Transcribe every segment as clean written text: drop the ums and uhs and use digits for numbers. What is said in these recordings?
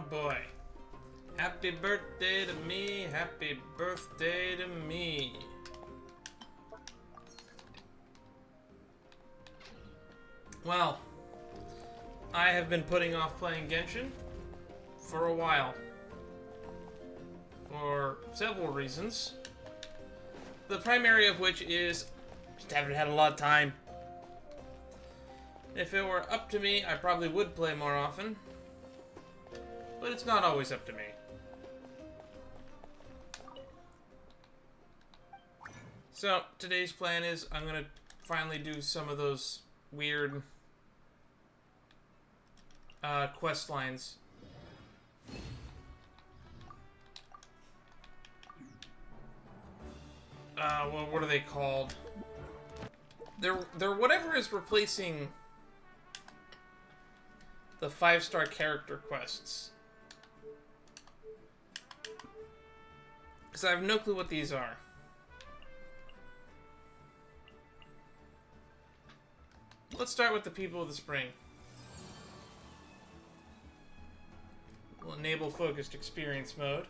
boy. Happy birthday to me, happy birthday to me. Well, I have been putting off playing Genshin for a while. For several reasons. The primary of which is just haven't had a lot of time. If it were up to me, I probably would play more often. But it's not always up to me. So, today's plan is I'm going to finally do some of those weird quest lines. Well, what are they called? They're whatever is replacing the 5-star character quests. Because I have no clue what these are. Let's start with the People of the Spring. We'll enable focused experience mode.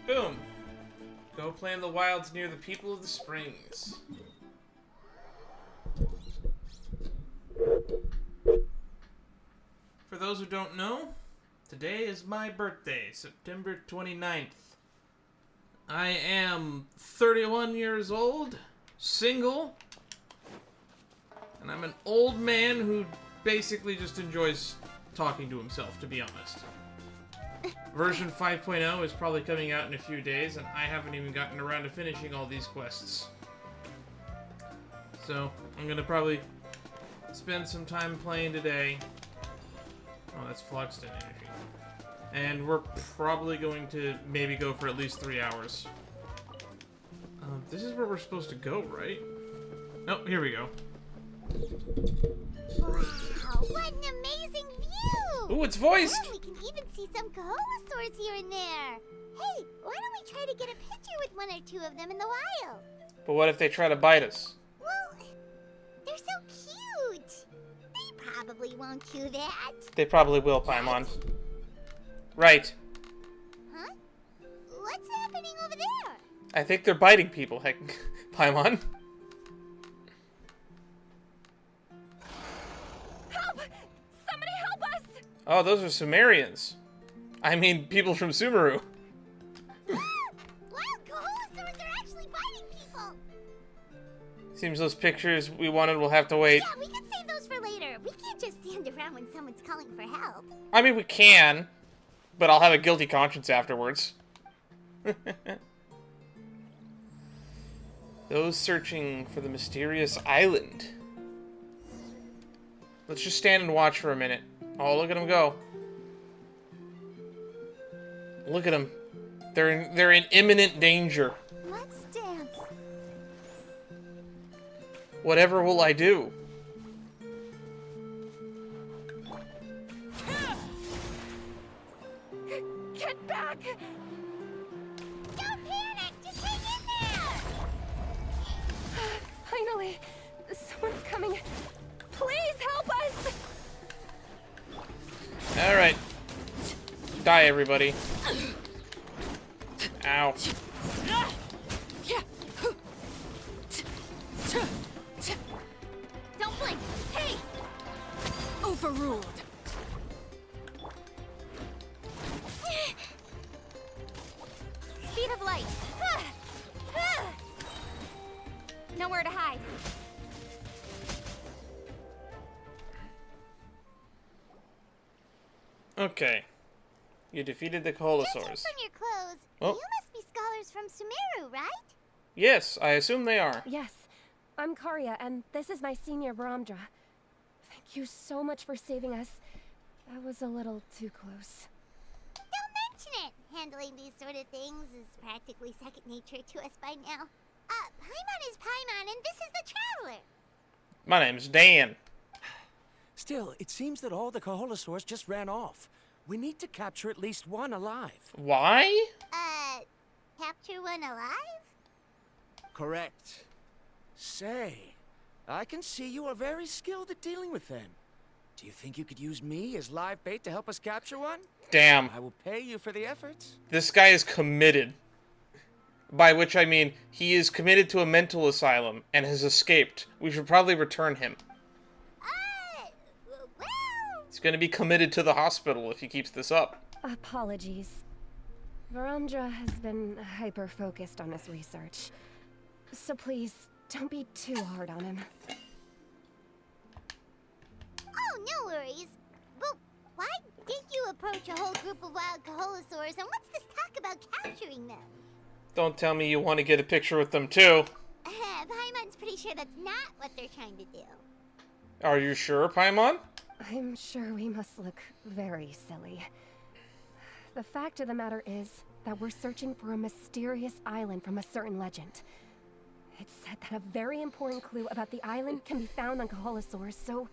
Boom! Go play in the wilds near the People of the Springs. For those who don't know, today is my birthday, September 29th. I am 31 years old, single, and I'm an old man who basically just enjoys talking to himself, to be honest. Version 5.0 is probably coming out in a few days, and I haven't even gotten around to finishing all these quests. So, I'm gonna probably spend some time playing today. Oh, that's Floxton energy. And we're probably going to maybe go for at least 3 hours. This is where we're supposed to go, right? Oh, here we go. Wow, what an amazing view! Ooh, it's voiced! Oh, we can even see some Koholasaurs here and there. Hey, why don't we try to get a picture with one or two of them in the wild? But what if they try to bite us? Well, they're so cute. They probably won't do that. They probably will, Paimon. Right. Huh? What's happening over there? I think they're biting people, heck, Paimon. Help! Somebody help us! Oh, those are Sumerians. I mean, people from Sumeru. Wild Koholasaurs are actually biting people. Seems those pictures we wanted will have to wait. Yeah, we can save those for later. We can't just stand around when someone's calling for help. I mean, we can, but I'll have a guilty conscience afterwards. Those searching for the mysterious island. Let's just stand and watch for a minute. Oh, look at them go. Look at them. They're in imminent danger. Let's dance. Whatever will I do? Get back! Don't panic! Just hang in there! Finally, someone's coming. Please help us! Alright. Die, everybody. Ow. Don't blink! Hey! Overruled. Speed of light. Nowhere to hide. Okay. You defeated the Judging Koholasaurs. from your clothes, Oh. you must be scholars from Sumeru, right? Yes, I assume they are. Yes, I'm Karya, and this is my senior Brahmdra. Thank you so much for saving us. That was a little too close. Don't mention it. Handling these sort of things is practically second nature to us by now. Paimon is Paimon, and this is the Traveler. My name's Dan. Still, it seems that all the Koholasaurs just ran off. We need to capture at least one alive. Why? Capture one alive? Correct. Say, I can see you are very skilled at dealing with them. Do you think you could use me as live bait to help us capture one? Damn. I will pay you for the efforts. This guy is committed. By which I mean, he is committed to a mental asylum and has escaped. We should probably return him. Well... He's going to be committed to the hospital if he keeps this up. Apologies. Varamdra has been hyper-focused on his research. So please, don't be too hard on him. Oh, no worries. But why did you approach a whole group of wild Koholasaurs, and what's this talk about capturing them? Don't tell me you want to get a picture with them too. Paimon's pretty sure that's not what they're trying to do. Are you sure, Paimon? I'm sure we must look very silly. The fact of the matter is that we're searching for a mysterious island from a certain legend. It's said that a very important clue about the island can be found on Koholasaurs, so...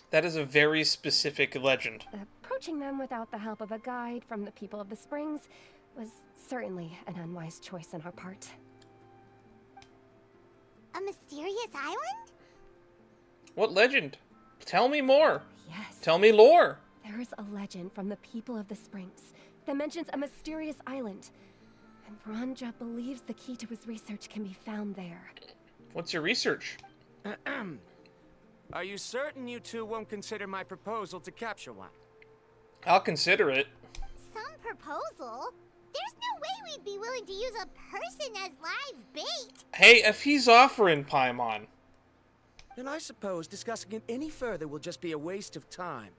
That is a very specific legend. Approaching them without the help of a guide from the people of the Springs was certainly an unwise choice on our part. A mysterious island? What legend? Tell me more. Yes. Tell me lore. There is a legend from the people of the Springs that mentions a mysterious island. And Varamdra believes the key to his research can be found there. What's your research? Are you certain you two won't consider my proposal to capture one? I'll consider it. Some proposal? There's no way we'd be willing to use a person as live bait. Hey, if he's offering, Paimon. Then I suppose discussing it any further will just be a waste of time.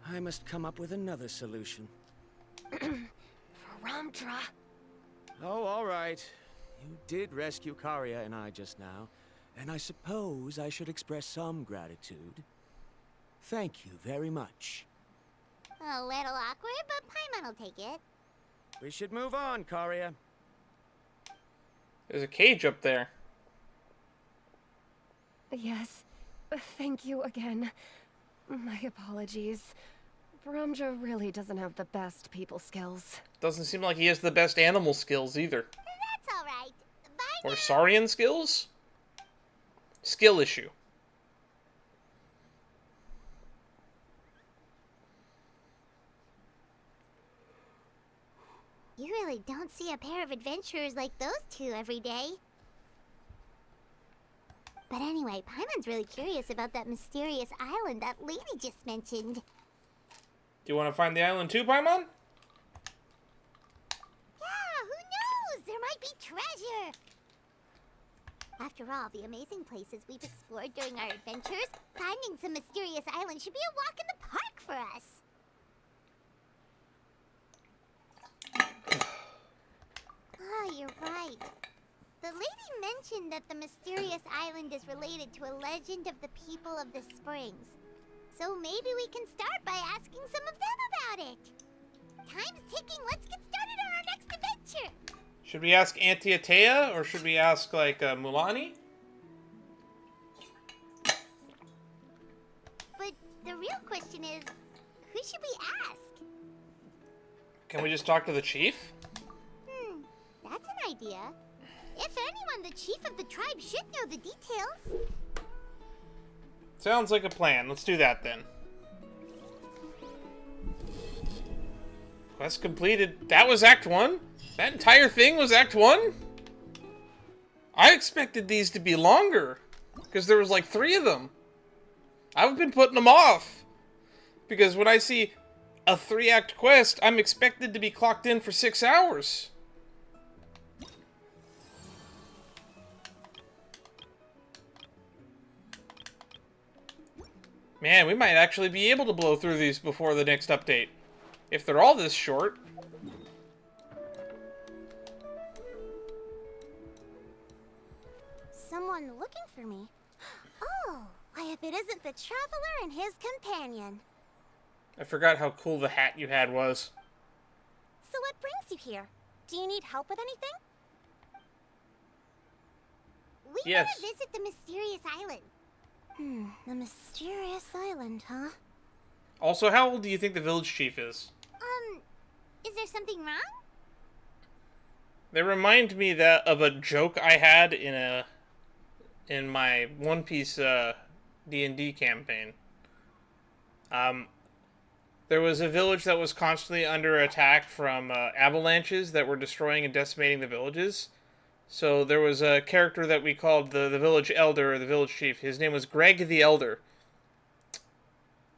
I must come up with another solution. Varamdra. Oh, all right. You did rescue Karia and I just now, and I suppose I should express some gratitude. Thank you very much. A little awkward, but Paimon will take it. We should move on, Karia. There's a cage up there. Yes. Thank you again. My apologies. Varamdra really doesn't have the best people skills. Doesn't seem like he has the best animal skills either. That's all right. Bye Or now. Saurian skills? Skill issue. You really don't see a pair of adventurers like those two every day. But anyway, Paimon's really curious about that mysterious island that lady just mentioned. Do you want to find the island too, Paimon? Yeah, who knows? There might be treasure. After all, the amazing places we've explored during our adventures, finding some mysterious island should be a walk in the park for us. Oh, you're right. The lady mentioned that the mysterious island is related to a legend of the people of the Springs. So maybe we can start by asking some of them about it. Time's ticking. Let's get started on our next adventure. Should we ask Auntie Atea, or should we ask, like, Mulani? But the real question is, who should we ask? Can we just talk to the chief? That's an idea. If anyone, the chief of the tribe should know the details. Sounds like a plan. Let's do that then. Quest completed. That was Act 1? That entire thing was Act 1? I expected these to be longer. Because there was like 3 of them. I've been putting them off. Because when I see a 3-act quest, I'm expected to be clocked in for 6 hours. Man, we might actually be able to blow through these before the next update. If they're all this short. Someone looking for me. Oh, why if it isn't the traveler and his companion. I forgot how cool the hat you had was. So what brings you here? Do you need help with anything? We want to visit the mysterious island. The mysterious island, huh? Also, how old do you think the village chief is? Is there something wrong? They remind me of a joke I had in a in my One Piece D&D campaign. There was a village that was constantly under attack from avalanches that were destroying and decimating the villages. So there was a character that we called the village elder, or the village chief. His name was Greg the Elder.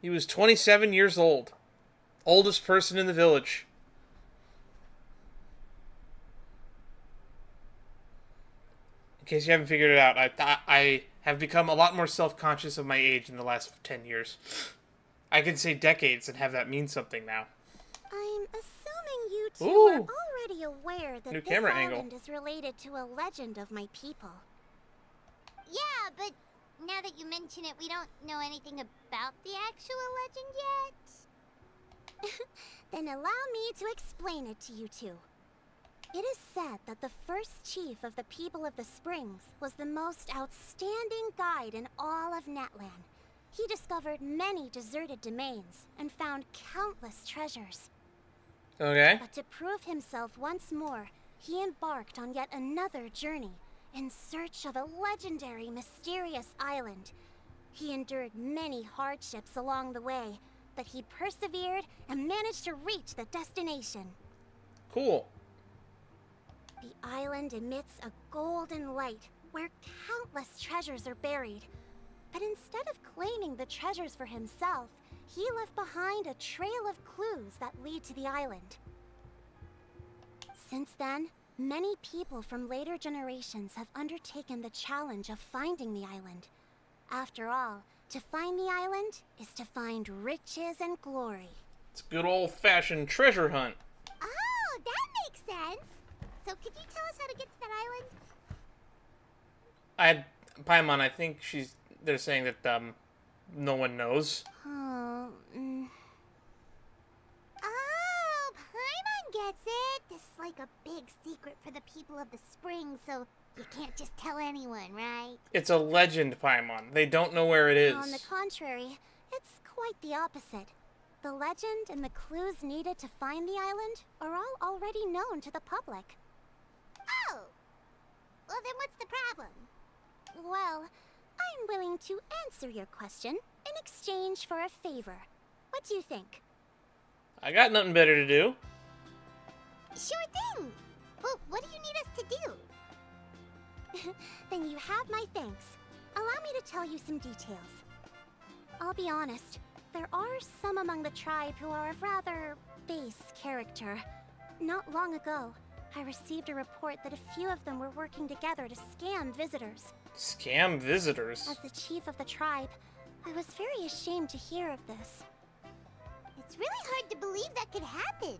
He was 27 years old. Oldest person in the village. In case you haven't figured it out, I have become a lot more self-conscious of my age in the last 10 years. I can say decades and have that mean something now. I'm assuming you two Ooh. are already aware that New this camera island angle. is related to a legend of my people. Yeah, but now that you mention it, we don't know anything about the actual legend yet. Then allow me to explain it to you two. It is said that the first chief of the people of the Springs was the most outstanding guide in all of Natlan. He discovered many deserted domains and found countless treasures. Okay. But to prove himself once more, he embarked on yet another journey in search of a legendary, mysterious island. He endured many hardships along the way, but he persevered and managed to reach the destination. Cool. The island emits a golden light where countless treasures are buried. But instead of claiming the treasures for himself, he left behind a trail of clues that lead to the island. Since then, many people from later generations have undertaken the challenge of finding the island. After all, to find the island is to find riches and glory. It's a good old-fashioned treasure hunt. Oh, that makes sense. So could you tell us how to get to that island? Paimon, I think they're saying that, no one knows. Oh, Paimon gets it. This is like a big secret for the people of the spring, so you can't just tell anyone, right? It's a legend, Paimon. They don't know where it is. On the contrary, it's quite the opposite. The legend and the clues needed to find the island are all already known to the public. Oh! Well, then what's the problem? Well, I'm willing to answer your question in exchange for a favor. What do you think? I got nothing better to do. Sure thing! Well, what do you need us to do? Then you have my thanks. Allow me to tell you some details. I'll be honest, there are some among the tribe who are of rather base character. Not long ago, I received a report that a few of them were working together to scam visitors. Scam visitors? As the chief of the tribe, I was very ashamed to hear of this. It's really hard to believe that could happen.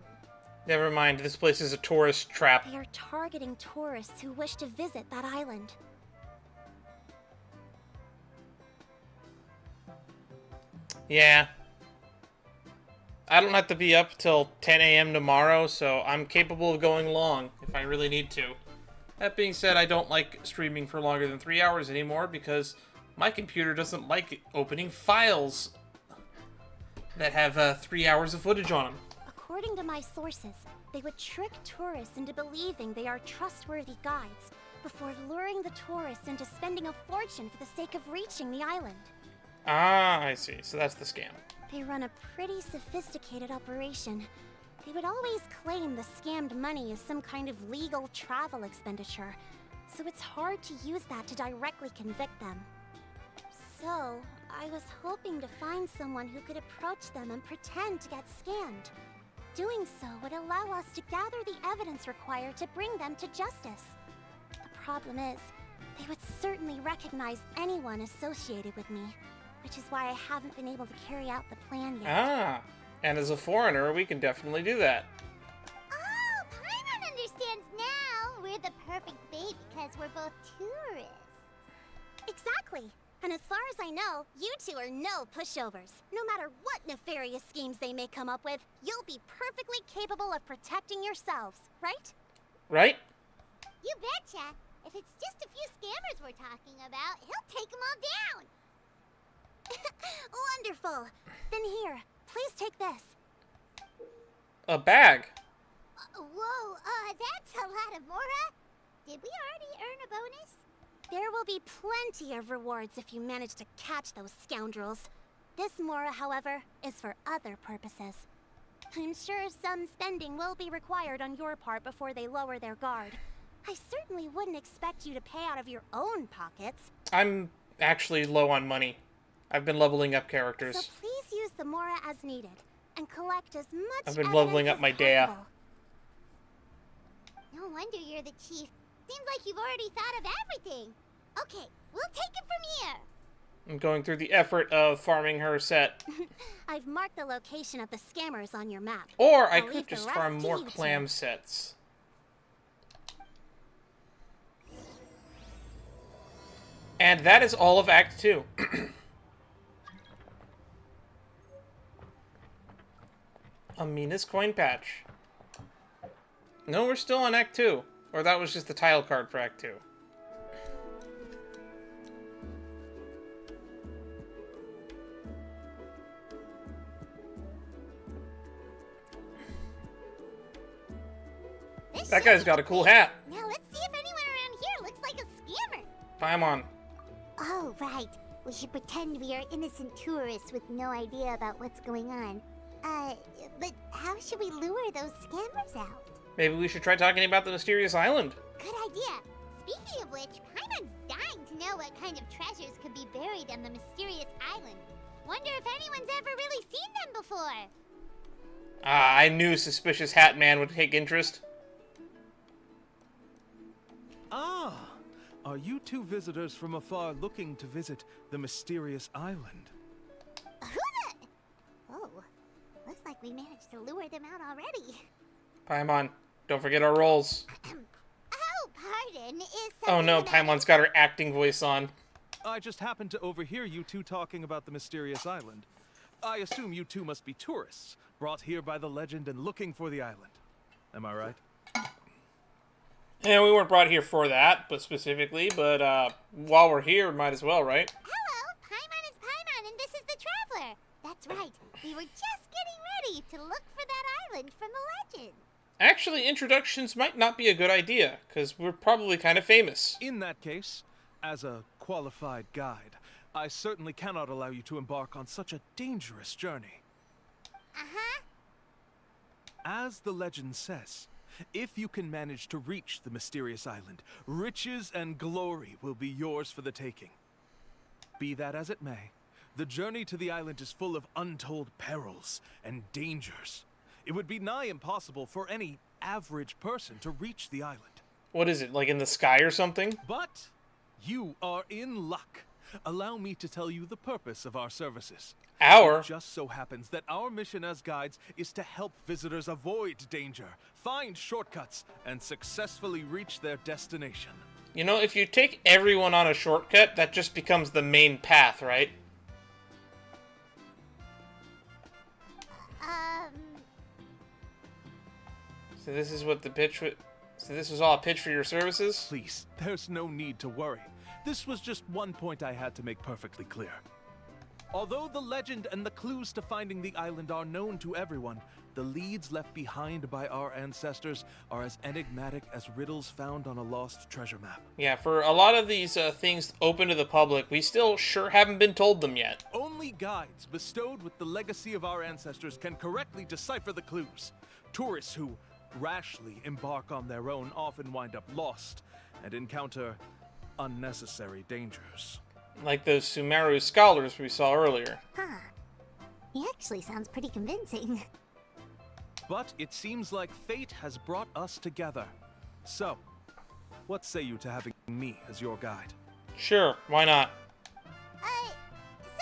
Never mind, this place is a tourist trap. They are targeting tourists who wish to visit that island. Yeah. I don't have to be up till 10 a.m. tomorrow, so I'm capable of going long if I really need to. That being said, I don't like streaming for longer than 3 hours anymore because my computer doesn't like opening files that have 3 hours of footage on them. According to my sources, they would trick tourists into believing they are trustworthy guides before luring the tourists into spending a fortune for the sake of reaching the island. Ah, I see. So that's the scam. They run a pretty sophisticated operation. They would always claim the scammed money is some kind of legal travel expenditure, so it's hard to use that to directly convict them. So, I was hoping to find someone who could approach them and pretend to get scammed. Doing so would allow us to gather the evidence required to bring them to justice. The problem is, they would certainly recognize anyone associated with me, which is why I haven't been able to carry out the plan yet. Ah, and as a foreigner, we can definitely do that. Oh, Paimon understands now! We're the perfect bait because we're both tourists. Exactly. And as far as I know, you two are no pushovers. No matter what nefarious schemes they may come up with, you'll be perfectly capable of protecting yourselves, right? Right? You betcha. If it's just a few scammers we're talking about, he'll take them all down. Wonderful. Then here, please take this. A bag. Whoa, that's a lot of Mora. Did we already earn a bonus? There will be plenty of rewards if you manage to catch those scoundrels. This Mora, however, is for other purposes. I'm sure some spending will be required on your part before they lower their guard. I certainly wouldn't expect you to pay out of your own pockets. I'm actually low on money. I've been leveling up characters. So please use the Mora as needed and collect as much I've been evidence leveling up as my Dea. possible. No wonder you're the chief. Seems like you've already thought of everything. Okay, we'll take it from here. I'm going through the effort of farming her set. I've marked the location of the scammers on your map. Or I I'll could leave the just rest farm to more you two. clam sets. And that is all of Act 2. Amina's coin patch. No, we're still on Act 2. Or that was just the title card for Act 2. That guy's got a cool hat. Now let's see if anyone around here looks like a scammer. Paimon. Oh, right. We should pretend we are innocent tourists with no idea about what's going on. But how should we lure those scammers out? Maybe we should try talking about the mysterious island. Good idea. Speaking of which, Paimon's dying to know what kind of treasures could be buried on the mysterious island. Wonder if anyone's ever really seen them before. Ah, I knew Suspicious Hat Man would take interest. Ah, are you two visitors from afar looking to visit the mysterious island? Who the... Oh, looks like we managed to lure them out already. Paimon, don't forget our roles. Oh, pardon. Is Oh no, something the matter? Paimon's got her acting voice on. I just happened to overhear you two talking about the mysterious island. I assume you two must be tourists, brought here by the legend and looking for the island. Am I right? Yeah, we weren't brought here for that, but specifically, but while we're here, might as well, right? Hello, Paimon is Paimon, and this is the Traveler. That's right. We were just getting ready to look for that island from the legend. Actually, introductions might not be a good idea, because we're probably kind of famous. In that case, as a qualified guide, I certainly cannot allow you to embark on such a dangerous journey. Uh-huh. As the legend says, if you can manage to reach the mysterious island, riches and glory will be yours for the taking. Be that as it may, the journey to the island is full of untold perils and dangers. It would be nigh impossible for any average person to reach the island. What is it, like in the sky or something? But you are in luck. Allow me to tell you the purpose of our services. It just so happens that our mission as guides is to help visitors avoid danger, find shortcuts, and successfully reach their destination. You know, if you take everyone on a shortcut, that just becomes the main path, right? So this is what the pitch was... So this was all a pitch for your services? Please, there's no need to worry. This was just one point I had to make perfectly clear. Although the legend and the clues to finding the island are known to everyone, the leads left behind by our ancestors are as enigmatic as riddles found on a lost treasure map. Yeah, for a lot of these things open to the public, we still sure haven't been told them yet. Only guides bestowed with the legacy of our ancestors can correctly decipher the clues. Tourists who rashly embark on their own often wind up lost and encounter unnecessary dangers. Like those Sumeru scholars we saw earlier. Huh. He actually sounds pretty convincing. But it seems like fate has brought us together. So, what say you to having me as your guide? Sure, why not? So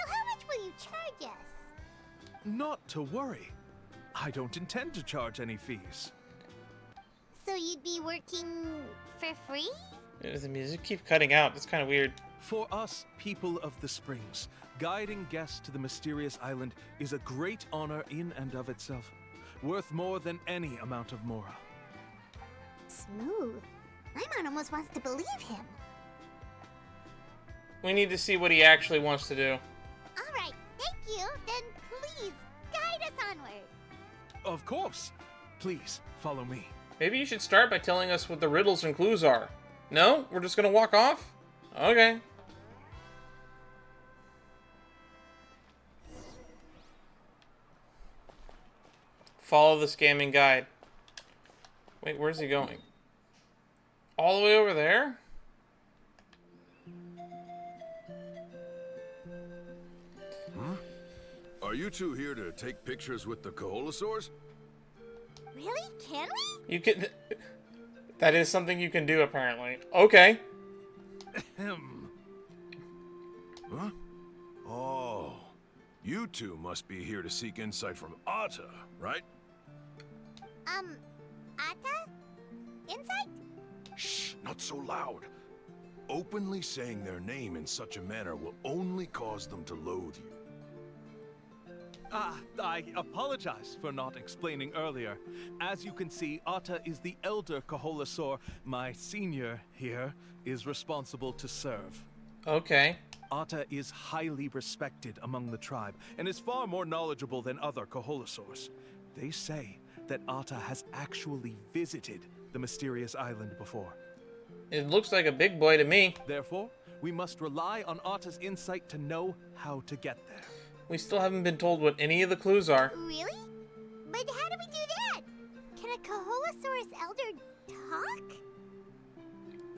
how much will you charge us? Not to worry. I don't intend to charge any fees. So you'd be working for free? The music keeps cutting out. That's kind of weird. For us, people of the Springs, guiding guests to the mysterious island is a great honor in and of itself, worth more than any amount of mora. Smooth. Paimon almost wants to believe him. We need to see what he actually wants to do. All right, thank you. Then please, guide us onward. Of course. Please, follow me. Maybe you should start by telling us what the riddles and clues are. No? We're just gonna walk off? Okay. Follow the scamming guide. Wait, where's he going? All the way over there? Are you two here to take pictures with the Koholasaurs? Really? Can we? You can... That is something you can do, apparently. Okay. Huh? Oh, you two must be here to seek insight from Atta, right? Atta? Insight? Shh, not so loud. Openly saying their name in such a manner will only cause them to loathe you. I apologize for not explaining earlier. As you can see, Atta is the elder Koholasaur. My senior here is responsible to serve. Okay. Atta is highly respected among the tribe and is far more knowledgeable than other Koholasaurs. They say that Atta has actually visited the mysterious island before. It looks like a big boy to me. Therefore, we must rely on Atta's insight to know how to get there. We still haven't been told what any of the clues are. Really? But how do we do that? Can a Koholasaurus elder talk?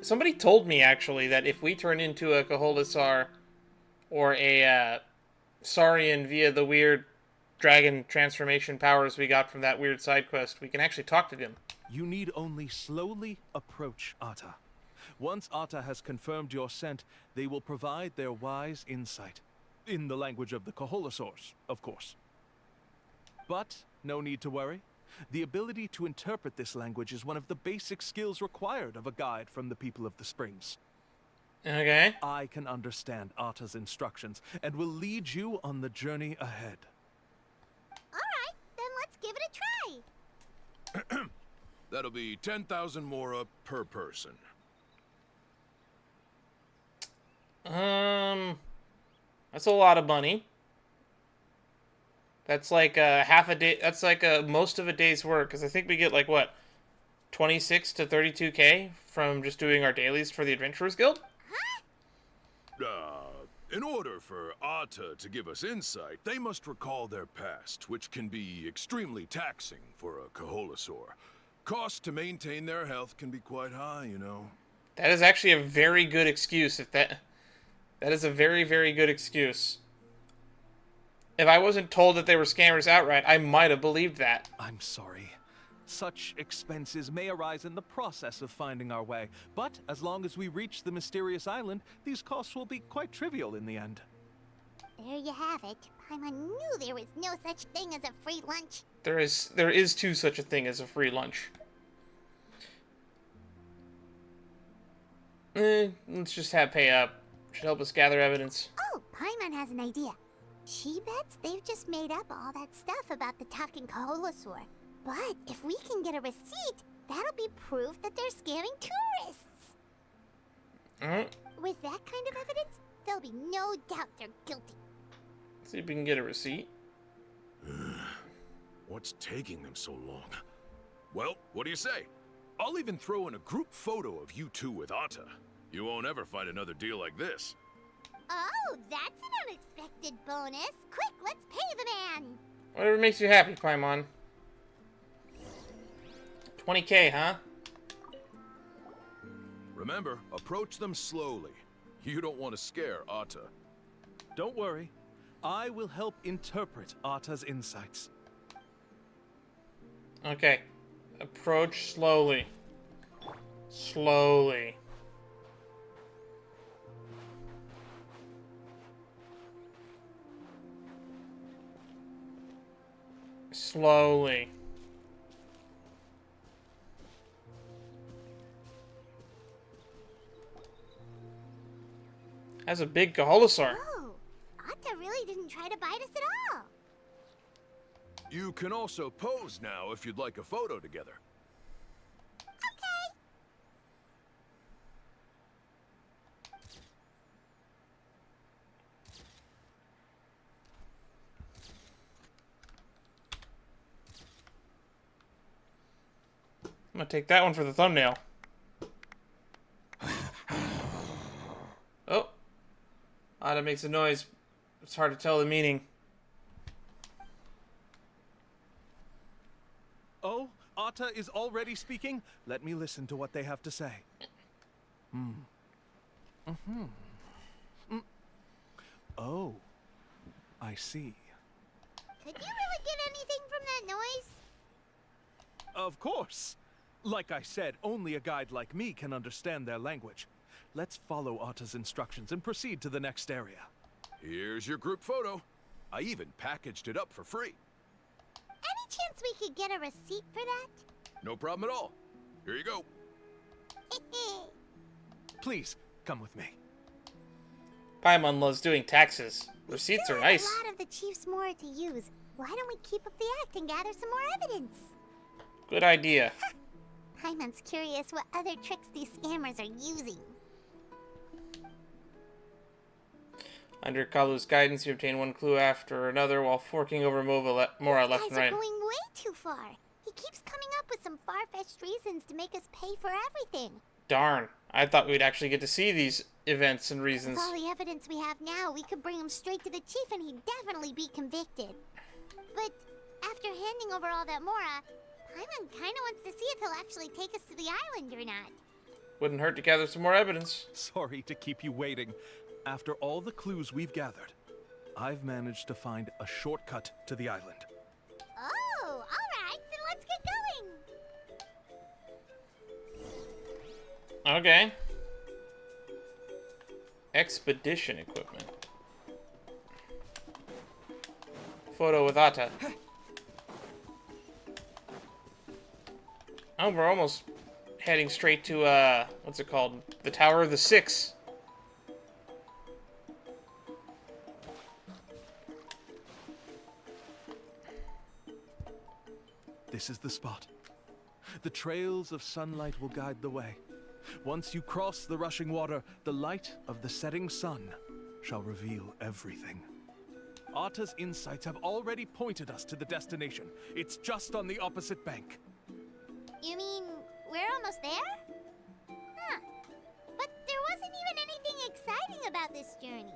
Somebody told me, actually, that if we turn into a Koholasaur or a Saurian via the weird dragon transformation powers we got from that weird side quest, we can actually talk to them. You need only slowly approach Atta. Once Atta has confirmed your scent, they will provide their wise insight. In the language of the Koholasaurs, of course. But no need to worry. The ability to interpret this language is one of the basic skills required of a guide from the people of the Springs. Okay. I can understand Atta's instructions and will lead you on the journey ahead. Alright, then let's give it a try. That'll be 10,000 mora per person. That's a lot of money. That's like half a day. That's like most of a day's work. Because I think we get like what, 26 to 32K from just doing our dailies for the Adventurers Guild. In order for Atta to give us insight, they must recall their past, which can be extremely taxing for a Koholasaur. Costs to maintain their health can be quite high, you know. That is actually a very good excuse. That is a very, very good excuse. If I wasn't told that they were scammers outright, I might have believed that. I'm sorry. Such expenses may arise in the process of finding our way, but as long as we reach the mysterious island, these costs will be quite trivial in the end. There you have it. Paimon knew there was no such thing as a free lunch. There is too such a thing as a free lunch. Let's just have pay up. Should help us gather evidence. Oh, Paimon has an idea. She bets they've just made up all that stuff about the talking Koholasaur. But if we can get a receipt, that'll be proof that they're scamming tourists. With that kind of evidence, there'll be no doubt they're guilty. See if we can get a receipt. What's taking them so long? Well, what do you say? I'll even throw in a group photo of you two with Atta. You won't ever find another deal like this. Oh, that's an unexpected bonus. Quick, let's pay the man. Whatever makes you happy, Paimon. 20K, huh? Remember, approach them slowly. You don't want to scare Atta. Don't worry. I will help interpret Atta's insights. Okay. Approach slowly. Slowly. Slowly. That's a big Koholasaur. Oh, Atta really didn't try to bite us at all. You can also pose now if you'd like a photo together. Okay. I'm gonna take that one for the thumbnail. Otta makes a noise. It's hard to tell the meaning. Oh, Atta is already speaking? Let me listen to what they have to say. Oh, I see. Could you really get anything from that noise? Of course. Like I said, only a guide like me can understand their language. Let's follow Atta's instructions and proceed to the next area. Here's your group photo. I even packaged it up for free. Any chance we could get a receipt for that? No problem at all. Here you go. Please, come with me. Paimon loves doing taxes. Receipts Still are have nice. a lot of the chief's mora to use. Why don't we keep up the act and gather some more evidence? Good idea. Paimon's curious what other tricks these scammers are using. Under Kalu's guidance, you obtain one clue after another while forking over Mora left and Guys are right. going way too far. He keeps coming up with some far-fetched reasons to make us pay for everything. Darn. I thought we'd actually get to see these events and reasons. With all the evidence we have now, we could bring him straight to the chief and he'd definitely be convicted. But after handing over all that mora, Paimon kinda wants to see if he'll actually take us to the island or not. Wouldn't hurt to gather some more evidence. Sorry to keep you waiting. After all the clues we've gathered, I've managed to find a shortcut to the island. Oh, alright, then let's get going. Okay. Expedition equipment. Photo with Atta. Oh, we're almost heading straight to, what's it called? The Tower of the Six. This is the spot. The trails of sunlight will guide the way. Once you cross the rushing water, the light of the setting sun shall reveal everything. Atta's insights have already pointed us to the destination. It's just on the opposite bank. You mean we're almost there? Huh. But there wasn't even anything exciting about this journey.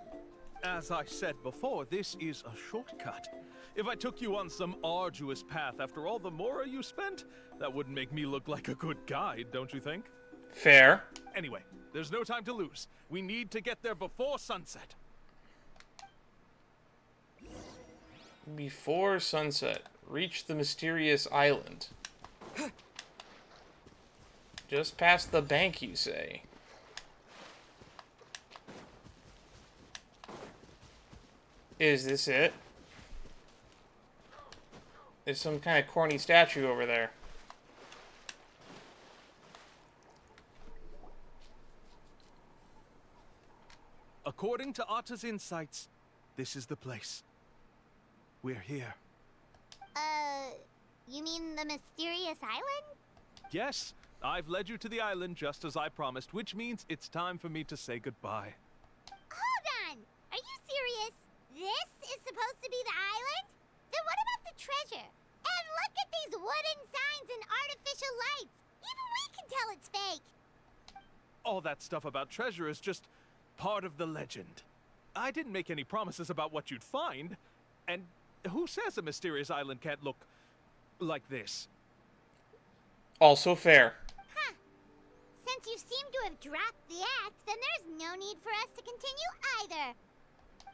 As I said before, this is a shortcut. If I took you on some arduous path after all the mora you spent, that wouldn't make me look like a good guide, don't you think? Fair. Anyway, there's no time to lose. We need to get there before sunset. Before sunset, reach the mysterious island. Just past the bank, you say? Is this it? There's some kind of corny statue over there. According to Atta's insights, this is the place. We're here. You mean the mysterious island? Yes, I've led you to the island just as I promised, which means it's time for me to say goodbye. Hold on! Are you serious? This is supposed to be the island? Then what about the treasure? And look at these wooden signs and artificial lights! Even we can tell it's fake! All that stuff about treasure is just part of the legend. I didn't make any promises about what you'd find. And who says a mysterious island can't look like this? Also fair. Huh. Since you seem to have dropped the act, then there's no need for us to continue either.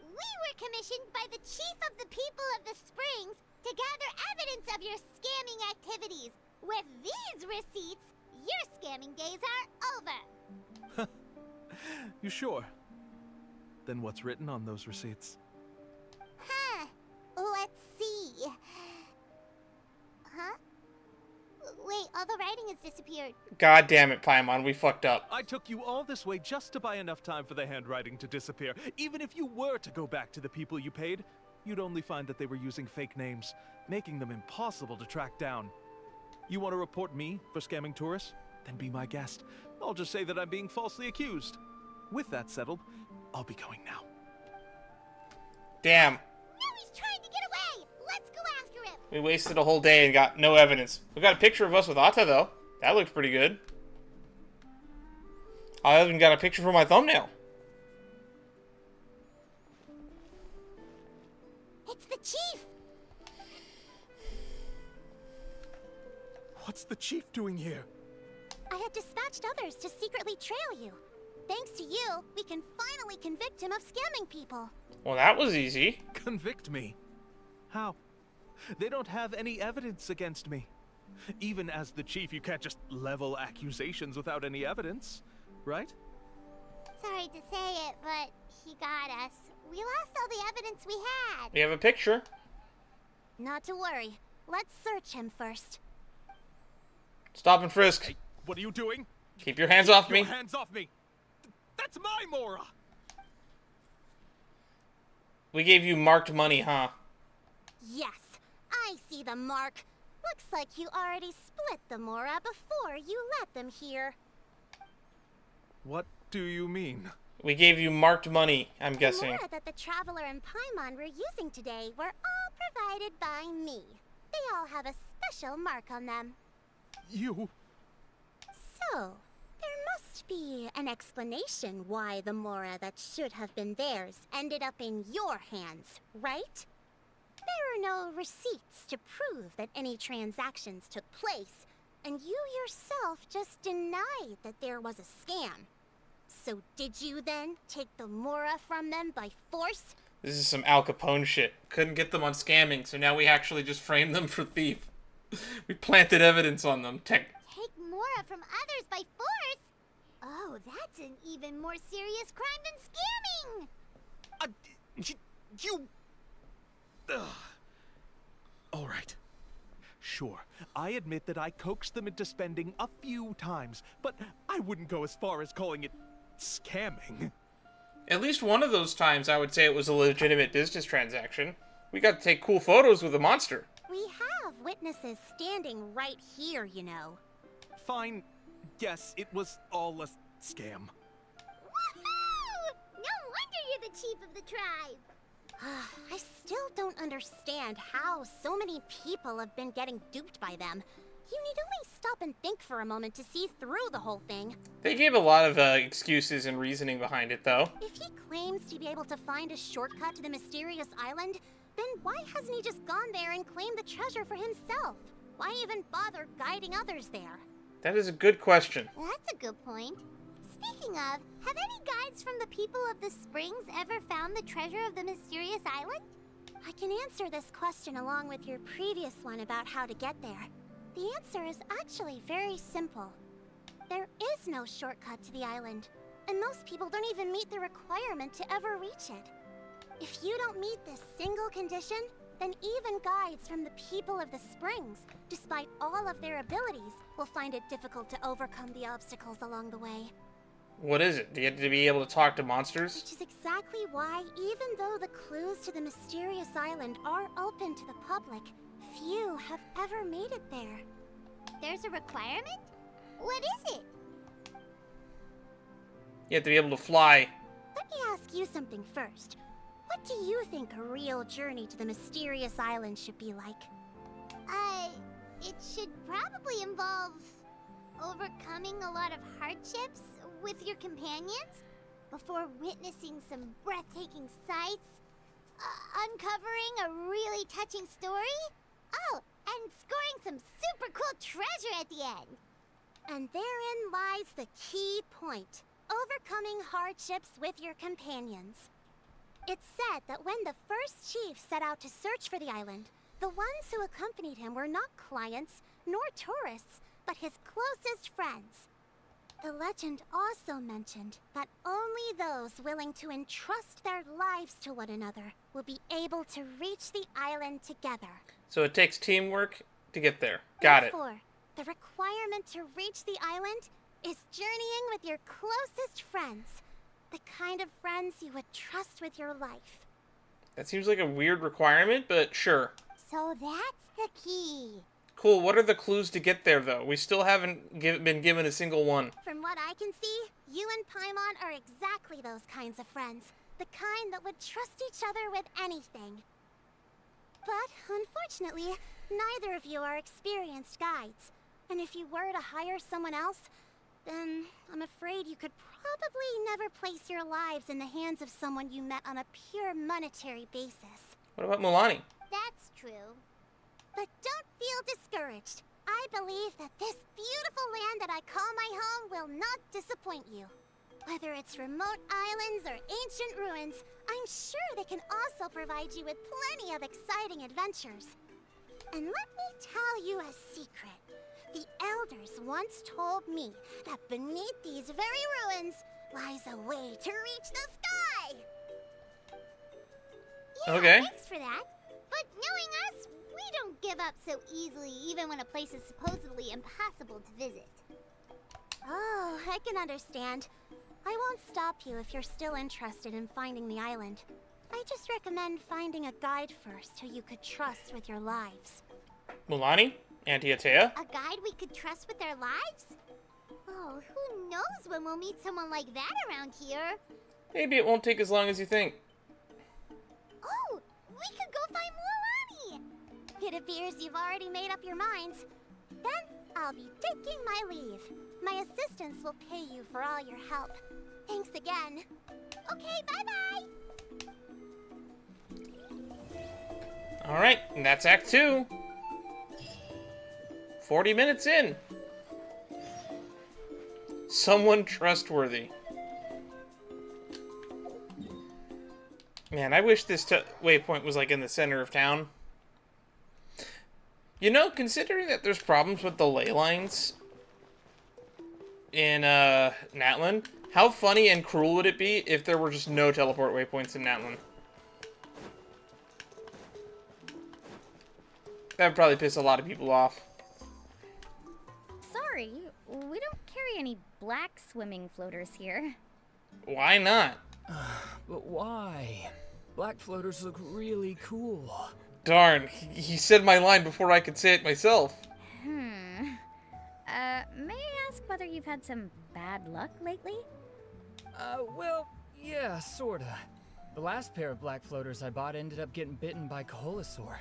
We were commissioned by the chief of the people of the Springs to gather evidence of your scamming activities. With these receipts, your scamming days are over. You sure? Then what's written on those receipts? Huh. Let's see. Huh? Wait, all the writing has disappeared. God damn it, Paimon, we fucked up. I took you all this way just to buy enough time for the handwriting to disappear. Even if you were to go back to the people you paid, you'd only find that they were using fake names, making them impossible to track down. You want to report me for scamming tourists? Then be my guest. I'll just say that I'm being falsely accused. With that settled, I'll be going now. Damn. Now he's trying to get away! Let's go after him! We wasted a whole day and got no evidence. We got a picture of us with Atta, though. That looked pretty good. I even got a picture for my thumbnail. What's the chief doing here? I had dispatched others to secretly trail you. Thanks to you, we can finally convict him of scamming people. Well, that was easy. Convict me? How? They don't have any evidence against me. Even as the chief, you can't just level accusations without any evidence, right? Sorry to say it, but he got us. We lost all the evidence we had. We have a picture. Not to worry. Let's search him first. Stop and frisk. Hey, what are you doing? Keep your hands off me. Your hands off me! That's my Mora! We gave you marked money, huh? Yes, I see the mark. Looks like you already split the Mora before you let them here. What do you mean? We gave you marked money, I'm guessing. The Mora that the Traveler and Paimon were using today were all provided by me. They all have a special mark on them. You... So, there must be an explanation why the Mora that should have been theirs ended up in your hands, right? There are no receipts to prove that any transactions took place, and you yourself just denied that there was a scam. So did you then take the Mora from them by force? This is some Al Capone shit. Couldn't get them on scamming, so now we actually just framed them for thief. We planted evidence on them. Take Mora from others by force? Oh, that's an even more serious crime than scamming! You... Ugh. All right. Sure, I admit that I coaxed them into spending a few times, but I wouldn't go as far as calling it scamming. At least one of those times I would say it was a legitimate business transaction. We got to take cool photos with a monster. We have witnesses standing right here, you know. Fine. Yes, it was all a scam. Woohoo! No wonder you're the chief of the tribe! I still don't understand how so many people have been getting duped by them. You need only stop and think for a moment to see through the whole thing. They gave a lot of excuses and reasoning behind it, though. If he claims to be able to find a shortcut to the mysterious island, then why hasn't he just gone there and claimed the treasure for himself? Why even bother guiding others there? That is a good question. That's a good point. Speaking of, have any guides from the people of the Springs ever found the treasure of the mysterious island? I can answer this question along with your previous one about how to get there. The answer is actually very simple. There is no shortcut to the island, and most people don't even meet the requirement to ever reach it. If you don't meet this single condition, then even guides from the people of the Springs, despite all of their abilities, will find it difficult to overcome the obstacles along the way. What is it? Do you have to be able to talk to monsters? Which is exactly why, even though the clues to the mysterious island are open to the public, few have ever made it there. There's a requirement? What is it? You have to be able to fly. Let me ask you something first. What do you think a real journey to the mysterious island should be like? It should probably involve overcoming a lot of hardships with your companions before witnessing some breathtaking sights, uncovering a really touching story, oh, and scoring some super cool treasure at the end. And therein lies the key point, overcoming hardships with your companions. It's said that when the first chief set out to search for the island, the ones who accompanied him were not clients nor tourists, but his closest friends. The legend also mentioned that only those willing to entrust their lives to one another will be able to reach the island together. So it takes teamwork to get there. Got it. Therefore, the requirement to reach the island is journeying with your closest friends. The kind of friends you would trust with your life. That seems like a weird requirement, but sure. So that's the key. Cool. What are the clues to get there, though? We still haven't been given a single one. From what I can see, you and Paimon are exactly those kinds of friends. The kind that would trust each other with anything. But, unfortunately, neither of you are experienced guides. And if you were to hire someone else, then I'm afraid you could probably never place your lives in the hands of someone you met on a pure monetary basis. What about Milani? That's true. But don't feel discouraged. I believe that this beautiful land that I call my home will not disappoint you. Whether it's remote islands or ancient ruins, I'm sure they can also provide you with plenty of exciting adventures. And let me tell you a secret. The elders once told me that beneath these very ruins lies a way to reach the sky. Yeah, Okay. thanks for that. But knowing us, we don't give up so easily even when a place is supposedly impossible to visit. Oh, I can understand. I won't stop you if you're still interested in finding the island. I just recommend finding a guide first who you could trust with your lives. Mulani? Auntie Atea? A guide we could trust with our lives? Oh, who knows when we'll meet someone like that around here? Maybe it won't take as long as you think. Oh, we could go find Mulani! It appears you've already made up your minds. Then I'll be taking my leave. My assistants will pay you for all your help. Thanks again. Okay, bye-bye! Alright, and that's Act 2. 40 minutes in. Someone trustworthy. Man, I wish this waypoint was like in the center of town. You know, considering that there's problems with the ley lines in Natlan, how funny and cruel would it be if there were just no teleport waypoints in Natlan? That would probably piss a lot of people off. Sorry, we don't carry any black swimming floaters here. Why not? But why? Black floaters look really cool. Darn, he said my line before I could say it myself. May I ask whether you've had some bad luck lately? Well, yeah, sorta. The last pair of black floaters I bought ended up getting bitten by Koholasaur.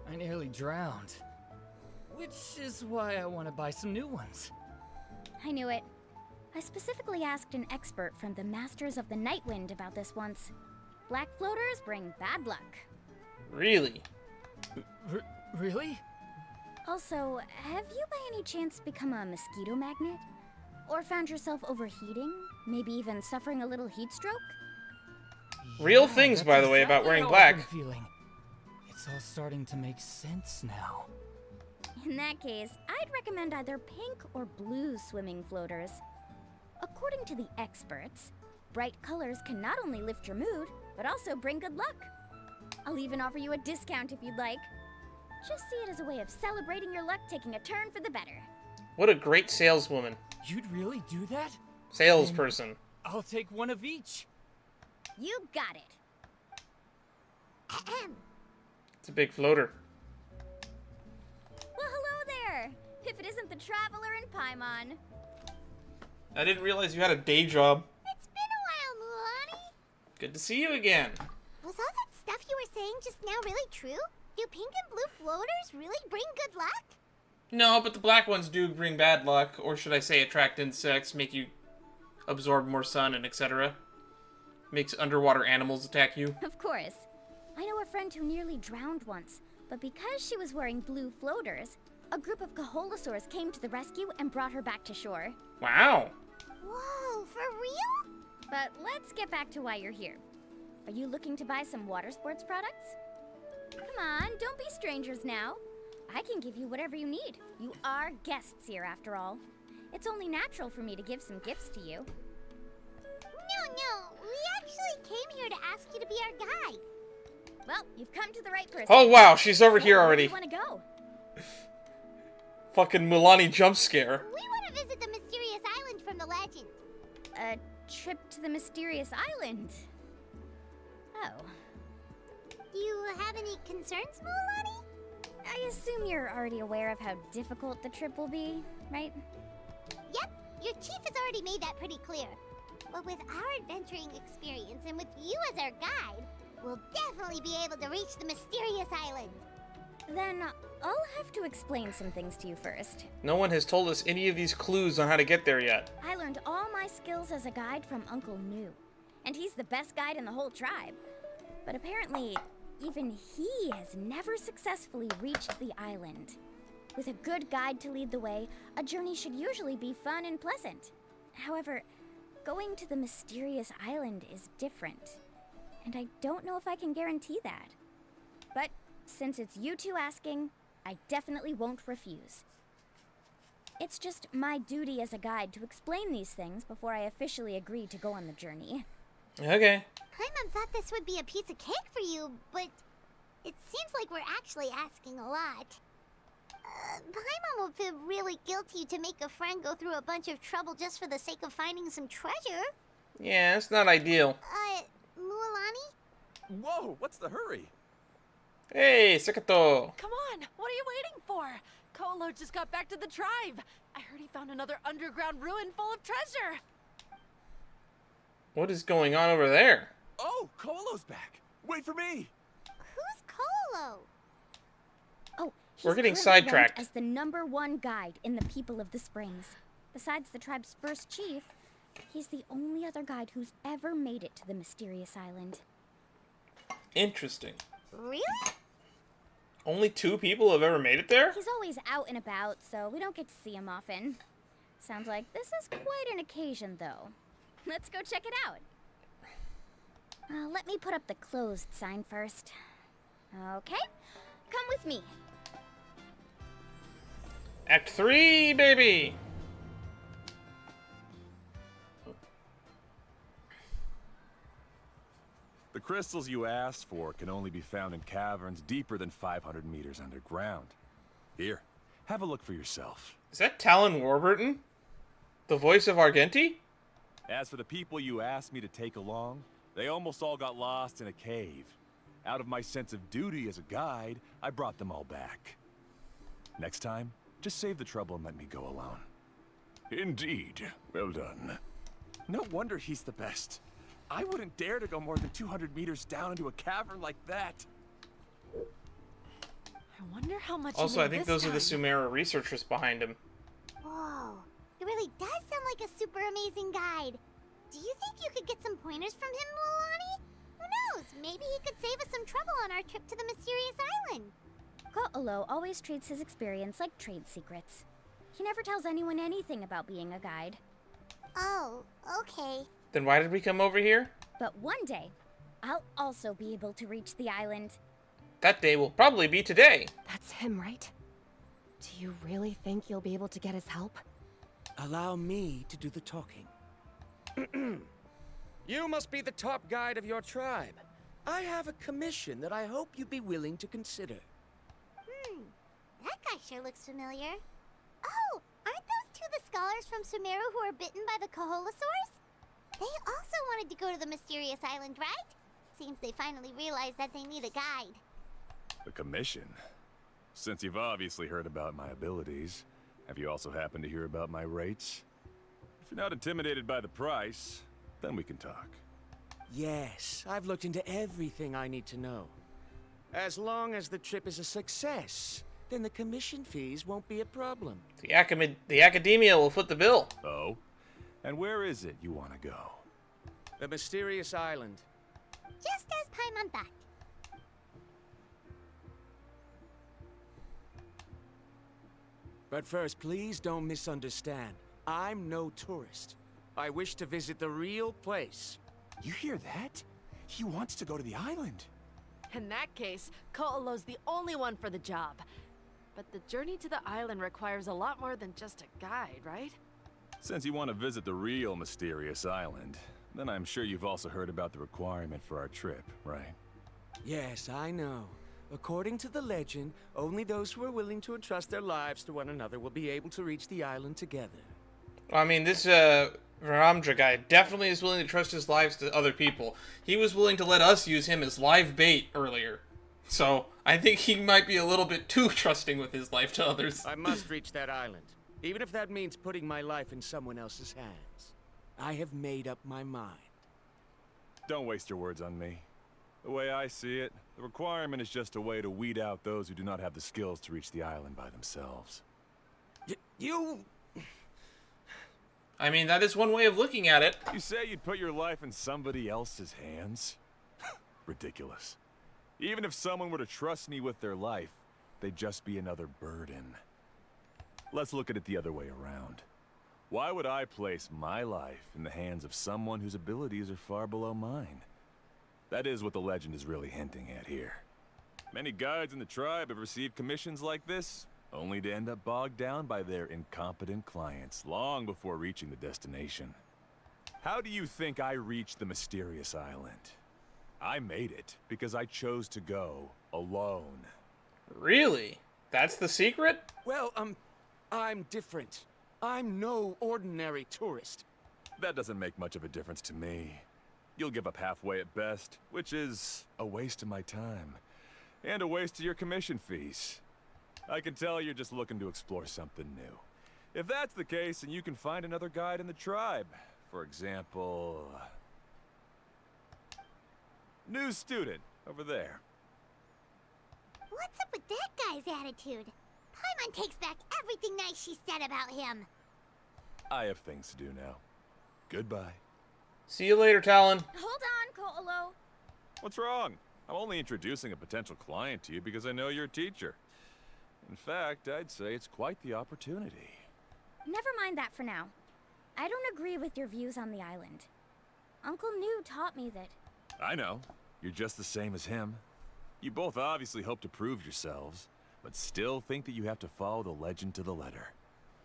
I nearly drowned. Which is why I want to buy some new ones. I knew it. I specifically asked an expert from the Masters of the Nightwind about this once. Black floaters bring bad luck. Really? Really? Also, have you by any chance become a mosquito magnet? Or found yourself overheating? Maybe even suffering a little heat stroke? Real things, by the way, about wearing black. I've been feeling. It's all starting to make sense now. In that case, I'd recommend either pink or blue swimming floaters. According to the experts, bright colors can not only lift your mood, but also bring good luck. I'll even offer you a discount if you'd like. Just see it as a way of celebrating your luck taking a turn for the better. What a great saleswoman. You'd really do that? Salesperson. I'll take one of each. You got it. Ahem. It's a big floater. Well, hello there. If it isn't the Traveler in Paimon. I didn't realize you had a day job. It's been a while, Mulani. Good to see you again. Was all that stuff you were saying just now really true? Do pink and blue floaters really bring good luck? No, but the black ones do bring bad luck, or should I say attract insects, make you absorb more sun, and etc. Makes underwater animals attack you. Of course. I know a friend who nearly drowned once, but because she was wearing blue floaters, a group of Koholasaurs came to the rescue and brought her back to shore. Wow. Whoa, for real? But let's get back to why you're here. Are you looking to buy some water sports products? Come on, don't be strangers now. I can give you whatever you need. You are guests here, after all. It's only natural for me to give some gifts to you. No, we actually came here to ask you to be our guide. Well, you've come to the right person. Oh wow, she's over here already. Where do you want to go? Fucking Mulani jump scare. We want to visit the mysterious island from the legend. A trip to the mysterious island. Oh. Do you have any concerns, Mulani? I assume you're already aware of how difficult the trip will be, right? Yep, your chief has already made that pretty clear. But with our adventuring experience and with you as our guide, we'll definitely be able to reach the mysterious island. Then I'll have to explain some things to you first. No one has told us any of these clues on how to get there yet. I learned all my skills as a guide from Uncle New, and he's the best guide in the whole tribe. But apparently, even he has never successfully reached the island. With a good guide to lead the way, a journey should usually be fun and pleasant. However, going to the mysterious island is different, and I don't know if I can guarantee that. But since it's you two asking, I definitely won't refuse. It's just my duty as a guide to explain these things before I officially agree to go on the journey. Okay. Paimon thought this would be a piece of cake for you, but it seems like we're actually asking a lot. Paimon would feel really guilty to make a friend go through a bunch of trouble just for the sake of finding some treasure. Yeah, it's not ideal. Mualani? Whoa, what's the hurry? Hey, Sakato. Come on, what are you waiting for? Koholo just got back to the tribe. I heard he found another underground ruin full of treasure. What is going on over there? Oh, Koholo's back. Wait for me. Who's Koholo? Oh, We're getting he's currently sidetracked. ranked as the #1 guide in the People of the Springs. Besides the tribe's first chief, he's the only other guide who's ever made it to the mysterious island. Interesting. Really? Only 2 people have ever made it there? He's always out and about, so we don't get to see him often. Sounds like this is quite an occasion, though. Let's go check it out. Let me put up the closed sign first. Okay, come with me. Act 3, baby! The crystals you asked for can only be found in caverns deeper than 500 meters underground. Here, have a look for yourself. Is that Talon Warburton? The voice of Argenti? As for the people you asked me to take along, they almost all got lost in a cave. Out of my sense of duty as a guide, I brought them all back. Next time, just save the trouble and let me go alone. Indeed. Well done. No wonder he's the best. I wouldn't dare to go more than 200 meters down into a cavern like that. I wonder how much he Also, made I think this those are the time. Sumeru researchers behind him. Whoa. It really does sound like a super amazing guide. Do you think you could get some pointers from him, Mualani? Who knows? Maybe he could save us some trouble on our trip to the mysterious island. Koholo always treats his experience like trade secrets. He never tells anyone anything about being a guide. Oh, okay. Then why did we come over here? But one day, I'll also be able to reach the island. That day will probably be today. That's him, right? Do you really think you'll be able to get his help? Allow me to do the talking. You must be the top guide of your tribe. I have a commission that I hope you'd be willing to consider. That guy sure looks familiar. Oh, aren't those two the scholars from Sumeru who were bitten by the Koholasaurs? They also wanted to go to the mysterious island, right? Seems they finally realized that they need a guide. The commission? Since you've obviously heard about my abilities, have you also happened to hear about my rates? If you're not intimidated by the price, then we can talk. Yes, I've looked into everything I need to know. As long as the trip is a success, then the commission fees won't be a problem. The academia will foot the bill. Oh? And where is it you want to go? The mysterious island. Just as Paimon thought. But first, please don't misunderstand. I'm no tourist. I wish to visit the real place. You hear that? He wants to go to the island. In that case, Koholo's the only one for the job. But the journey to the island requires a lot more than just a guide, right? Since you want to visit the real mysterious island, then I'm sure you've also heard about the requirement for our trip, right? Yes, I know. According to the legend, only those who are willing to entrust their lives to one another will be able to reach the island together. I mean, this Ramdra guy definitely is willing to trust his lives to other people. He was willing to let us use him as live bait earlier. So, I think he might be a little bit too trusting with his life to others. I must reach that island, even if that means putting my life in someone else's hands. I have made up my mind. Don't waste your words on me. The way I see it, the requirement is just a way to weed out those who do not have the skills to reach the island by themselves. You... I mean, that is one way of looking at it. You say you'd put your life in somebody else's hands? Ridiculous. Even if someone were to trust me with their life, they'd just be another burden. Let's look at it the other way around. Why would I place my life in the hands of someone whose abilities are far below mine? That is what the legend is really hinting at here. Many guides in the tribe have received commissions like this, only to end up bogged down by their incompetent clients long before reaching the destination. How do you think I reached the mysterious island? I made it because I chose to go alone. Really? That's the secret? Well, I'm different. I'm no ordinary tourist. That doesn't make much of a difference to me. You'll give up halfway at best, which is a waste of my time. And a waste of your commission fees. I can tell you're just looking to explore something new. If that's the case, then you can find another guide in the tribe. For example... new student, over there. What's up with that guy's attitude? Paimon takes back everything nice she said about him. I have things to do now. Goodbye. See you later, Talon. Hold on, Ko'olo. What's wrong? I'm only introducing a potential client to you because I know you're a teacher. In fact, I'd say it's quite the opportunity. Never mind that for now. I don't agree with your views on the island. Uncle New taught me that... I know. You're just the same as him. You both obviously hope to prove yourselves, but still think that you have to follow the legend to the letter.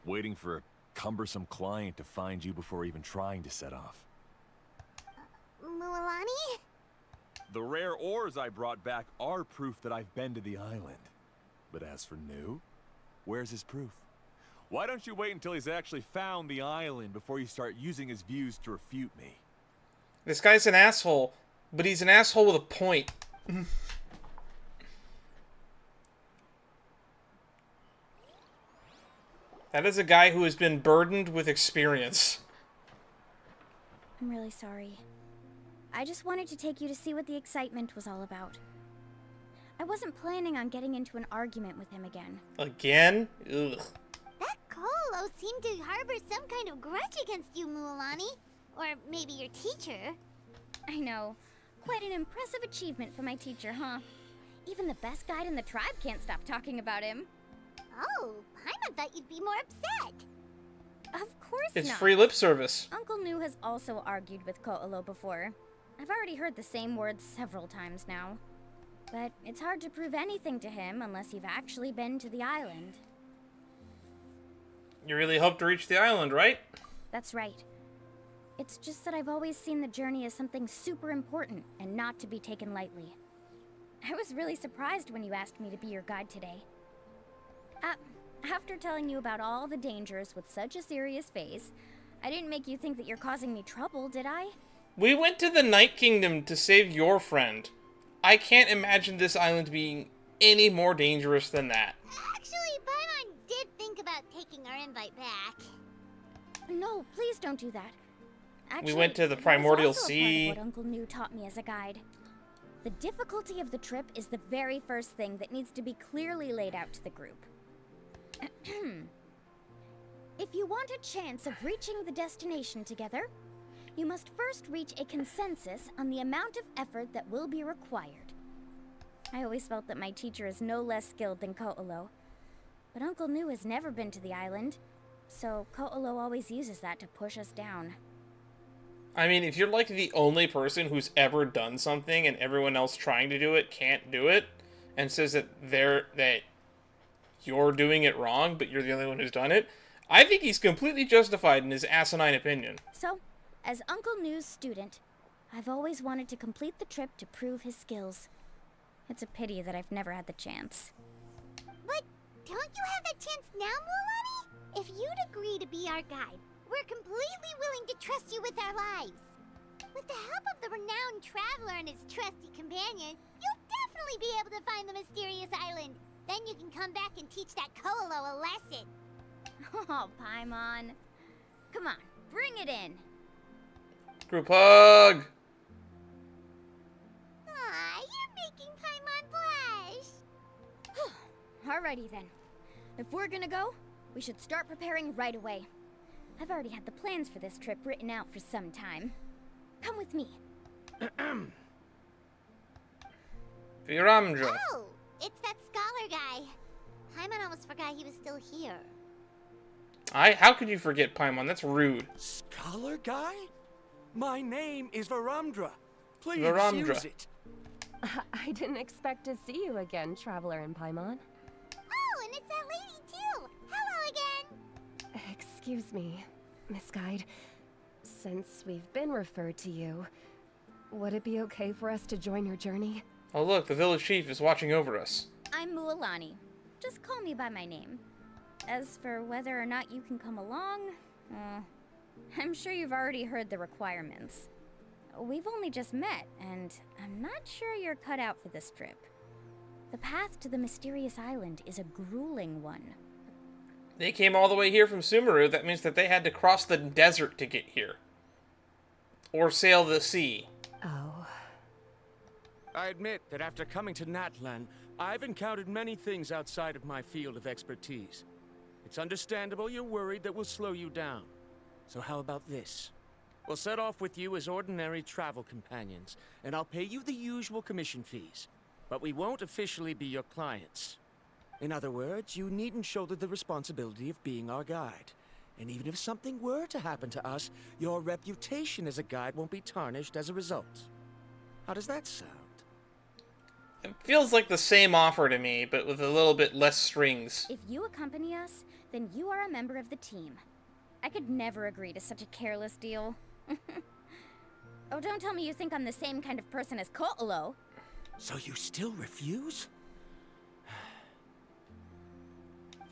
Waiting for a cumbersome client to find you before even trying to set off. Mualani? The rare ores I brought back are proof that I've been to the island. But as for New, where's his proof? Why don't you wait until he's actually found the island before you start using his views to refute me? This guy's an asshole, but he's an asshole with a point. That is a guy who has been burdened with experience. I'm really sorry. I just wanted to take you to see what the excitement was all about. I wasn't planning on getting into an argument with him again. Again? Ugh. That Koholo seemed to harbor some kind of grudge against you, Mualani. Or maybe your teacher. I know. Quite an impressive achievement for my teacher, huh? Even the best guide in the tribe can't stop talking about him. Oh, Paimon thought you'd be more upset. Of course It's not. free lip service. Uncle New has also argued with Ko'olo before. I've already heard the same words several times now. But it's hard to prove anything to him unless you've actually been to the island. You really hope to reach the island, right? That's right. It's just that I've always seen the journey as something super important and not to be taken lightly. I was really surprised when you asked me to be your guide today. After telling you about all the dangers with such a serious face, I didn't make you think that you're causing me trouble, did I? We went to the Night Kingdom to save your friend. I can't imagine this island being any more dangerous than that. Actually, Paimon did think about taking our invite back. No, please don't do that. Actually, We went to the that was Primordial also a Sea. part of what Uncle New taught me as a guide. The difficulty of the trip is the very first thing that needs to be clearly laid out to the group. If you want a chance of reaching the destination together, you must first reach a consensus on the amount of effort that will be required. I always felt that my teacher is no less skilled than Ko'olo, but Uncle New has never been to the island, so Ko'olo always uses that to push us down. I mean, if you're like the only person who's ever done something and everyone else trying to do it can't do it, and says that you're doing it wrong, but you're the only one who's done it, I think he's completely justified in his asinine opinion. So, as Uncle New's student, I've always wanted to complete the trip to prove his skills. It's a pity that I've never had the chance. But don't you have that chance now, Mualani? If you'd agree to be our guide, we're completely willing to trust you with our lives. With the help of the renowned traveler and his trusty companion, you'll definitely be able to find the mysterious island. Then you can come back and teach that Ko'olo a lesson. Oh, Paimon. Come on, bring it in. Group hug! Aw, you're making Paimon blush. Alrighty then. If we're gonna go, we should start preparing right away. I've already had the plans for this trip written out for some time. Come with me. Viramjo. Oh, it's that scholar guy. Paimon almost forgot he was still here. How could you forget Paimon? That's rude. Scholar guy? My name is Varamdra. Please Varamdra. use it. I didn't expect to see you again, Traveler in Paimon. Oh, and it's that lady too. Hello again. Excuse me, Miss Guide. Since we've been referred to you, would it be okay for us to join your journey? Oh look, the village chief is watching over us. I'm Mualani. Just call me by my name. As for whether or not you can come along, I'm sure you've already heard the requirements. We've only just met, and I'm not sure you're cut out for this trip. The path to the mysterious island is a grueling one. They came all the way here from Sumeru. That means that they had to cross the desert to get here. Or sail the sea. Oh. I admit that after coming to Natlan, I've encountered many things outside of my field of expertise. It's understandable you're worried that we'll slow you down. So how about this? We'll set off with you as ordinary travel companions, and I'll pay you the usual commission fees. But we won't officially be your clients. In other words, you needn't shoulder the responsibility of being our guide. And even if something were to happen to us, your reputation as a guide won't be tarnished as a result. How does that sound? It feels like the same offer to me, but with a little bit less strings. If you accompany us, then you are a member of the team. I could never agree to such a careless deal. Oh, don't tell me you think I'm the same kind of person as Koholo. So you still refuse?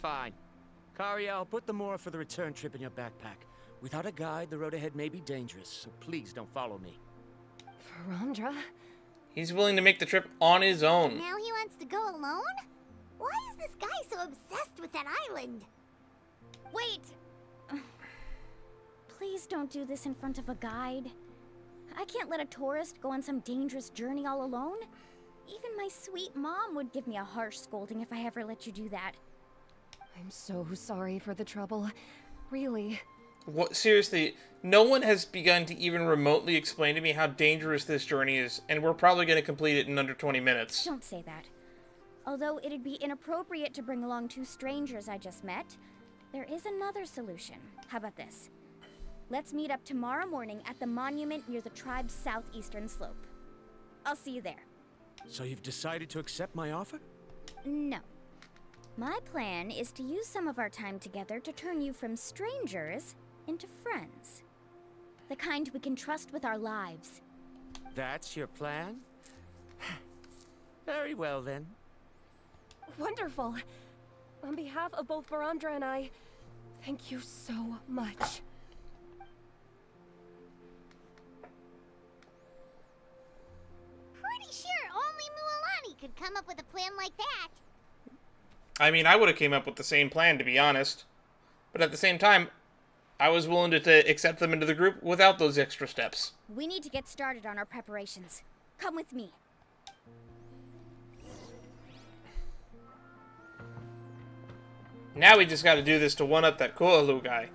Fine. Karia, I'll put the more for the return trip in your backpack. Without a guide, the road ahead may be dangerous, so please don't follow me. Varamdra? He's willing to make the trip on his own. Now he wants to go alone? Why is this guy so obsessed with that island? Wait! Please don't do this in front of a guide. I can't let a tourist go on some dangerous journey all alone. Even my sweet mom would give me a harsh scolding if I ever let you do that. I'm so sorry for the trouble. Really. What? Seriously, no one has begun to even remotely explain to me how dangerous this journey is, and we're probably going to complete it in under 20 minutes. Don't say that. Although it'd be inappropriate to bring along two strangers I just met, there is another solution. How about this? Let's meet up tomorrow morning at the monument near the tribe's southeastern slope. I'll see you there. So you've decided to accept my offer? No. My plan is to use some of our time together to turn you from strangers into friends. The kind we can trust with our lives. That's your plan? Very well, then. Wonderful. On behalf of both Varamdra and I, thank you so much. Pretty sure only Mualani could come up with a plan like that. I mean, I would have came up with the same plan, to be honest. But at the same time, I was willing to accept them into the group without those extra steps. We need to get started on our preparations. Come with me. Now we just got to do this to one-up that Koholu guy.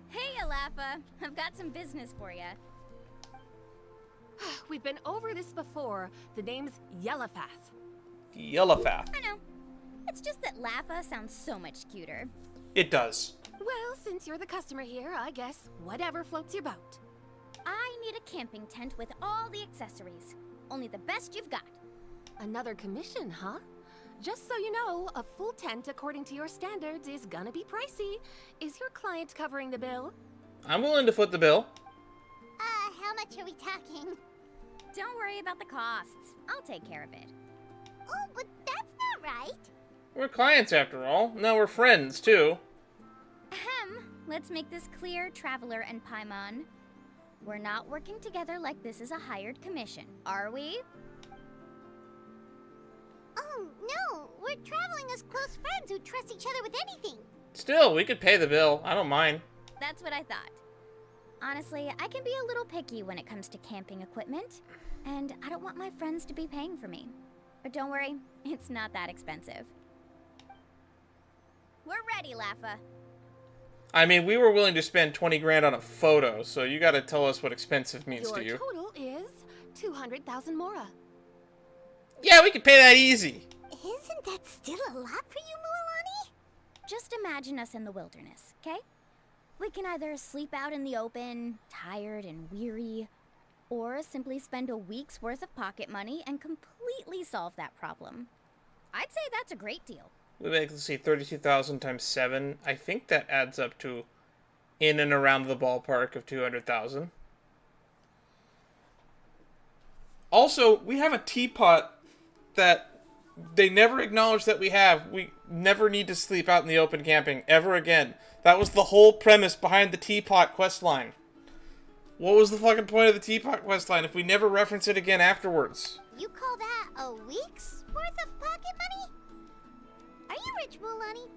Hey, Alafa. I've got some business for you. We've been over this before. The name's Yellowfath. Yellowfath. I know. It's just that Lafa sounds so much cuter. It does. Well, since you're the customer here, I guess whatever floats your boat. I need a camping tent with all the accessories. Only the best you've got. Another commission, huh? Just so you know, a full tent according to your standards is gonna be pricey. Is your client covering the bill? I'm willing to foot the bill. How much are we talking? Don't worry about the costs. I'll take care of it. Oh, but that's not right. We're clients after all. No, we're friends too. Ahem. Let's make this clear, Traveler and Paimon. We're not working together like this is a hired commission, are we? Oh, no. We're traveling as close friends who trust each other with anything. Still, we could pay the bill. I don't mind. That's what I thought. Honestly, I can be a little picky when it comes to camping equipment, and I don't want my friends to be paying for me. But don't worry, it's not that expensive. We're ready, Lafa. I mean, we were willing to spend 20 grand on a photo, so you gotta tell us what expensive means to you. Your total is 200,000 mora. Yeah, we could pay that easy. Isn't that still a lot for you, Mualani? just imagine us in the wilderness, okay? We can either sleep out in the open, tired and weary, or simply spend a week's worth of pocket money and completely solve that problem. I'd say that's a great deal. We make, let's see, 32,000 times 7. I think that adds up to in and around the ballpark of 200,000. Also, we have a teapot that they never acknowledge that we have. We never need to sleep out in the open camping ever again. That was the whole premise behind the teapot questline. What was the fucking point of the teapot questline if we never reference it again afterwards? You call that a week's worth of pocket money? Are you rich, Mulani?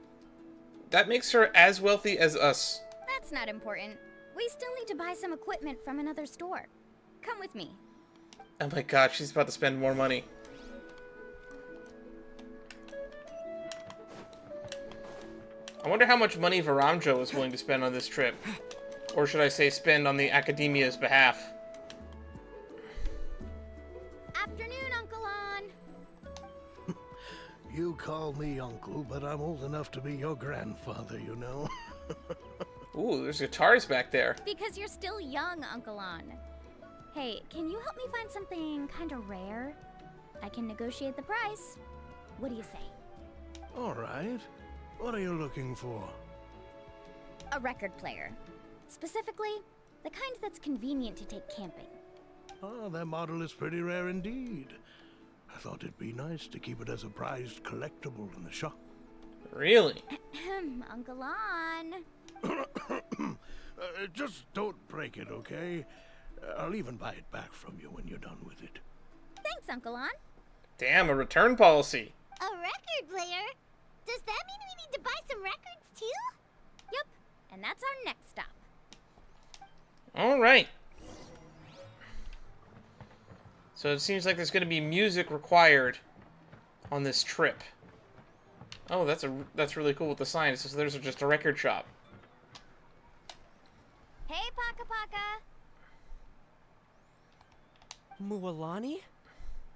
That makes her as wealthy as us. That's not important. We still need to buy some equipment from another store. Come with me. Oh my god, she's about to spend more money. I wonder how much money Varamjo is willing to spend on this trip. Or should I say spend on the Academia's behalf. Afternoon, Uncle On. You call me uncle, but I'm old enough to be your grandfather, you know. Ooh, there's guitars back there. Because you're still young, Uncle On. Hey, can you help me find something kind of rare? I can negotiate the price. What do you say? All right. What are you looking for? A record player. Specifically, the kind that's convenient to take camping. Oh, that model is pretty rare indeed. I thought it'd be nice to keep it as a prized collectible in the shop. Really? Uncle On. Just don't break it, okay? I'll even buy it back from you when you're done with it. Thanks, Uncle On. Damn, a return policy. A record player? Does that mean we need to buy some records too? Yep, and that's our next stop. Alright. So it seems like there's going to be music required on this trip. Oh, that's really cool with the sign. It says there's just a record shop. Hey, Paka Paka. Mualani?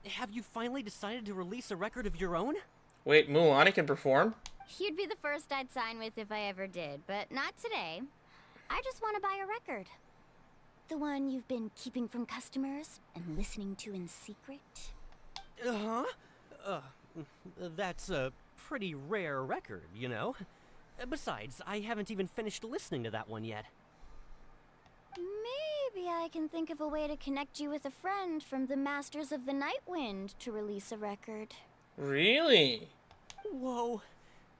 Have you finally decided to release a record of your own? Wait, Mualani can perform? You'd be the first I'd sign with if I ever did, but not today. I just want to buy a record. The one you've been keeping from customers and listening to in secret. Uh-huh. That's a pretty rare record, you know? Besides, I haven't even finished listening to that one yet. Maybe I can think of a way to connect you with a friend from the Masters of the Night Wind to release a record. Really? Whoa.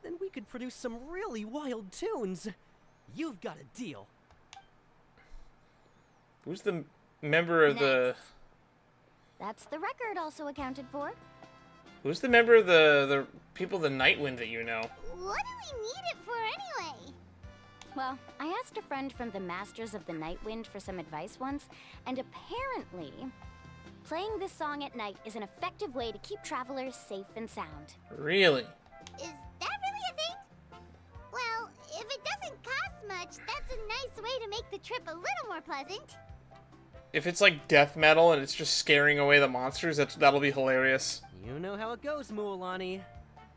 Then we could produce some really wild tunes. You've got a deal. Who's the member of the... That's the record also accounted for. Who's the member of the people of the Nightwind that you know? What do we need it for anyway? Well, I asked a friend from the Masters of the Night Wind for some advice once, and apparently, playing this song at night is an effective way to keep travelers safe and sound. Really? Is that really a thing? Well, if it doesn't cost much, that's a nice way to make the trip a little more pleasant. If it's like death metal and it's just scaring away the monsters, that'll be hilarious. You know how it goes, Mualani.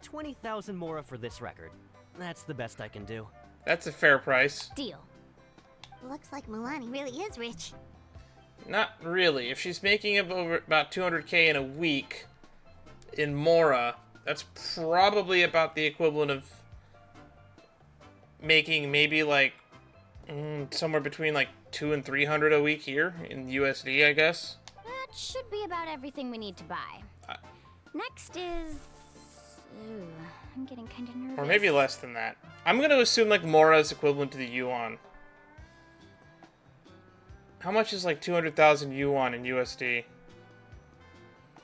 20,000 mora for this record. That's the best I can do. That's a fair price. Deal. Looks like Milani really is rich. Not really. If she's making about 200k in a week in Mora, that's probably about the equivalent of making maybe like somewhere between like 200 and 300 a week here in USD, I guess. That should be about everything we need to buy. Next is... Ooh, I'm getting kind of nervous. Or maybe less than that. I'm going to assume like Mora is equivalent to the yuan. How much is like 200,000 yuan in USD?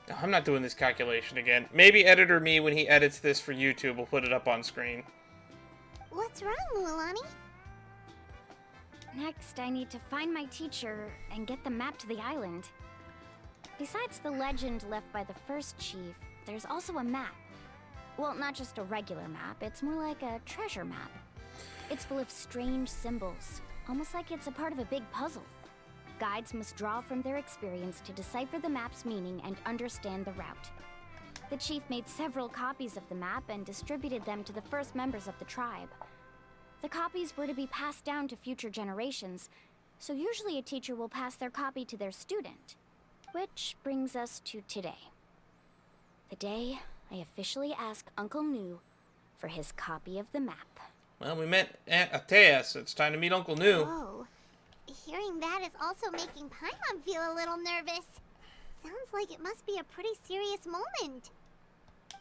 No, I'm not doing this calculation again. Maybe Editor Me, when he edits this for YouTube, will put it up on screen. What's wrong, Mualani? Next, I need to find my teacher and get the map to the island. Besides the legend left by the first chief, there's also a map. Well, not just a regular map, it's more like a treasure map. It's full of strange symbols, almost like it's a part of a big puzzle. Guides must draw from their experience to decipher the map's meaning and understand the route. the chief made several copies of the map and distributed them to the first members of the tribe. The copies were to be passed down to future generations, so usually a teacher will pass their copy to their student. Which brings us to today. The day I officially ask Uncle Nu for his copy of the map. Well, we met Aunt Atea, so it's time to meet Uncle Nu. Whoa. Hearing that is also making Paimon feel a little nervous. Sounds like it must be a pretty serious moment.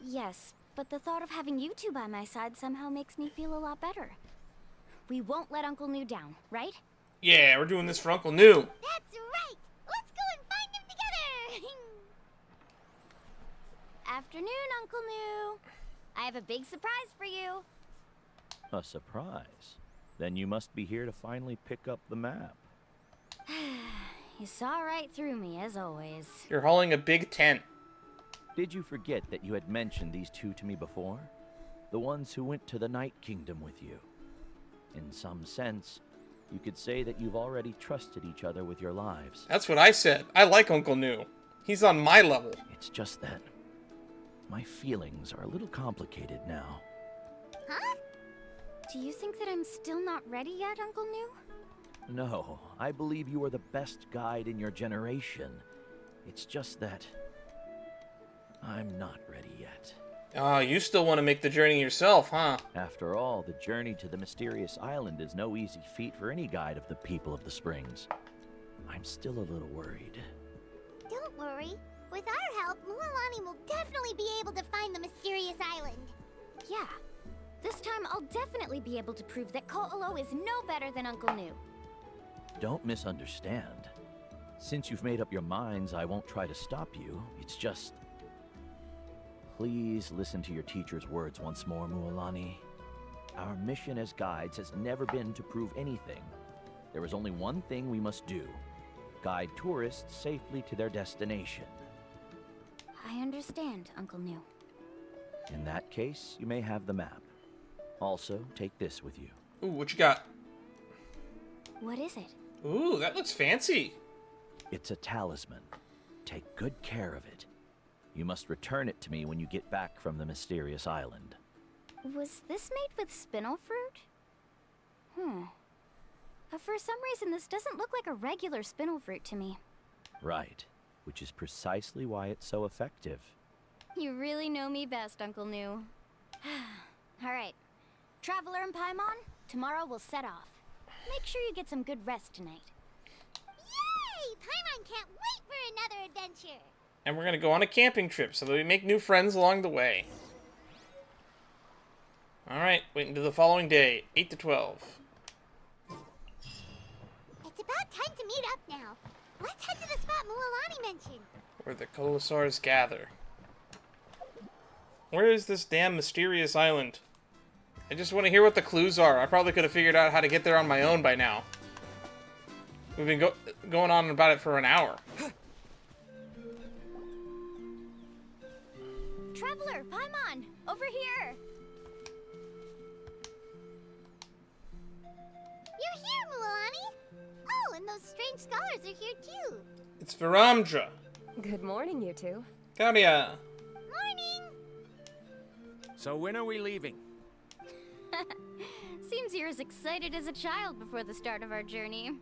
Yes, but the thought of having you two by my side somehow makes me feel a lot better. We won't let Uncle Nu down, right? Yeah, we're doing this for Uncle Nu. That's right! Let's go and find him together! Afternoon, Uncle Nu. I have a big surprise for you. A surprise? Then you must be here to finally pick up the map. You saw right through me, as always. You're hauling a big tent. Did you forget that you had mentioned these two to me before? The ones who went to the Night Kingdom with you. In some sense, you could say that you've already trusted each other with your lives. That's what I said. I like Uncle Nu. He's on my level. It's just that my feelings are a little complicated now. Huh? Do you think that I'm still not ready yet, Uncle Nu? No, I believe you are the best guide in your generation. It's just that I'm not ready yet. Ah, you still want to make the journey yourself, huh? After all, the journey to the mysterious island is no easy feat for any guide of the people of the springs. I'm still a little worried. Don't worry. With our help, Mualani will definitely be able to find the mysterious island. Yeah. This time I'll definitely be able to prove that Ko'olo is no better than Uncle Nu. Don't misunderstand. Since you've made up your minds, I won't try to stop you. It's just... Please listen to your teacher's words once more, Mualani. Our mission as guides has never been to prove anything. There is only one thing we must do. Guide tourists safely to their destination. I understand, Uncle Nu. In that case, you may have the map. Also, take this with you. Ooh, what you got? What is it? Ooh, that looks fancy. It's a talisman. Take good care of it. You must return it to me when you get back from the mysterious island. Was this made with spinel fruit? For some reason, this doesn't look like a regular spinel fruit to me. Right, which is precisely why it's so effective. You really know me best, Uncle Nu. Alright. Traveler and Paimon, tomorrow we'll set off. Make sure you get some good rest tonight. Yay! Paimon can't wait for another adventure! And we're gonna go on a camping trip so that we make new friends along the way. Alright, wait until the following day, 8 to 12. It's about time to meet up now. Let's head to the spot Mualani mentioned. Where the Koholasaurs gather. Where is this damn mysterious island? I just want to hear what the clues are. I probably could have figured out how to get there on my own by now. We've been going on about it for an hour. Traveler, Paimon, over here! You're here, Mualani! Oh, and those strange scholars are here too. It's Viramdra. Good morning, you two. Claudia. Morning! So when are we leaving? Seems you're as excited as a child before the start of our journey.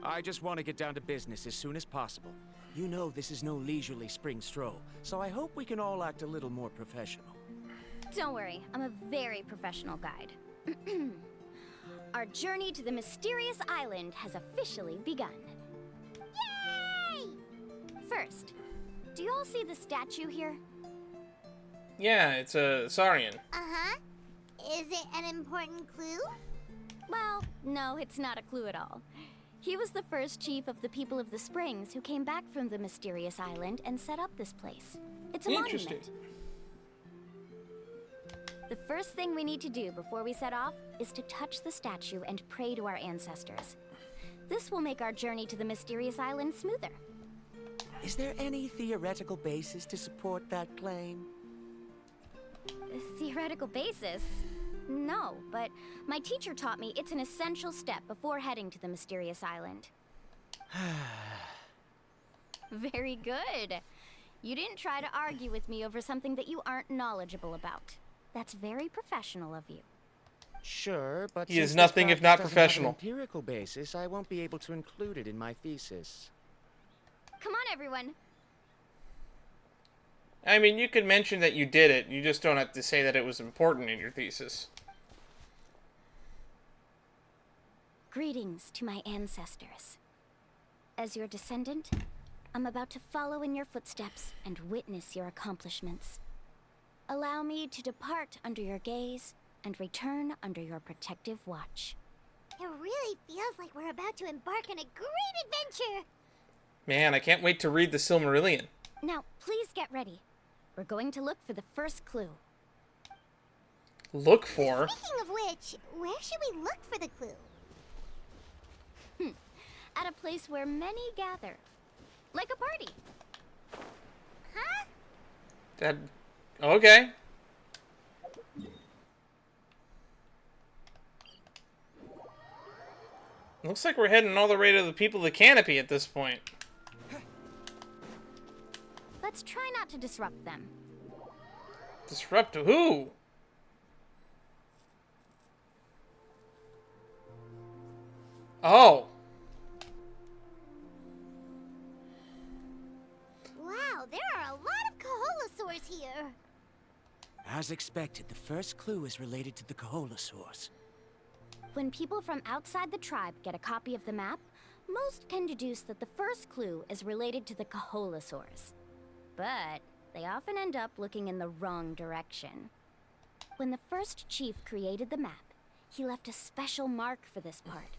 I just want to get down to business as soon as possible. You know this is no leisurely spring stroll, so I hope we can all act a little more professional. Don't worry, I'm a very professional guide. Our journey to the mysterious island has officially begun. Yay! First, do you all see the statue here? Yeah, it's a Saurian. Uh-huh. Is it an important clue? Well, no, it's not a clue at all. He was the first chief of the people of the Springs who came back from the mysterious island and set up this place. It's a monument. The first thing we need to do before we set off is to touch the statue and pray to our ancestors. This will make our journey to the mysterious island smoother. Is there any theoretical basis to support that claim? A theoretical basis? No, but my teacher taught me it's an essential step before heading to the mysterious island. Very good. You didn't try to argue with me over something that you aren't knowledgeable about. That's very professional of you. Sure, but He is since nothing this if not practice doesn't have professional. an empirical basis, I won't be able to include it in my thesis. Come on, everyone. I mean, you could mention that you did it. You just don't have to say that it was important in your thesis. Greetings to my ancestors. As your descendant, I'm about to follow in your footsteps and witness your accomplishments. Allow me to depart under your gaze and return under your protective watch. It really feels like we're about to embark on a great adventure. Man, I can't wait to read the Silmarillion. Now, please get ready. We're going to look for the first clue. Look for? Speaking of which, where should we look for the clue? At a place where many gather. Like a party. Huh? That... Okay. Looks like we're heading all the way to the people of the canopy at this point. Let's try not to disrupt them. Disrupt who? Oh. Wow, there are a lot of Koholasaurs here. As expected, the first clue is related to the Koholasaurs. When people from outside the tribe get a copy of the map, most can deduce that the first clue is related to the Koholasaurs. But they often end up looking in the wrong direction. When the first chief created the map, he left a special mark for this part.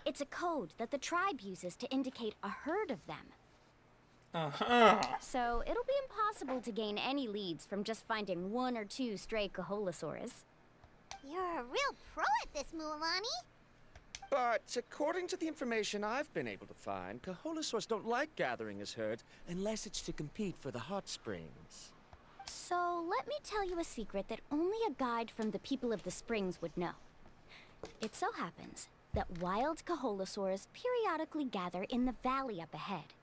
It's a code that the tribe uses to indicate a herd of them. Uh-huh. So it'll be impossible to gain any leads from just finding one or two stray Koholasaurs. You're a real pro at this, Mualani. But according to the information I've been able to find, Koholasaurs don't like gathering as herds unless it's to compete for the hot springs. So let me tell you a secret that only a guide from the people of the springs would know. It so happens that wild Koholasaurs periodically gather in the valley up ahead.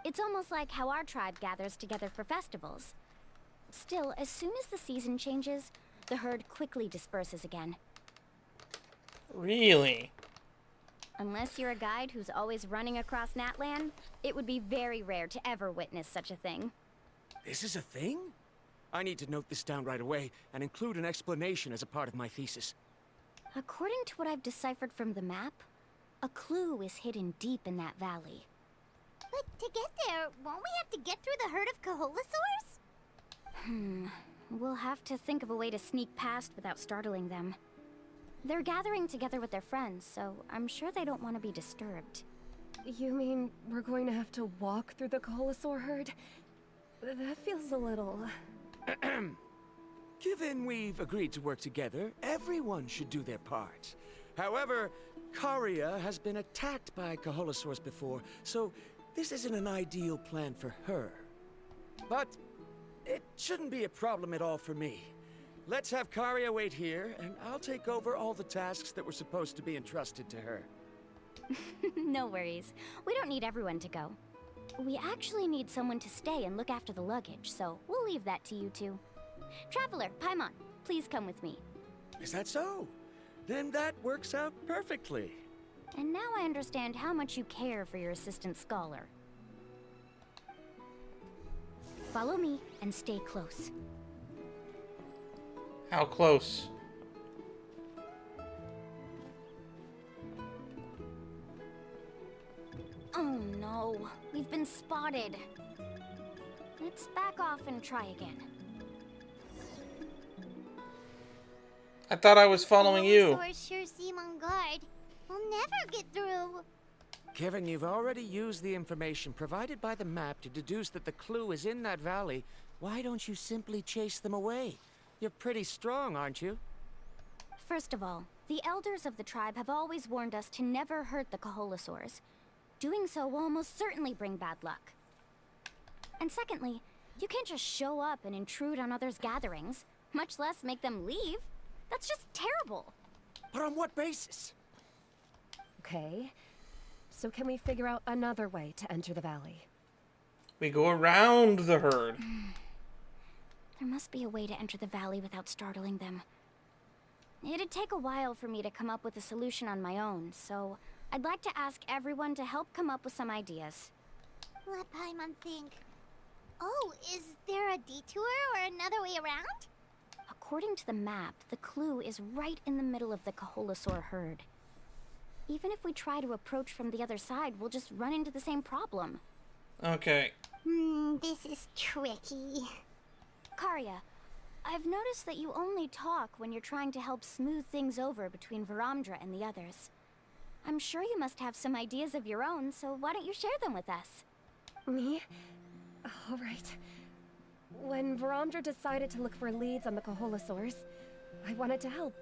It's almost like how our tribe gathers together for festivals. Still, as soon as the season changes, the herd quickly disperses again. Really? Unless you're a guide who's always running across Natlan, it would be very rare to ever witness such a thing. This is a thing? I need to note this down right away and include an explanation as a part of my thesis. According to what I've deciphered from the map, a clue is hidden deep in that valley. But to get there, won't we have to get through the herd of Koholasaurs? We'll have to think of a way to sneak past without startling them. They're gathering together with their friends, so I'm sure they don't want to be disturbed. You mean we're going to have to walk through the Koholasaur herd? That feels a little... Given we've agreed to work together, everyone should do their part. However, Karia has been attacked by Koholasaurs before, so this isn't an ideal plan for her. But it shouldn't be a problem at all for me. Let's have Karia wait here, and I'll take over all the tasks that were supposed to be entrusted to her. No worries. We don't need everyone to go. We actually need someone to stay and look after the luggage, so we'll leave that to you two. Traveler, Paimon, please come with me. Is that so? Then that works out perfectly. And now I understand how much you care for your assistant scholar. Follow me and stay close. How close? Oh no, we've been spotted. Let's back off and try again. I thought I was following you. Koholasaurs sure seem on guard. We'll never get through. Given you've already used the information provided by the map to deduce that the clue is in that valley, why don't you simply chase them away? You're pretty strong, aren't you? First of all, the elders of the tribe have always warned us to never hurt the Koholasaurs. Doing so will almost certainly bring bad luck. And secondly, you can't just show up and intrude on others' gatherings, much less make them leave. That's just terrible. But on what basis? Okay, so can we figure out another way to enter the valley? We go around the herd. There must be a way to enter the valley without startling them. It'd take a while for me to come up with a solution on my own, so I'd like to ask everyone to help come up with some ideas. Let Paimon think. Oh, is there a detour or another way around? According to the map, the clue is right in the middle of the Koholasaur herd. Even if we try to approach from the other side, we'll just run into the same problem. Okay. This is tricky. Karya, I've noticed that you only talk when you're trying to help smooth things over between Varamdra and the others. I'm sure you must have some ideas of your own, so why don't you share them with us? Me? All right. When Varamdra decided to look for leads on the Koholasaurs, I wanted to help.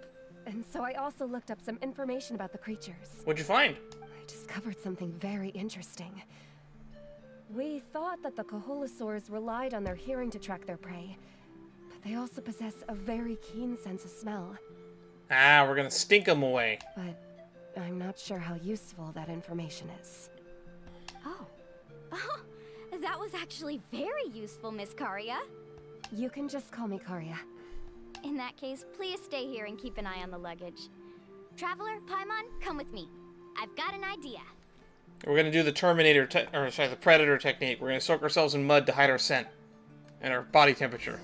And so I also looked up some information about the creatures. What'd you find? I discovered something very interesting. We thought that the Koholasaurs relied on their hearing to track their prey, but they also possess a very keen sense of smell. Ah, we're gonna stink them away. But I'm not sure how useful that information is. Oh. Oh, that was actually very useful, Miss Karya. You can just call me Karya. In that case, please stay here and keep an eye on the luggage. Traveler, Paimon, come with me. I've got an idea. We're gonna do the the Predator technique. We're gonna soak ourselves in mud to hide our scent and our body temperature.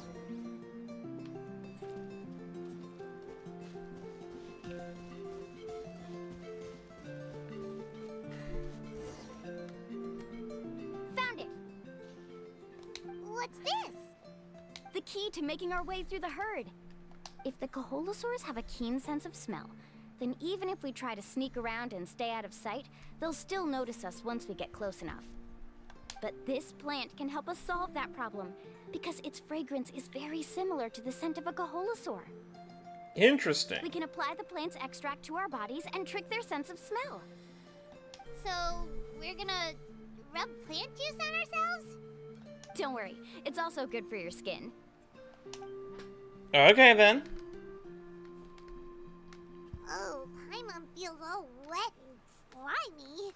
Found it! What's this? The key to making our way through the herd. If the Koholasaurs have a keen sense of smell, then even if we try to sneak around and stay out of sight, they'll still notice us once we get close enough. But this plant can help us solve that problem, because its fragrance is very similar to the scent of a Koholasaur. Interesting. We can apply the plant's extract to our bodies and trick their sense of smell. So, we're gonna rub plant juice on ourselves? Don't worry, it's also good for your skin. Okay, then. Oh, Paimon feels all wet and slimy.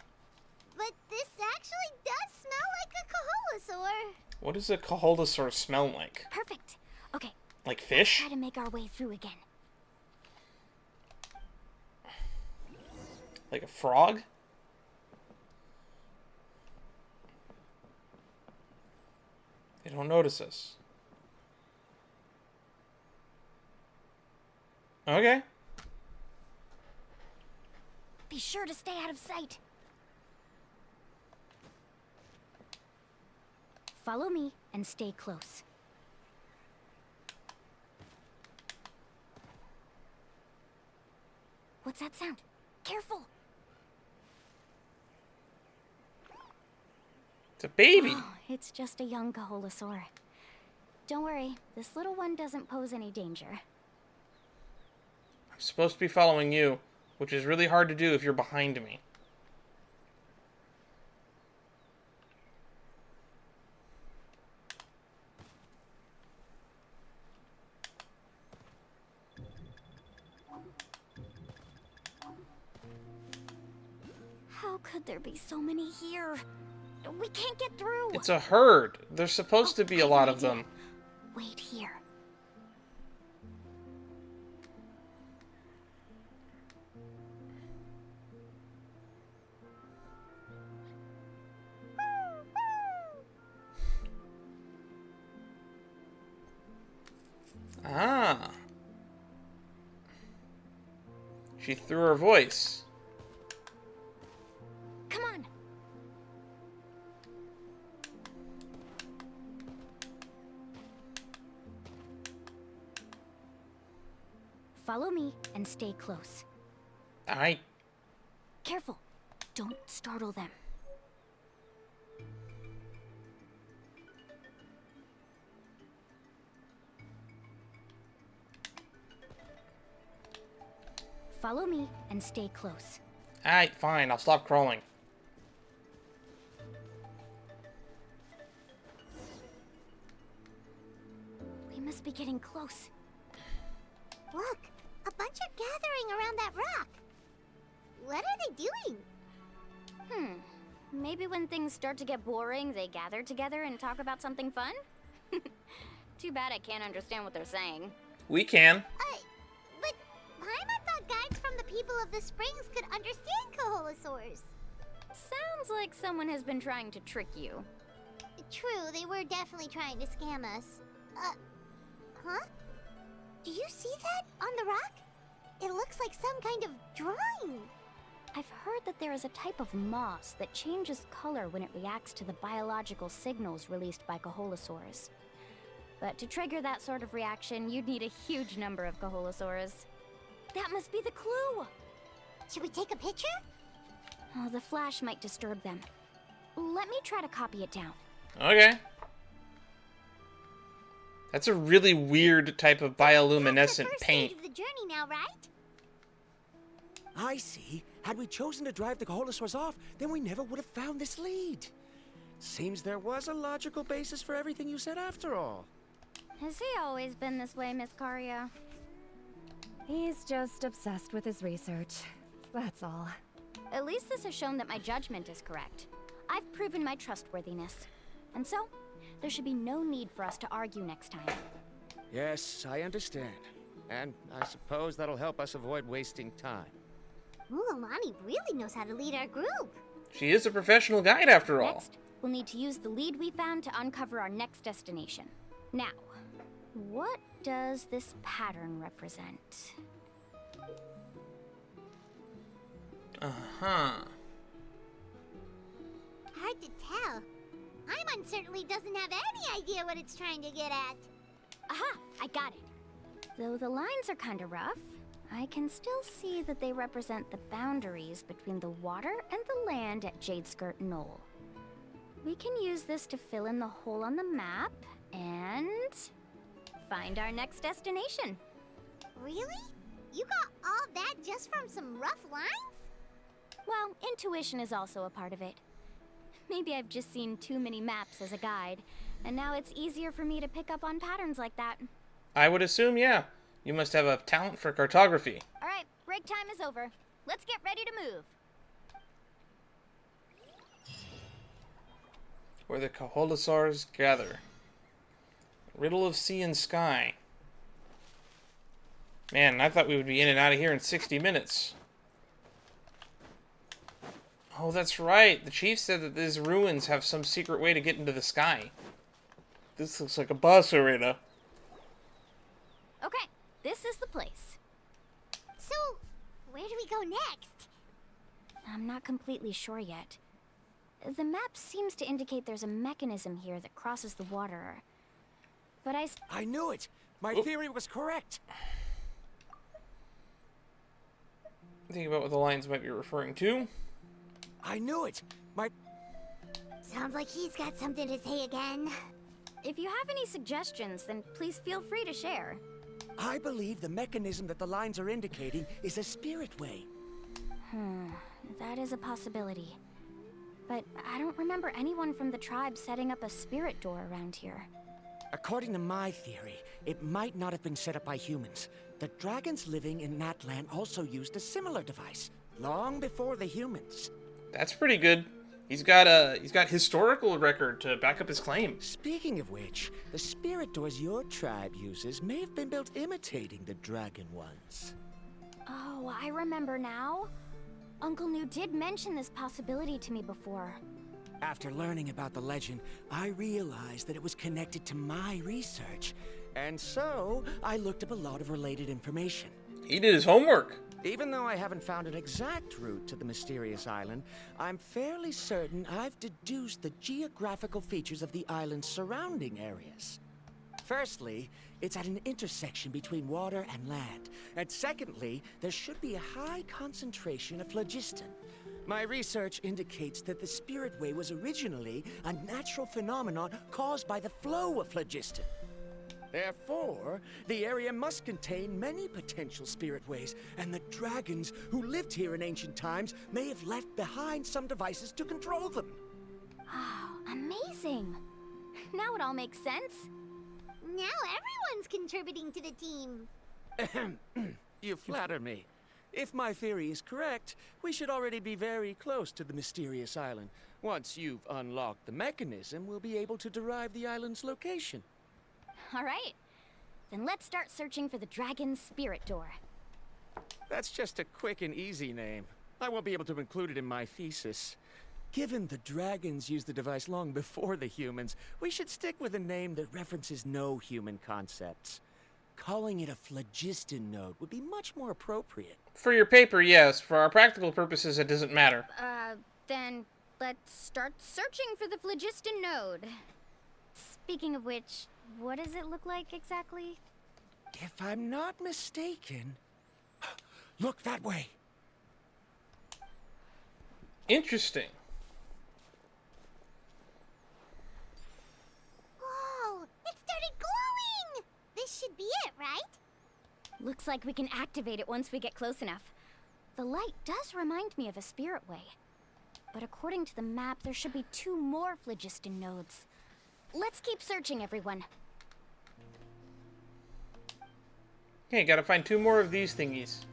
But this actually does smell like a Koholasaur. What does a Koholasaur smell like? Perfect. Okay. Like fish? Try to make our way through again. Like a frog? They don't notice us. Okay. Be sure to stay out of sight. Follow me and stay close. What's that sound? Careful! It's a baby. Oh, it's just a young Koholasaur. Don't worry, this little one doesn't pose any danger. I'm supposed to be following you, which is really hard to do if you're behind me. How could there be so many here? We can't get through! It's a herd. There's supposed to be a lot of them. Wait here. Ah. She threw her voice. Come on. Follow me and stay close. Alright. Careful. Don't startle them. Follow me and stay close. Alright, fine. I'll stop crawling. We must be getting close. Look, a bunch are gathering around that rock. What are they doing? Maybe when things start to get boring, they gather together and talk about something fun? Too bad I can't understand what they're saying. We can. But Paimon thought guides from the people of the springs could understand Koholasaurs. Sounds like someone has been trying to trick you. True, they were definitely trying to scam us. Huh? Do you see that on the rock? It looks like some kind of drawing. I've heard that there is a type of moss that changes color when it reacts to the biological signals released by Koholasaurs. But to trigger that sort of reaction, you'd need a huge number of Koholasaurs. That must be the clue! Should we take a picture? Oh, the flash might disturb them. Let me try to copy it down. Okay. That's a really weird type of bioluminescent paint. Of the journey now, right? I see. Had we chosen to drive the Koholasaurs off, then we never would have found this lead. Seems there was a logical basis for everything you said after all. Has he always been this way, Miss Karia? He's just obsessed with his research. That's all. At least this has shown that my judgment is correct. I've proven my trustworthiness. And so, there should be no need for us to argue next time. Yes, I understand. And I suppose that'll help us avoid wasting time. Amani really knows how to lead our group. She is a professional guide after all. Next, we'll need to use the lead we found to uncover our next destination. Now, what does this pattern represent? Uh-huh. Hard to tell. Paimon certainly doesn't have any idea what it's trying to get at. Aha! I got it. Though the lines are kind of rough, I can still see that they represent the boundaries between the water and the land at Jadeskirt Knoll. We can use this to fill in the hole on the map and find our next destination. Really? You got all that just from some rough lines? Well, intuition is also a part of it. Maybe I've just seen too many maps as a guide, and now it's easier for me to pick up on patterns like that. I would assume, yeah. You must have a talent for cartography. All right, break time is over. Let's get ready to move. Where the Koholasaurs gather. Riddle of sea and sky. Man, I thought we would be in and out of here in 60 minutes. Oh, that's right. The chief said that these ruins have some secret way to get into the sky. This looks like a boss arena. Okay, this is the place. So, where do we go next? I'm not completely sure yet. The map seems to indicate there's a mechanism here that crosses the water. But I knew it! My theory was correct! Think about what the lines might be referring to. I knew it! Sounds like he's got something to say again. If you have any suggestions, then please feel free to share. I believe the mechanism that the lines are indicating is a spirit way. That is a possibility. But I don't remember anyone from the tribe setting up a spirit door around here. According to my theory, it might not have been set up by humans. The dragons living in Natlan also used a similar device, long before the humans. That's pretty good. He's got historical record to back up his claim. Speaking of which, the spirit doors your tribe uses may have been built imitating the dragon ones. Oh, I remember now. Uncle New did mention this possibility to me before. After learning about the legend, I realized that it was connected to my research. And so, I looked up a lot of related information. He did his homework. Even though I haven't found an exact route to the mysterious island, I'm fairly certain I've deduced the geographical features of the island's surrounding areas. Firstly, it's at an intersection between water and land. And secondly, there should be a high concentration of phlogiston. My research indicates that the Spirit Way was originally a natural phenomenon caused by the flow of phlogiston. Therefore, the area must contain many potential spirit ways, and the dragons who lived here in ancient times may have left behind some devices to control them. Oh, amazing! Now it all makes sense. Now everyone's contributing to the team. You flatter me. If my theory is correct, we should already be very close to the mysterious island. Once you've unlocked the mechanism, we'll be able to derive the island's location. All right. Then let's start searching for the dragon's spirit door. That's just a quick and easy name. I won't be able to include it in my thesis. Given the dragons used the device long before the humans, we should stick with a name that references no human concepts. Calling it a phlogiston node would be much more appropriate. For your paper, yes. For our practical purposes, it doesn't matter. Then let's start searching for the phlogiston node. Speaking of which, what does it look like exactly? If I'm not mistaken... Look that way! Interesting. Whoa! It started glowing! This should be it, right? Looks like we can activate it once we get close enough. The light does remind me of a spirit way. But according to the map, there should be 2 more phlogiston nodes. Let's keep searching, everyone. Okay, gotta find 2 more of these thingies.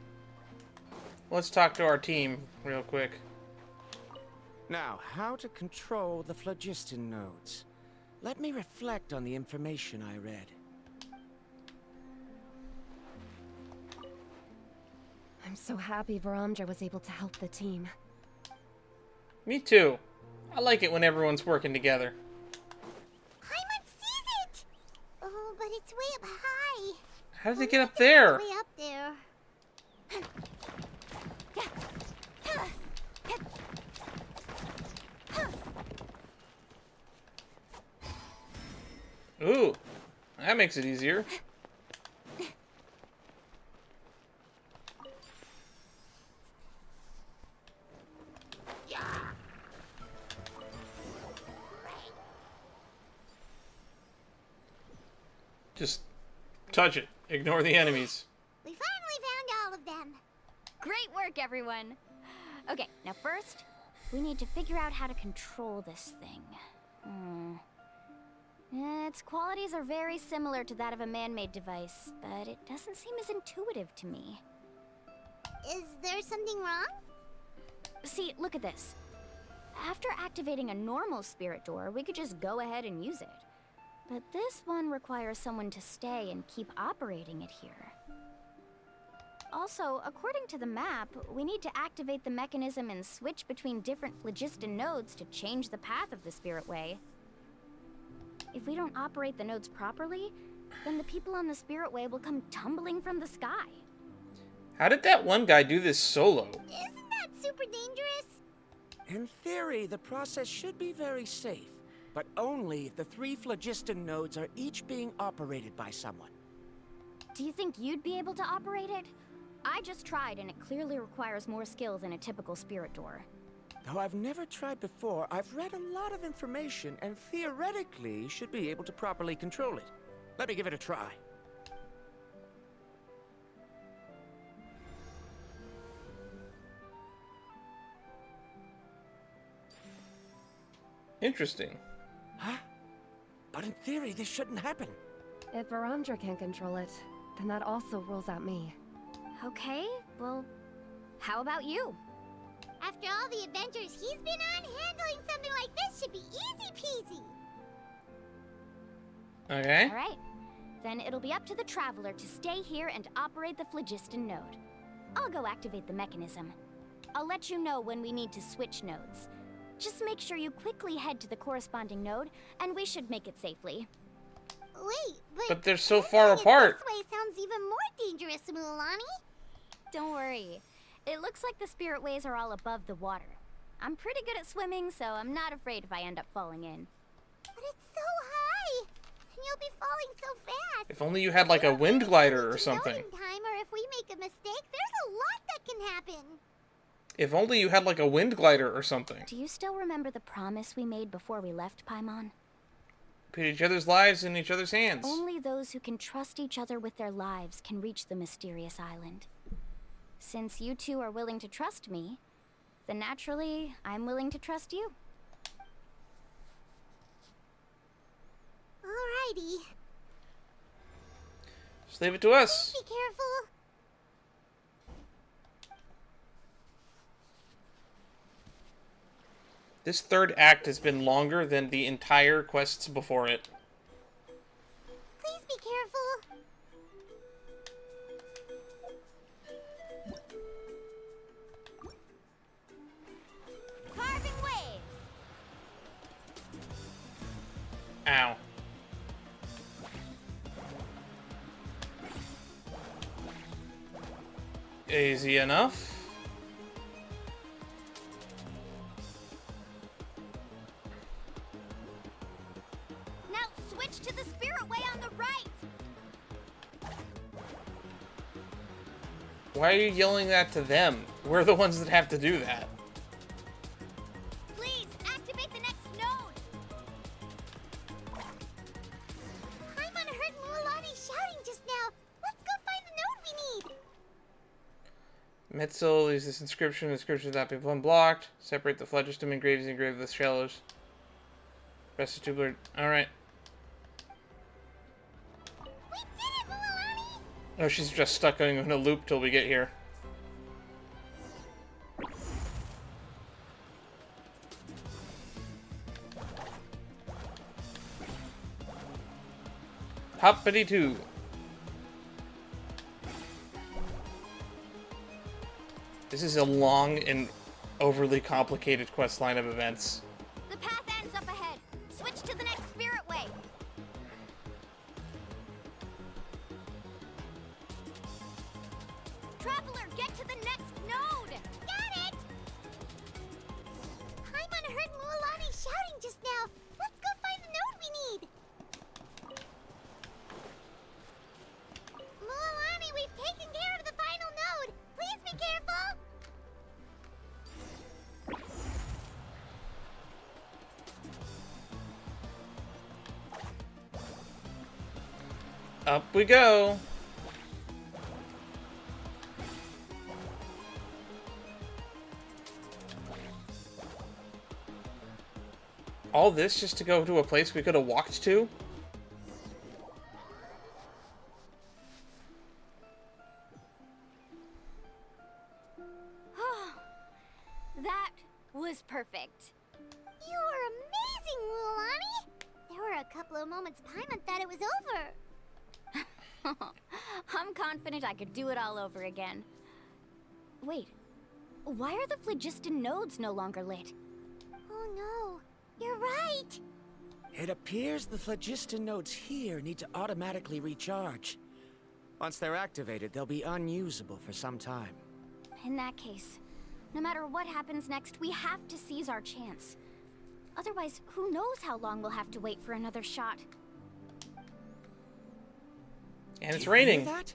Let's talk to our team real quick. Now, how to control the phlogiston nodes. Let me reflect on the information I read. I'm so happy Varamdra was able to help the team. Me too. I like it when everyone's working together. Paimon sees it! Oh, but it's way up high. How did they get up there? Way up there. Ooh, that makes it easier. Just touch it. Ignore the enemies. We finally found all of them. Great work, everyone. Okay, now first, we need to figure out how to control this thing. Its qualities are very similar to that of a man-made device, but it doesn't seem as intuitive to me. Is there something wrong? See, look at this. After activating a normal spirit door, we could just go ahead and use it. But this one requires someone to stay and keep operating it here. Also, according to the map, we need to activate the mechanism and switch between different phlogiston nodes to change the path of the spirit way. If we don't operate the nodes properly, then the people on the spirit way will come tumbling from the sky. How did that one guy do this solo? Isn't that super dangerous? In theory, the process should be very safe, but only if the 3 phlogiston nodes are each being operated by someone. Do you think you'd be able to operate it? I just tried, and it clearly requires more skill than a typical spirit door. Though I've never tried before, I've read a lot of information and theoretically should be able to properly control it. Let me give it a try. Interesting. Huh? But in theory, this shouldn't happen. If Varamdra can't control it, then that also rules out me. Okay, well, how about you? After all the adventures he's been on, handling something like this should be easy peasy. Okay. All right. Then it'll be up to the Traveler to stay here and operate the phlogiston node. I'll go activate the mechanism. I'll let you know when we need to switch nodes. Just make sure you quickly head to the corresponding node, and we should make it safely. Wait, but they're so far apart. This way sounds even more dangerous, Mulan. Don't worry. It looks like the spirit ways are all above the water. I'm pretty good at swimming, so I'm not afraid if I end up falling in. But it's so high, and you'll be falling so fast. If only you had like a wind glider or something. In time, or if we make a mistake, there's a lot that can happen. If only you had like a wind glider or something. Do you still remember the promise we made before we left, Paimon? Put each other's lives in each other's hands. Only those who can trust each other with their lives can reach the mysterious island. Since you two are willing to trust me, then naturally, I'm willing to trust you. Alrighty. Just leave it to us. Be careful. This third act has been longer than the entire quests before it. Please be careful. Carving waves. Ow. Easy enough. Now switch to the spirit way on the right. Why are you yelling that to them? We're the ones that have to do that. Please activate the next node. Paimon heard Mualani shouting just now. Let's go find the node we need. Metzel leaves this inscription. The inscription has not been unblocked. Separate the phlogiston engraved with the shallows. Rest is too blurred. Alright. We did it, Mualani! Oh, she's just stuck in a loop till we get here. Hoppity-doo. This is a long and overly complicated quest line of events. The path ends up ahead. Switch to the next spirit way. Traveler, get to the next node. Got it! Paimon heard Mualani shouting just now. Let's go find the node we need. Mualani, we've taken care of the final node. Please be careful. Up we go. All this just to go to a place we could have walked to? That was perfect. You were amazing, Mualani. There were a couple of moments Paimon thought it was over. I'm confident I could do it all over again. Wait, why are the phlogiston nodes no longer lit? Oh no, you're right. It appears the phlogiston nodes here need to automatically recharge. Once they're activated, they'll be unusable for some time. In that case, no matter what happens next, we have to seize our chance. Otherwise, who knows how long we'll have to wait for another shot. And it's Do you hear raining. that?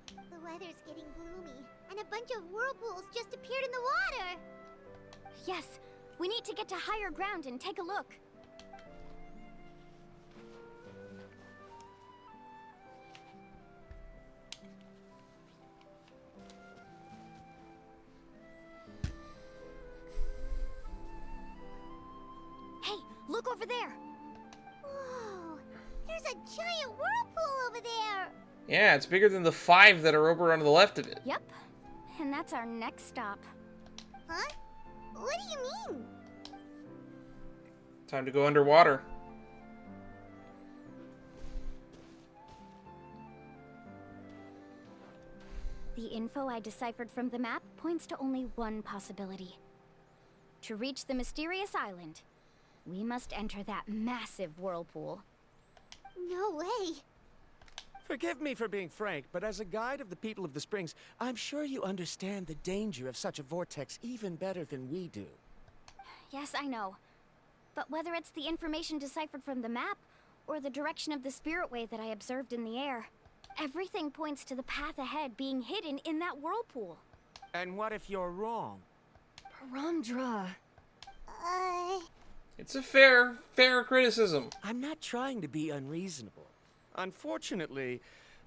The weather's getting gloomy, and a bunch of whirlpools just appeared in the water. Yes, we need to get to higher ground and take a look. Hey, look over there. Whoa, there's a giant whirlpool over there. Yeah, it's bigger than the 5 that are over on the left of it. Yep, and that's our next stop. Huh? What do you mean? Time to go underwater. The info I deciphered from the map points to only one possibility. To reach the mysterious island, we must enter that massive whirlpool. No way. Forgive me for being frank, but as a guide of the people of the Springs, I'm sure you understand the danger of such a vortex even better than we do. Yes, I know. But whether it's the information deciphered from the map, or the direction of the spirit way that I observed in the air, everything points to the path ahead being hidden in that whirlpool. And what if you're wrong? Parandra. It's a fair criticism. I'm not trying to be unreasonable. Unfortunately,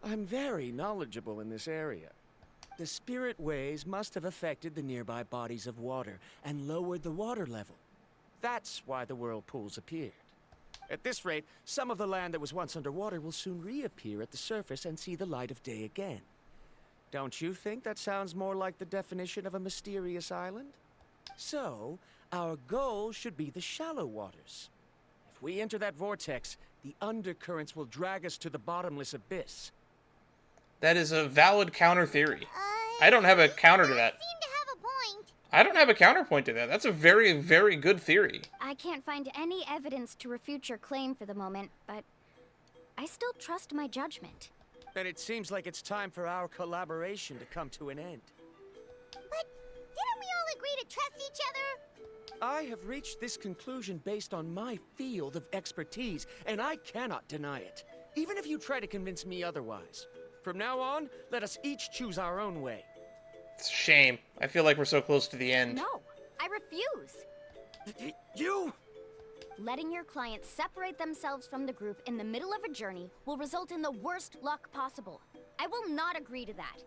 I'm very knowledgeable in this area. The spirit ways must have affected the nearby bodies of water and lowered the water level. That's why the whirlpools appeared. At this rate, some of the land that was once underwater will soon reappear at the surface and see the light of day again. Don't you think that sounds more like the definition of a mysterious island? So, Our goal should be the shallow waters. If we enter that vortex, the undercurrents will drag us to the bottomless abyss. That is a valid counter theory. I don't have a counter to that. Seem to have a point. I don't have a counterpoint to that. That's a very, very good theory. I can't find any evidence to refute your claim for the moment, but I still trust my judgment. And it seems like it's time for our collaboration to come to an end. But didn't we all agree to trust each other? I have reached this conclusion based on my field of expertise, and I cannot deny it, even if you try to convince me otherwise. From now on, let us each choose our own way. It's a shame. I feel like we're so close to the end. No, I refuse. You? Letting your clients separate themselves from the group in the middle of a journey will result in the worst luck possible. I will not agree to that.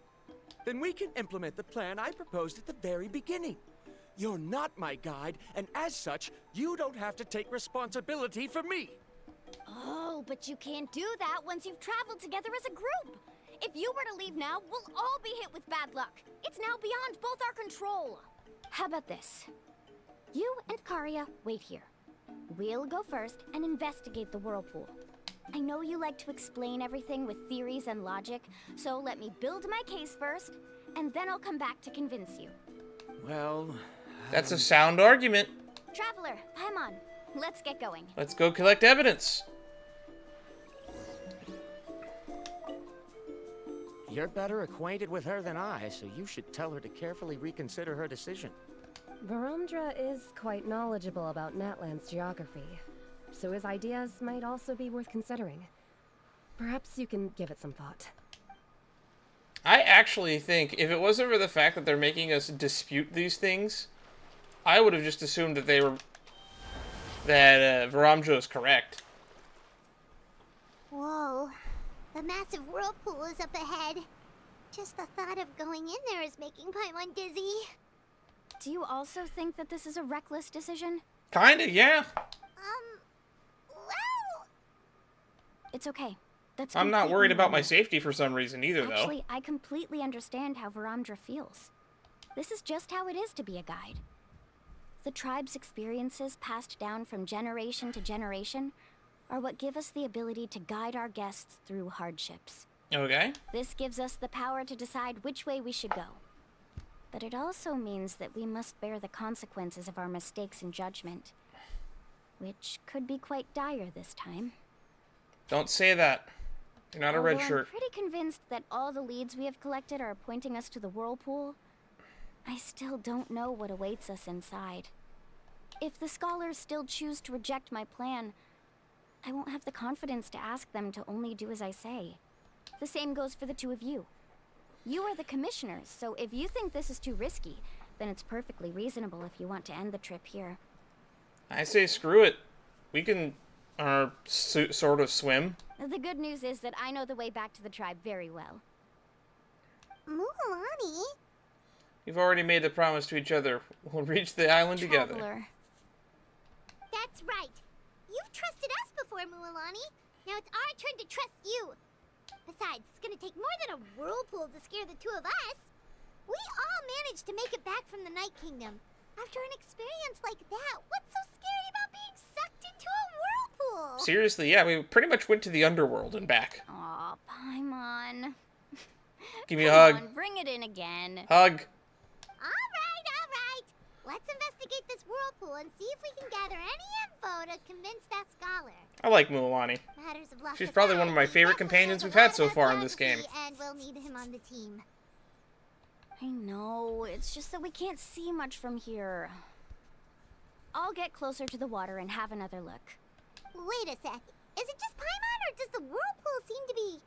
Then we can implement the plan I proposed at the very beginning. You're not my guide, and as such, you don't have to take responsibility for me. Oh, but you can't do that once you've traveled together as a group. If you were to leave now, we'll all be hit with bad luck. It's now beyond both our control. How about this? You and Karia wait here. We'll go first and investigate the whirlpool. I know you like to explain everything with theories and logic, so let me build my case first, and then I'll come back to convince you. Well... That's a sound argument. Traveler, Paimon, let's get going. Let's go collect evidence. You're better acquainted with her than I, so you should tell her to carefully reconsider her decision. Varamdra is quite knowledgeable about Natlan's geography, so his ideas might also be worth considering. Perhaps you can give it some thought. I actually think if it wasn't for the fact that they're making us dispute these things, I would have just assumed that Varamdra is correct. Whoa. The massive whirlpool is up ahead. Just the thought of going in there is making Paimon dizzy. Do you also think that this is a reckless decision? Kinda, yeah. Well... It's okay. That's I'm not worried about my normal. safety for some reason either, though. Actually, I completely understand how Varamdra feels. This is just how it is to be a guide. The tribe's experiences passed down from generation to generation are what give us the ability to guide our guests through hardships. Okay. This gives us the power to decide which way we should go. But it also means that we must bear the consequences of our mistakes and judgment, which could be quite dire this time. Don't say that. You're not a red Although shirt. I'm pretty convinced that all the leads we have collected are pointing us to the whirlpool, I still don't know what awaits us inside. If the scholars still choose to reject my plan, I won't have the confidence to ask them to only do as I say. The same goes for the two of you. You are the commissioners, so if you think this is too risky, then it's perfectly reasonable if you want to end the trip here. I say screw it. We can, sort of swim. The good news is that I know the way back to the tribe very well. Mualani? We've already made the promise to each other. We'll reach the island together. Traveler. That's right. You've trusted us before, Mualani. Now it's our turn to trust you. Besides, it's gonna take more than a whirlpool to scare the two of us. We all managed to make it back from the Night Kingdom. After an experience like that, what's so scary about being sucked into a whirlpool? Seriously, yeah, we pretty much went to the underworld and back. Aw, Paimon. Give me a hug. On, bring it in again. Hug. All right. Let's investigate this whirlpool and see if we can gather any info to convince that scholar. I like Mualani. Matters of luck She's probably one of my aside, favorite he companions definitely we've had has a so lot far of in this game. strategy, and we'll need him on the team. I know, it's just that we can't see much from here. I'll get closer to the water and have another look. Wait a sec. Is it just Paimon, or does the whirlpool seem to be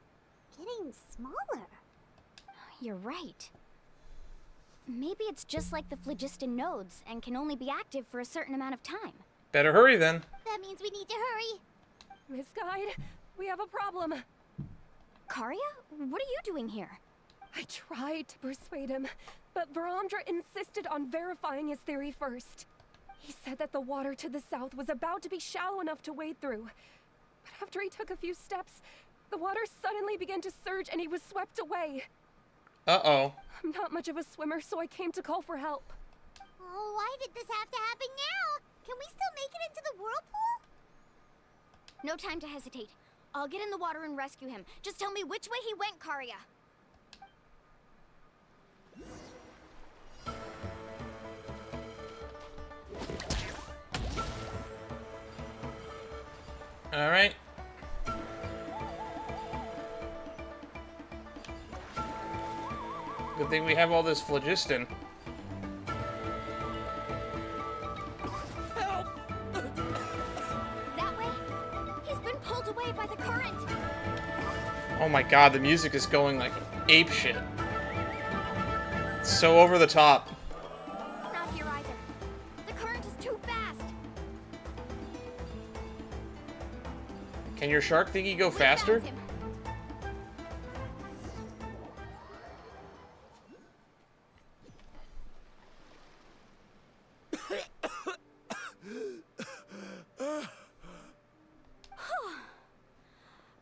getting smaller? You're right. Maybe it's just like the phlogiston nodes and can only be active for a certain amount of time. Better hurry then. That means we need to hurry. Miss Guide, we have a problem. Karia? What are you doing here? I tried to persuade him, but Varamdra insisted on verifying his theory first. He said that the water to the south was about to be shallow enough to wade through. But after he took a few steps, the water suddenly began to surge and he was swept away. Uh-oh. I'm not much of a swimmer, so I came to call for help. Oh, why did this have to happen now? Can we still make it into the whirlpool? No time to hesitate. I'll get in the water and rescue him. Just tell me which way he went, Karya. All right. Good thing we have all this phlogiston. Help! That way? He's been pulled away by the current. Oh my god, the music is going like ape shit. It's so over the top. Not here either. The current is too fast. Can your shark thingy go faster?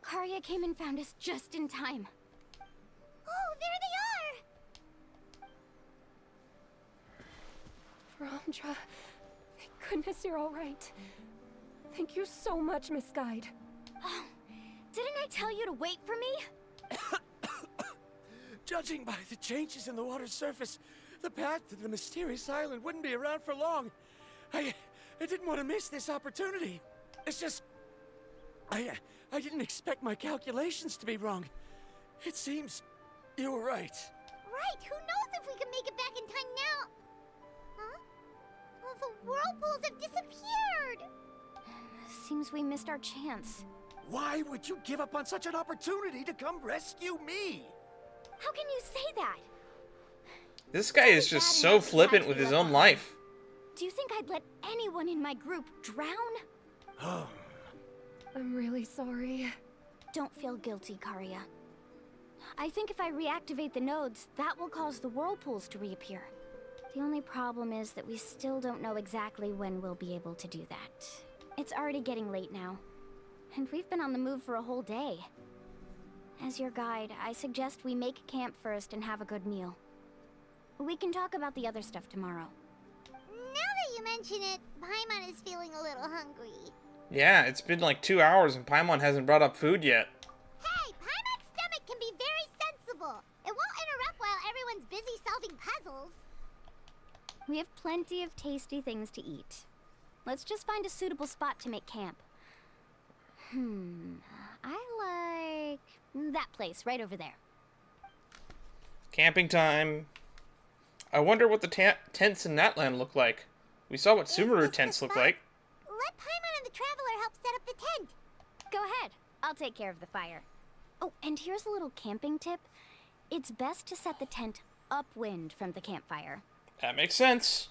Karya came and found us just in time. Oh, there they are! Ramdra, thank goodness you're all right. Thank you so much, Miss Guide. Oh, didn't I tell you to wait for me? Judging by the changes in the water's surface, the path to the mysterious island wouldn't be around for long. I didn't want to miss this opportunity. It's just... I didn't expect my calculations to be wrong. It seems you were right. Right, who knows if we can make it back in time now? Huh? Well, the whirlpools have disappeared! Seems we missed our chance. Why would you give up on such an opportunity to come rescue me? How can you say that? This guy is just so flippant with his own life. Do you think I'd let anyone in my group drown? I'm really sorry. Don't feel guilty, Karya. I think if I reactivate the nodes, that will cause the whirlpools to reappear. The only problem is that we still don't know exactly when we'll be able to do that. It's already getting late now, and we've been on the move for a whole day. As your guide, I suggest we make camp first and have a good meal. We can talk about the other stuff tomorrow. Now that you mention it, Paimon is feeling a little hungry. Yeah, it's been like 2 hours and Paimon hasn't brought up food yet. Hey, Paimon's stomach can be very sensible. It won't interrupt while everyone's busy solving puzzles. We have plenty of tasty things to eat. Let's just find a suitable spot to make camp. I like that place right over there. Camping time. I wonder what the tents in Natlan look like. We saw what Sumeru tents look like. Let Paimon and the Traveler help set up the tent. Go ahead. I'll take care of the fire. Oh, and here's a little camping tip. It's best to set the tent upwind from the campfire. That makes sense.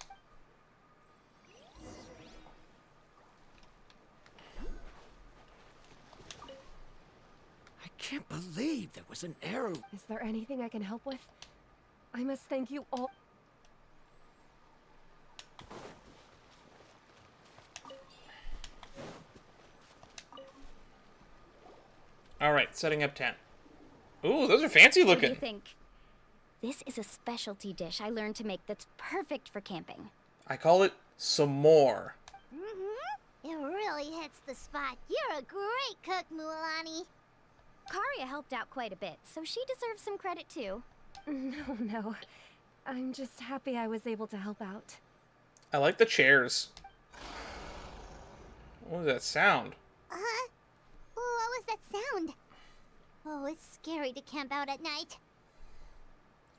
I can't believe there was an arrow. Is there anything I can help with? I must thank you all. Alright, setting up tent. Ooh, those are fancy looking. What do you think? This is a specialty dish I learned to make that's perfect for camping. I call it some more. It really hits the spot. You're a great cook, Mualani. Karya helped out quite a bit, so she deserves some credit too. No. I'm just happy I was able to help out. I like the chairs. What was that sound? What was that sound? Oh, it's scary to camp out at night.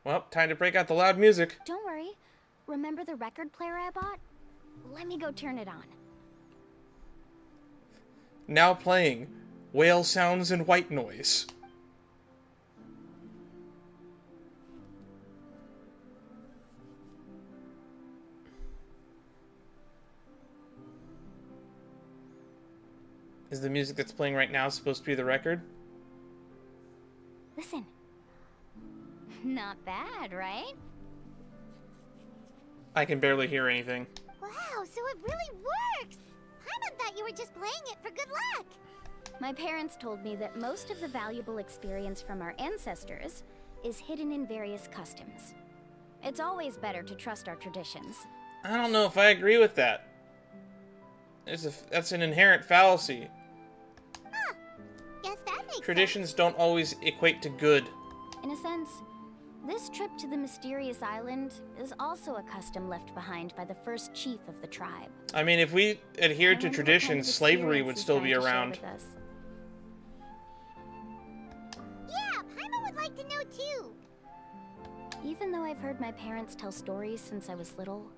Well, time to break out the loud music. Don't worry. Remember the record player I bought? Let me go turn it on. Now playing whale sounds and white noise. Is the music that's playing right now supposed to be the record? Listen. Not bad, right? I can barely hear anything. Wow, so it really works! Paimon thought you were just playing it for good luck. My parents told me that most of the valuable experience from our ancestors is hidden in various customs. It's always better to trust our traditions. I don't know if I agree with that. That's an inherent fallacy. Huh. Guess that makes Traditions don't always equate to good. In a sense, this trip to the mysterious island is also a custom left behind by the first chief of the tribe. I mean, if we adhered to I wonder what kind traditions, of slavery experience would he's still trying be to share around. with us. Yeah, Paimon would like to know too. Even though I've heard my parents tell stories since I was little,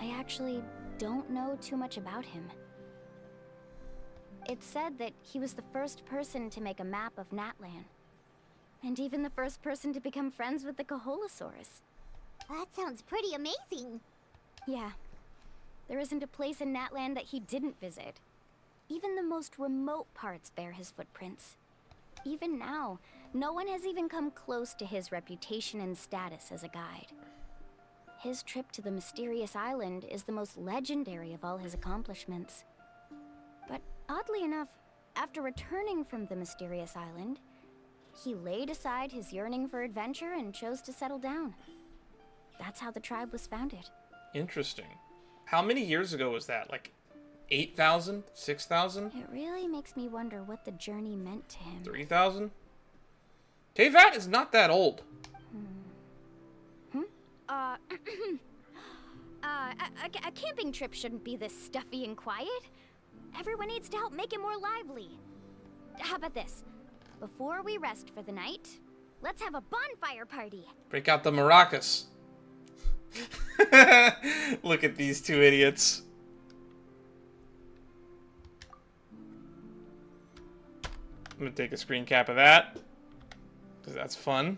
I actually don't know too much about him. It's said that he was the first person to make a map of Natlan, and even the first person to become friends with the Koholasaurs. That sounds pretty amazing. Yeah. There isn't a place in Natlan that he didn't visit. Even the most remote parts bear his footprints. Even now, no one has even come close to his reputation and status as a guide. His trip to the mysterious island is the most legendary of all his accomplishments. But oddly enough, after returning from the mysterious island, he laid aside his yearning for adventure and chose to settle down. That's how the tribe was founded. Interesting. How many years ago was that? Like 8,000? 6,000? It really makes me wonder what the journey meant to him. 3,000? Tevat is not that old. A camping trip shouldn't be this stuffy and quiet. Everyone needs to help make it more lively. How about this? Before we rest for the night, let's have a bonfire party. Break out the maracas. Look at these two idiots. I'm gonna take a screen cap of that, because that's fun.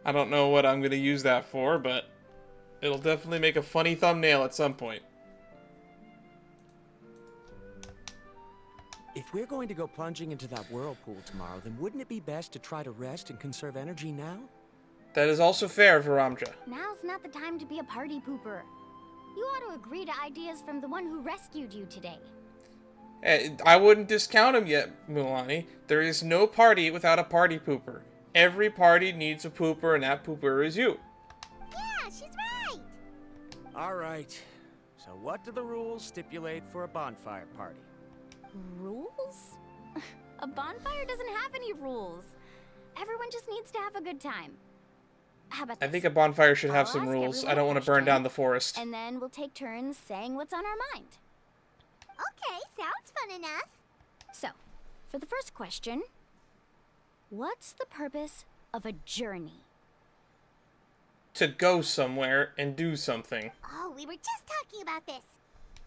I don't know what I'm gonna use that for, but it'll definitely make a funny thumbnail at some point. If we're going to go plunging into that whirlpool tomorrow, then wouldn't it be best to try to rest and conserve energy now? That is also fair, Varamja. Now's not the time to be a party pooper. You ought to agree to ideas from the one who rescued you today. I wouldn't discount him yet, Mulani. There is no party without a party pooper. Every party needs a pooper, and that pooper is you. Yeah, she's right. All right. So what do the rules stipulate for a bonfire party? Rules? A bonfire doesn't have any rules. Everyone just needs to have a good time. How about this? I think a bonfire should have I'll some ask rules. everyone I don't a want to burn question, down the forest. And then we'll take turns saying what's on our mind. Okay, sounds fun enough. So, for the first question, what's the purpose of a journey? To go somewhere and do something. Oh, we were just talking about this.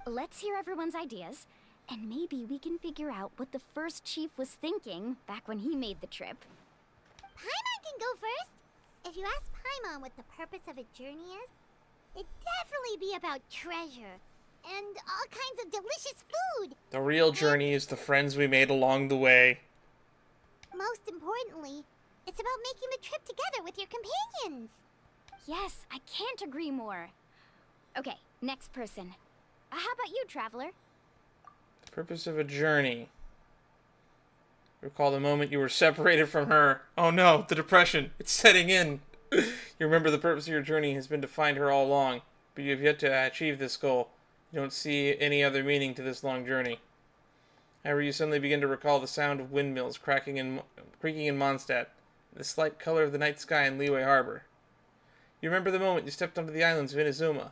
Let's hear everyone's ideas, and maybe we can figure out what the first chief was thinking back when he made the trip. Paimon can go first. If you ask Paimon what the purpose of a journey is, it'd definitely be about treasure and all kinds of delicious food. The real journey is the friends we made along the way. Most importantly, it's about making the trip together with your companions. Yes, I can't agree more. Okay, next person. How about you, Traveler? The purpose of a journey. Recall the moment you were separated from her. Oh no, the depression. It's setting in. You remember the purpose of your journey has been to find her all along, but you have yet to achieve this goal. You don't see any other meaning to this long journey. However, you suddenly begin to recall the sound of windmills creaking in Mondstadt, the slight color of the night sky in Liyue Harbor. You remember the moment you stepped onto the islands of Inazuma,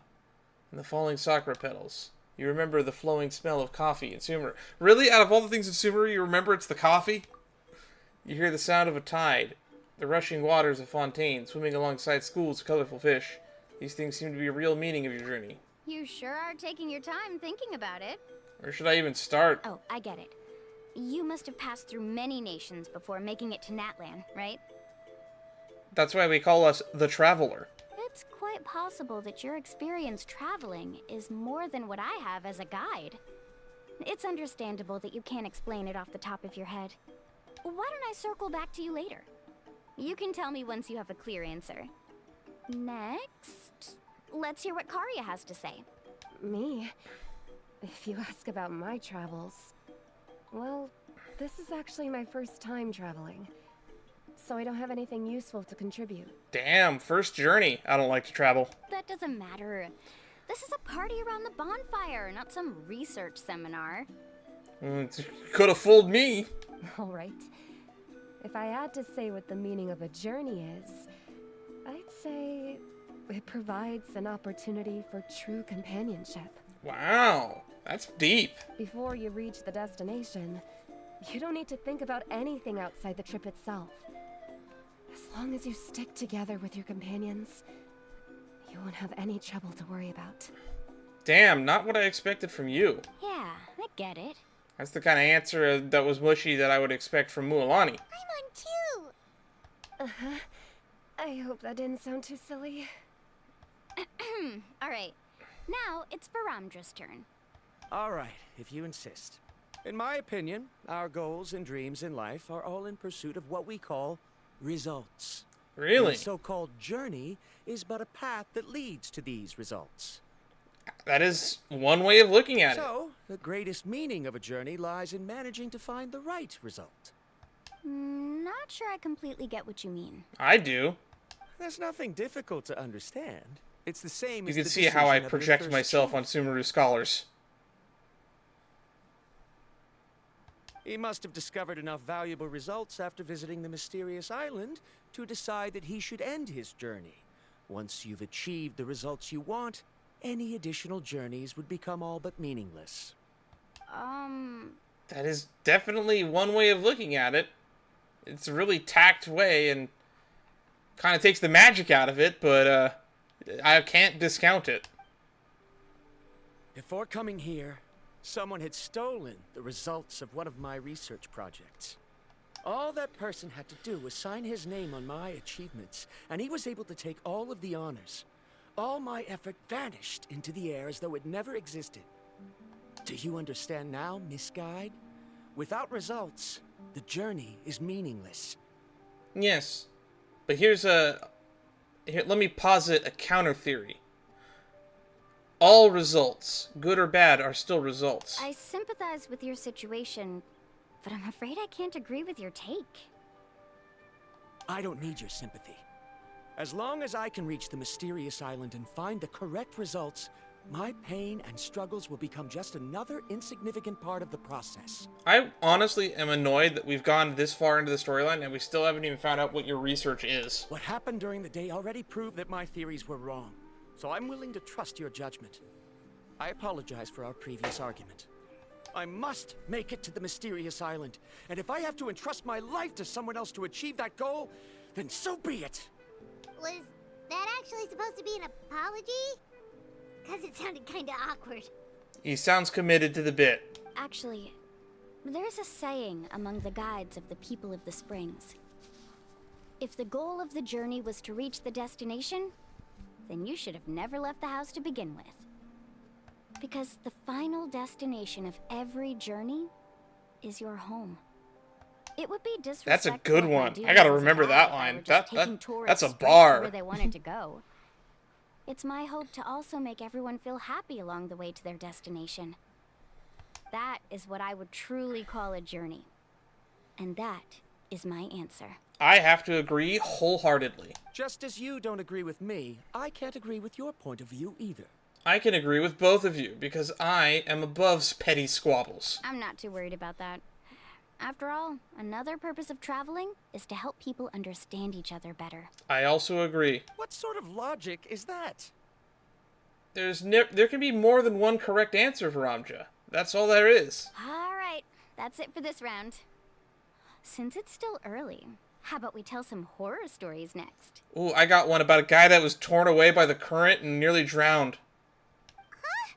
and the falling sakura petals. You remember the flowing smell of coffee in Sumeru. Really? Out of all the things in Sumeru, you remember it's the coffee? You hear the sound of a tide, the rushing waters of fontaines, swimming alongside schools of colorful fish. These things seem to be a real meaning of your journey. You sure are taking your time thinking about it. Where should I even start? Oh, I get it. You must have passed through many nations before making it to Natlan, right? That's why we call us the Traveler. It's quite possible that your experience traveling is more than what I have as a guide. It's understandable that you can't explain it off the top of your head. Why don't I circle back to you later? You can tell me once you have a clear answer. Next, let's hear what Karia has to say. Me? If you ask about my travels... Well, this is actually my first time traveling. so I don't have anything useful to contribute. Damn, first journey. I don't like to travel. That doesn't matter. This is a party around the bonfire, not some research seminar. Could have fooled me. All right. If I had to say what the meaning of a journey is, I'd say it provides an opportunity for true companionship. Wow, that's deep. Before you reach the destination, you don't need to think about anything outside the trip itself. As long as you stick together with your companions, you won't have any trouble to worry about. Damn, not what I expected from you. Yeah, I get it. That's the kind of answer that was mushy that I would expect from Mualani. I'm on too. Uh-huh. I hope that didn't sound too silly. Alright, now it's Varamdra's turn. All right, if you insist. In my opinion, our goals and dreams in life are all in pursuit of what we call results. Really? The so-called journey is but a path that leads to these results. That is one way of looking at it. So, the greatest meaning of a journey lies in managing to find the right result. Not sure I completely get what you mean. I do. There's nothing difficult to understand. It's the same You as can the see how I decision of your project first myself chief. on Sumeru Scholars. He must have discovered enough valuable results after visiting the mysterious island to decide that he should end his journey. Once you've achieved the results you want, any additional journeys would become all but meaningless. That is definitely one way of looking at it. It's a really tact way and kind of takes the magic out of it, but I can't discount it. Before coming here, someone had stolen the results of one of my research projects. All that person had to do was sign his name on my achievements, and he was able to take all of the honors. All my effort vanished into the air as though it never existed. Do you understand now, Miss Guide? Without results, the journey is meaningless. Yes, but here, let me posit a counter theory. All results, good or bad, are still results. I sympathize with your situation, but I'm afraid I can't agree with your take. I don't need your sympathy. As long as I can reach the mysterious island and find the correct results, my pain and struggles will become just another insignificant part of the process. I honestly am annoyed that we've gone this far into the storyline and we still haven't even found out what your research is. What happened during the day already proved that my theories were wrong, so I'm willing to trust your judgment. I apologize for our previous argument. I must make it to the mysterious island, and if I have to entrust my life to someone else to achieve that goal, then so be it! Was that actually supposed to be an apology? Because it sounded kind of awkward. He sounds committed to the bit. Actually, there's a saying among the guides of the people of the Springs. If the goal of the journey was to reach the destination, then you should have never left the house to begin with. Because the final destination of every journey is your home. It would be disrespectful. That's a good of my one. duties I gotta as a remember guide that if I line. were just taking That's tourists a straight to bar. where they wanted to go. It's my hope to also make everyone feel happy along the way to their destination. That is what I would truly call a journey. And that is my answer. I have to agree wholeheartedly. Just as you don't agree with me, I can't agree with your point of view either. I can agree with both of you because I am above petty squabbles. I'm not too worried about that. After all, another purpose of traveling is to help people understand each other better. I also agree. What sort of logic is that? There can be more than one correct answer for Ramja. That's all there is. All right, that's it for this round. Since it's still early, how about we tell some horror stories next? Ooh, I got one about a guy that was torn away by the current and nearly drowned. Huh?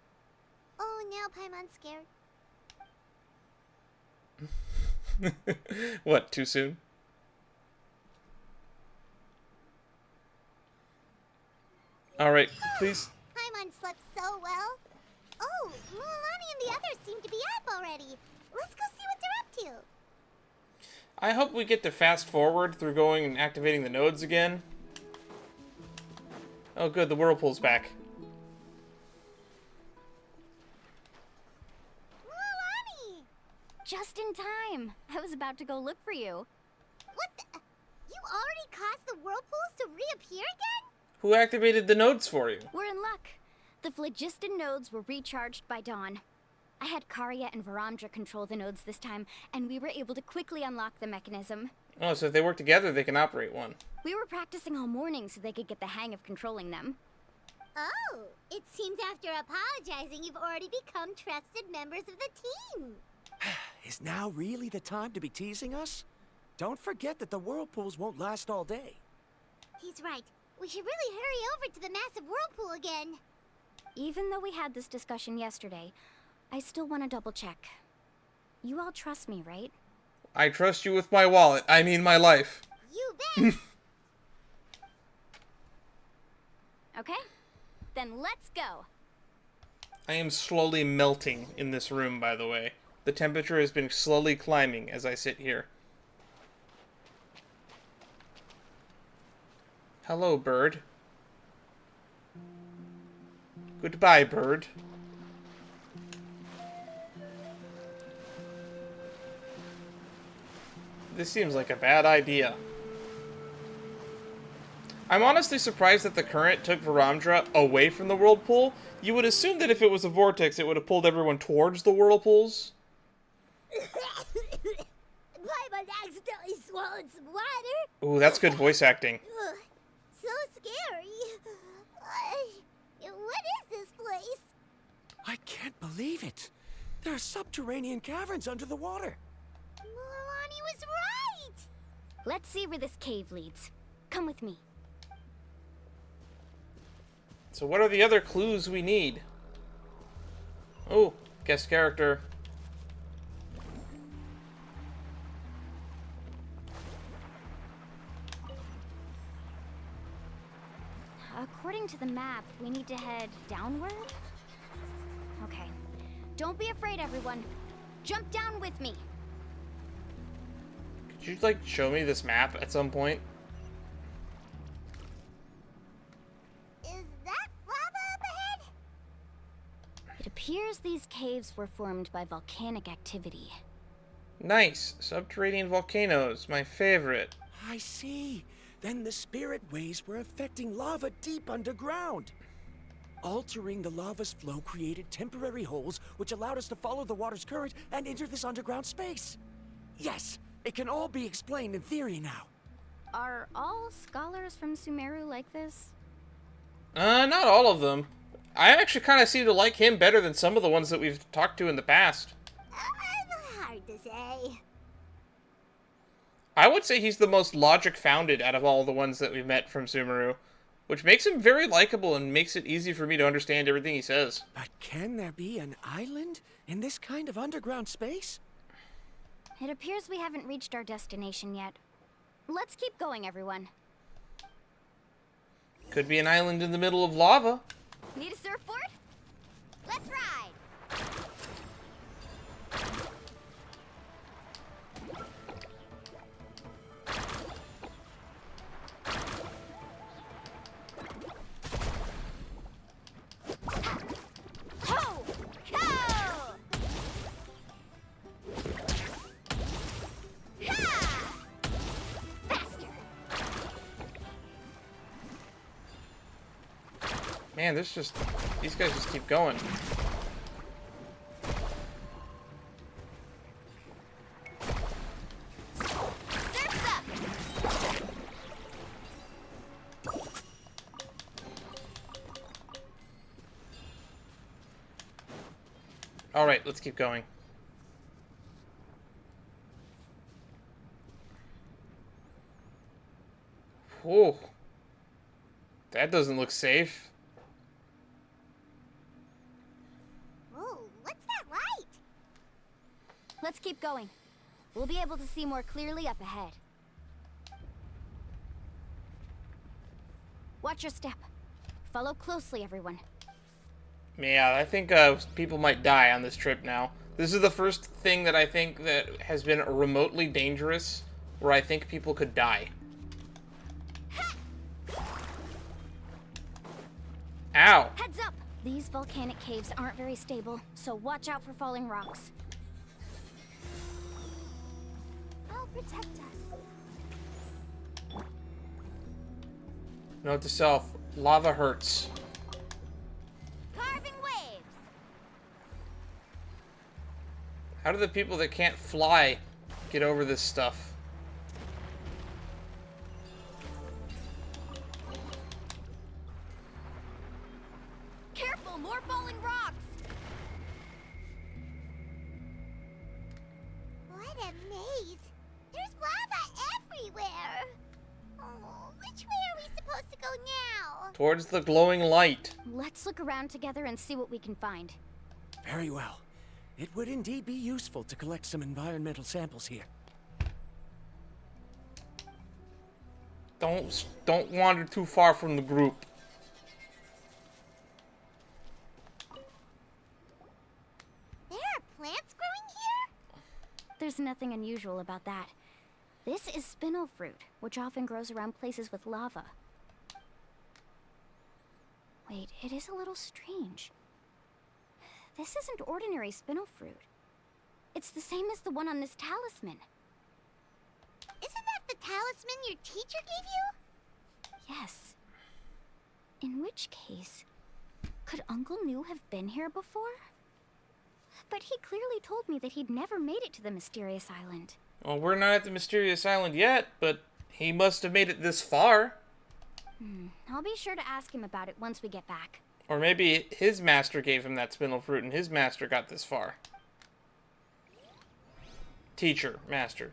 Oh, now Paimon's scared. What, too soon? Alright, please. Paimon slept so well. Oh, Mualani and the others seem to be up already. Let's go see what they're up to. I hope we get to fast forward through going and activating the nodes again. Oh good, the whirlpool's back. Mualani! Just in time. I was about to go look for you. What the? You cause the whirlpools to reappear again? Who activated the nodes for you? We're in luck. The phlogiston nodes were recharged by dawn. I had Karya and Varamdra control the nodes this time, and we were able to quickly unlock the mechanism. Oh, so if they work together, they can operate one. We were practicing all morning so they could get the hang of controlling them. Oh, it seems after apologizing, you've already become trusted members of the team. Is now really the time to be teasing us? Don't forget that the whirlpools won't last all day. He's right. We should really hurry over to the massive whirlpool again. Even though we had this discussion yesterday, I still want to double check. You all trust me, right? I trust you with my wallet. I mean my life. You bet! Okay, then let's go. I am slowly melting in this room, by the way. The temperature has been slowly climbing as I sit here. Hello, bird. Goodbye, bird. This seems like a bad idea. I'm honestly surprised that the current took Varamdra away from the whirlpool. You would assume that if it was a vortex, it would have pulled everyone towards the whirlpools. Paimon accidentally swallowed some water. Ooh, that's good voice acting. So scary. What is this place? I can't believe it. There are subterranean caverns under the water. Milani was right. Let's see where this cave leads. Come with me. So what are the other clues we need? Oh, guest character. According to the map, we need to head downward? Okay. Don't be afraid, everyone. Jump down with me. Could you, like, show me this map at some point? Is that lava up ahead? It appears these caves were formed by volcanic activity. Nice. Subterranean volcanoes. My favorite. I see. Then the spirit waves were affecting lava deep underground. Altering the lava's flow created temporary holes which allowed us to follow the water's current and enter this underground space. Yes, it can all be explained in theory now. Are all scholars from Sumeru like this? Not all of them. I actually kind of seem to like him better than some of the ones that we've talked to in the past. Hard to say. I would say he's the most logic-founded out of all the ones that we've met from Sumeru, which makes him very likable and makes it easy for me to understand everything he says. But can there be an island in this kind of underground space? It appears we haven't reached our destination yet. Let's keep going, everyone. Could be an island in the middle of lava. Need a surfboard? Let's ride! Ho! Ho! Ha! Faster! Man, these guys just keep going. Surf's up! Alright, let's keep going. Whoa. That doesn't look safe. Whoa, what's that light? Let's keep going. We'll be able to see more clearly up ahead. Watch your step. Follow closely, everyone. Yeah, I think people might die on this trip now. This is the first thing that I think that has been remotely dangerous, where I think people could die. Ow! Heads up! These volcanic caves aren't very stable, so watch out for falling rocks. I'll protect us. Note to self, lava hurts. Carving waves. How do the people that can't fly get over this stuff? Careful, more falling rocks. What a maze! There's lava everywhere! Oh, which way are we supposed to go now? Towards the glowing light. Let's look around together and see what we can find. Very well. It would indeed be useful to collect some environmental samples here. Don't wander too far from the group. There are plants growing here? There's nothing unusual about that. This is spinel fruit, which often grows around places with lava. Wait, it is a little strange. This isn't ordinary spinel fruit. It's the same as the one on this talisman. Isn't that the talisman your teacher gave you? Yes. In which case, could Uncle New have been here before? But he clearly told me that he'd never made it to the mysterious island. Well, we're not at the mysterious island yet, but he must have made it this far. I'll be sure to ask him about it once we get back. Or maybe his master gave him that spinel fruit and his master got this far. Teacher, master.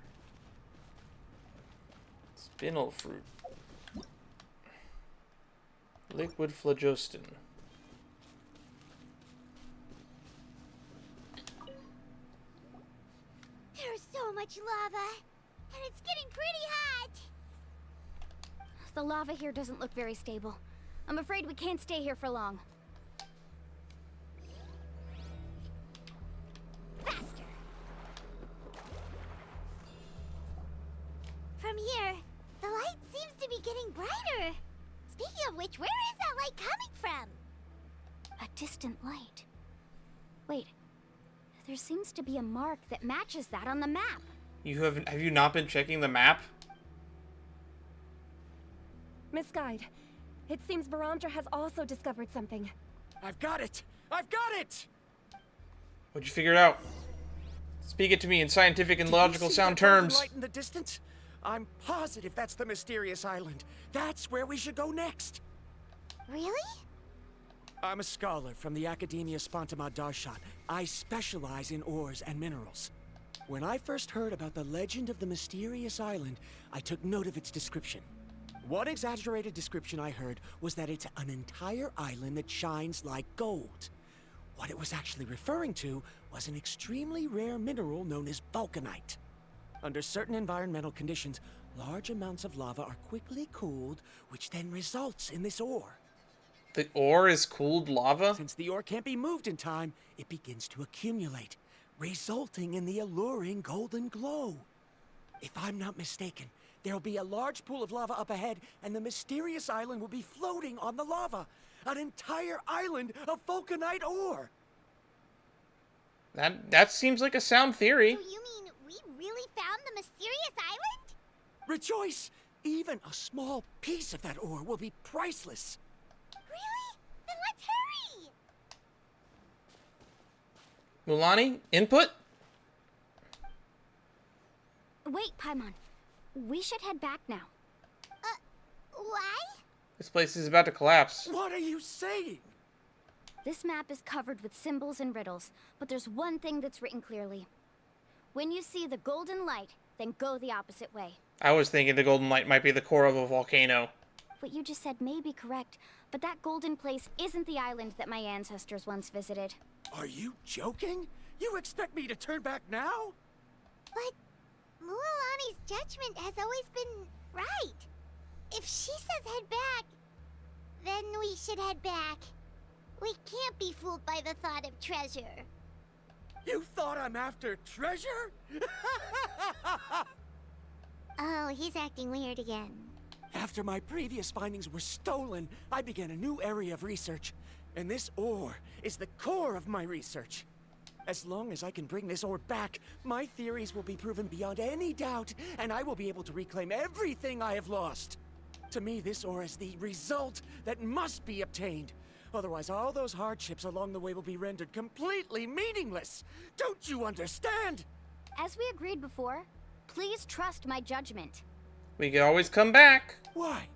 Spinel fruit. Liquid phlogiston. There's so much lava, and it's getting pretty hot. The lava here doesn't look very stable. I'm afraid we can't stay here for long. Faster! From here, the light seems to be getting brighter. Speaking of which, where is that light coming from? A distant light. Wait, there seems to be a mark that matches that on the map. Have you not been checking the map? Miss Guide, it seems Varantra has also discovered something. I've got it! I've got it! What'd you figure out? Speak it to me in scientific and logical sound terms. Light in the distance? I'm positive that's the mysterious island. That's where we should go next. Really? I'm a scholar from the Academia Spontima Darshan. I specialize in ores and minerals. When I first heard about the legend of the mysterious island, I took note of its description. One exaggerated description I heard was that it's an entire island that shines like gold. What it was actually referring to was an extremely rare mineral known as vulcanite. Under certain environmental conditions, large amounts of lava are quickly cooled, which then results in this ore. The ore is cooled lava? Since the ore can't be moved in time, it begins to accumulate, resulting in the alluring golden glow. If I'm not mistaken, there'll be a large pool of lava up ahead, and the mysterious island will be floating on the lava. An entire island of vulcanite ore! That seems like a sound theory. So you mean we really found the mysterious island? Rejoice! Even a small piece of that ore will be priceless. Really? Then let's hurry! Mulani, input? Wait, Paimon. We should head back now. Why? This place is about to collapse. What are you saying? This map is covered with symbols and riddles, but there's one thing that's written clearly. When you see the golden light, then go the opposite way. I was thinking the golden light might be the core of a volcano. What you just said may be correct, but that golden place isn't the island that my ancestors once visited. Are you joking? You expect me to turn back now? But Mualani's judgment has always been right. If she says head back, then we should head back. We can't be fooled by the thought of treasure. You thought I'm after treasure? Oh, he's acting weird again. After my previous findings were stolen, I began a new area of research. And this ore is the core of my research. As long as I can bring this ore back, my theories will be proven beyond any doubt, and I will be able to reclaim everything I have lost. To me, this ore is the result that must be obtained. Otherwise, all those hardships along the way will be rendered completely meaningless. Don't you understand? As we agreed before, please trust my judgment. We can always come back. Why?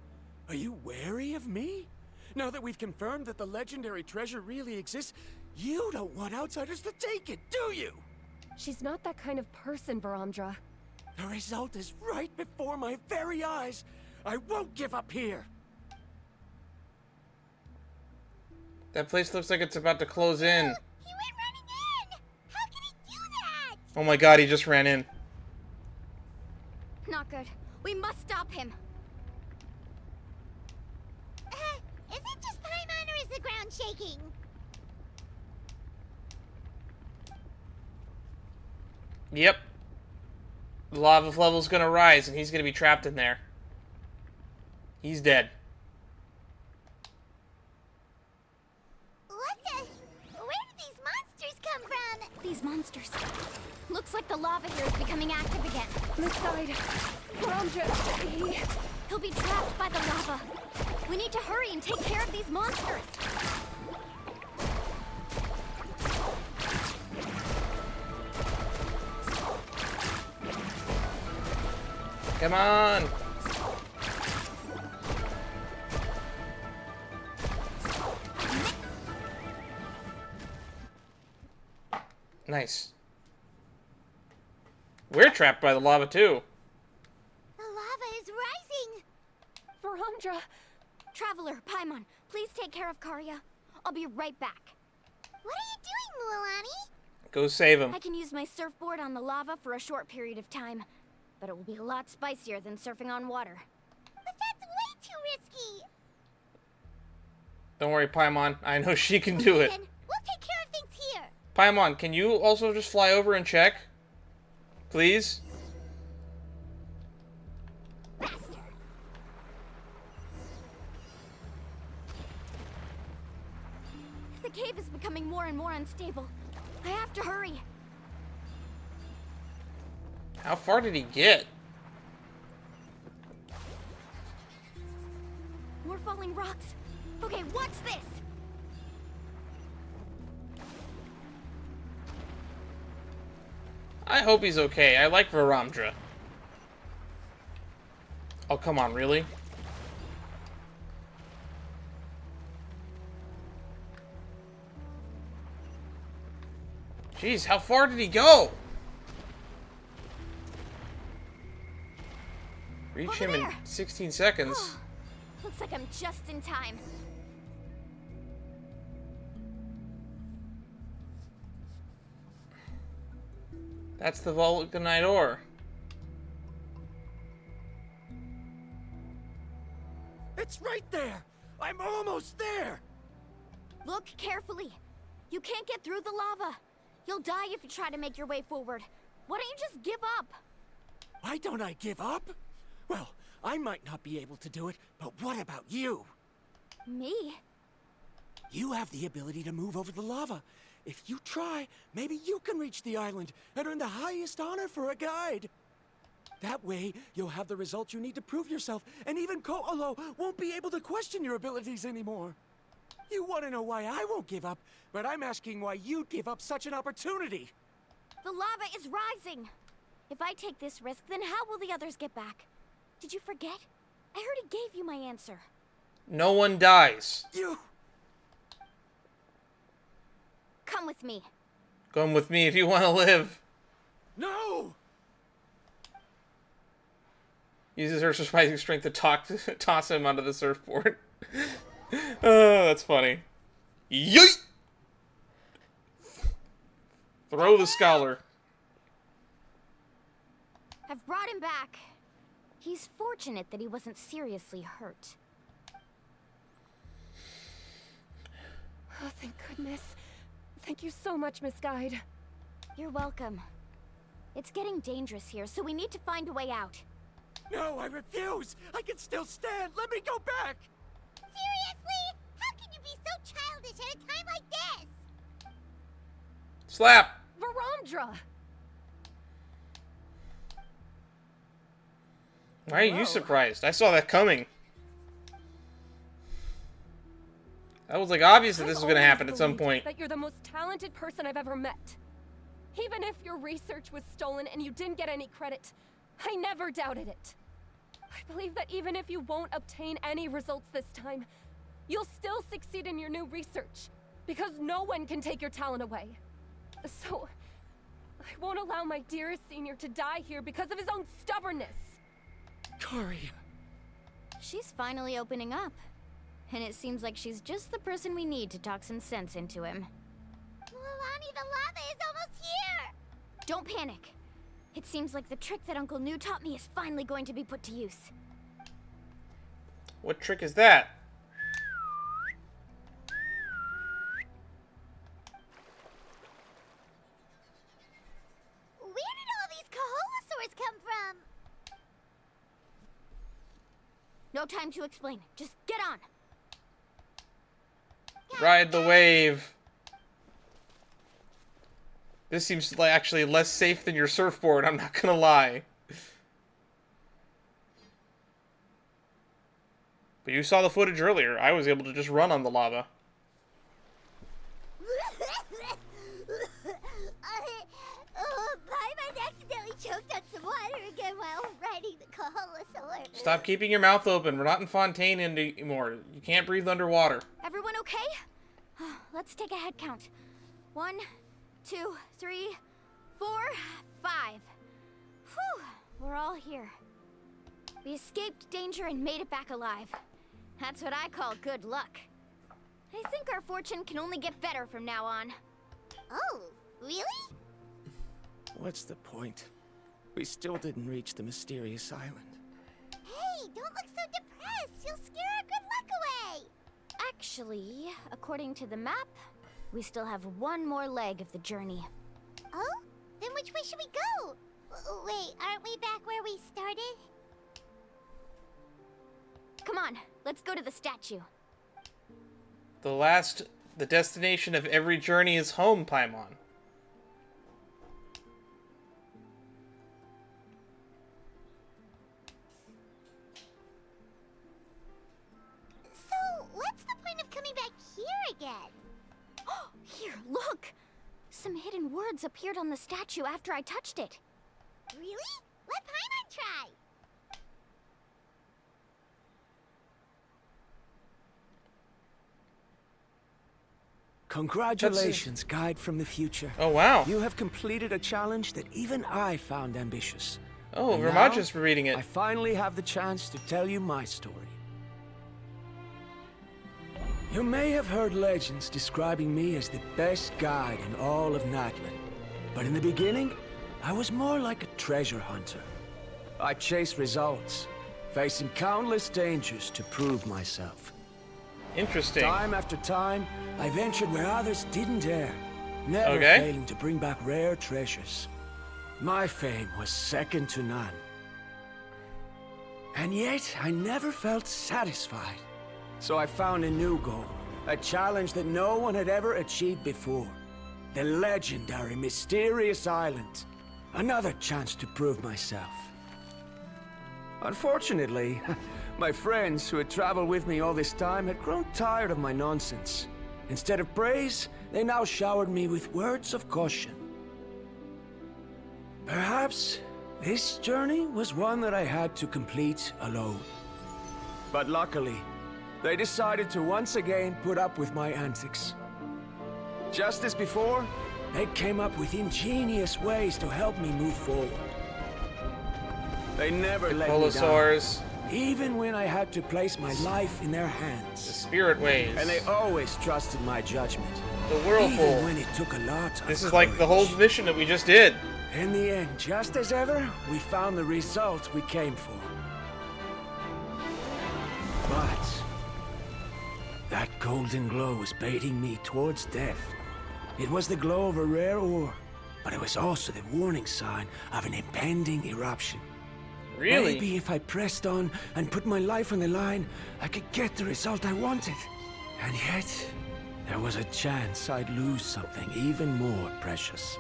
Are you wary of me? Now that we've confirmed that the legendary treasure really exists, you don't want outsiders to take it, do you? She's not that kind of person, Varamdra. The result is right before my very eyes. I won't give up here. That place looks like it's about to close in. He went running in! How can he do that? Oh my god, he just ran in. Not good. We must stop him. Is it just Paimon or is the ground shaking? Yep. The lava level's gonna rise and he's gonna be trapped in there. He's dead. What the? Where did these monsters come from? These monsters. Looks like the lava here is becoming active again. Misguide. Varamdra, He'll be trapped by the lava. We need to hurry and take care of these monsters. Come on. Nice. We're trapped by the lava too. The lava is rising! Varamdra! Traveler, Paimon, please take care of Karya. I'll be right back. What are you doing, Mualani? Go save him. I can use my surfboard on the lava for a short period of time, but it will be a lot spicier than surfing on water. But that's way too risky! Don't worry, Paimon. I know she can do it. Then we'll take care of things here. Paimon, can you also just fly over and check? Please? Faster! The cave is becoming more and more unstable. I have to hurry. How far did he get? More falling rocks. Okay, what's this? I hope he's okay. I like Varamdra. Oh, come on, really? Jeez, how far did he go? Reach him in 16 seconds. Looks like I'm just in time. That's the vulcanite ore. It's right there! I'm almost there! Look carefully. You can't get through the lava. You'll die if you try to make your way forward. Why don't you just give up? Why don't I give up? Well, I might not be able to do it, but what about you? Me? You have the ability to move over the lava. If you try, maybe you can reach the island and earn the highest honor for a guide. That way, you'll have the results you need to prove yourself, and even Koholo won't be able to question your abilities anymore. You want to know why I won't give up, but I'm asking why you'd give up such an opportunity. The lava is rising. If I take this risk, then how will the others get back? Did you forget? I already gave you my answer. No one dies. You... Come with me. Come with me if you want to live. No! Uses her surprising strength to toss him onto the surfboard. Oh, that's funny. Yeet! Throw the scholar. I've brought him back. He's fortunate that he wasn't seriously hurt. Oh, thank goodness. Thank you so much, Miss Guide. You're welcome. It's getting dangerous here, so we need to find a way out. No, I refuse! I can still stand! Let me go back! Seriously? How can you be so childish at a time like this? Slap! Varamdra! Why are you surprised? I saw that coming. I was like, obviously this was I've gonna always happen at some believed point. that you're the most talented person I've ever met. Even if your research was stolen and you didn't get any credit, I never doubted it. I believe that even if you won't obtain any results this time, you'll still succeed in your new research, because no one can take your talent away. So, I won't allow my dearest senior to die here because of his own stubbornness. Corey. She's finally opening up. And it seems like she's just the person we need to talk some sense into him. Lilani, the lava is almost here! Don't panic. It seems like the trick that Uncle New taught me is finally going to be put to use. What trick is that? Where did all these Koholasaurs come from? No time to explain. Just get on. Ride the wave. This seems like actually less safe than your surfboard, I'm not gonna lie. But you saw the footage earlier. I was able to just run on the lava. Paimon accidentally choked on some water again while riding the Koholasaur. Stop keeping your mouth open. We're not in Fontaine anymore. You can't breathe underwater. Everyone okay? Let's take a head count. 1, 2, 3, 4, 5. Whew, we're all here. We escaped danger and made it back alive. That's what I call good luck. I think our fortune can only get better from now on. Oh, really? What's the point? We still didn't reach the mysterious island. Hey, don't look so depressed. You'll scare our good luck away. Actually, according to the map, we still have one more leg of the journey. Oh? Then which way should we go? Wait, aren't we back where we started? Come on, let's go to the statue. The destination of every journey is home, Paimon. So, what's the point of coming back here again? Here, look! Some hidden words appeared on the statue after I touched it. Really? Let Paimon try. Congratulations, guide from the future. Oh, wow. You have completed a challenge that even I found ambitious. Oh, And Ramaja's now, reading it. I finally have the chance to tell you my story. You may have heard legends describing me as the best guide in all of Natlan. But in the beginning, I was more like a treasure hunter. I chased results, facing countless dangers to prove myself. Interesting. Time after time, I ventured where others didn't dare, never failing to bring back rare treasures. My fame was second to none. And yet, I never felt satisfied. So I found a new goal, a challenge that no one had ever achieved before. The legendary Mysterious Island. Another chance to prove myself. Unfortunately, my friends who had traveled with me all this time had grown tired of my nonsense. Instead of praise, they now showered me with words of caution. Perhaps this journey was one that I had to complete alone. But luckily, they decided to once again put up with my antics. Just as before, they came up with ingenious ways to help me move forward. They never let me down, even when I had to place my life in their hands. The spirit ways. And they always trusted my judgment. The whirlpool. Even when it took a lot of This is like the whole mission that we just did. In the end, just as ever, we found the result we came for. But that golden glow was baiting me towards death. It was the glow of a rare ore, but it was also the warning sign of an impending eruption. Really? Maybe if I pressed on and put my life on the line, I could get the result I wanted. And yet, there was a chance I'd lose something even more precious.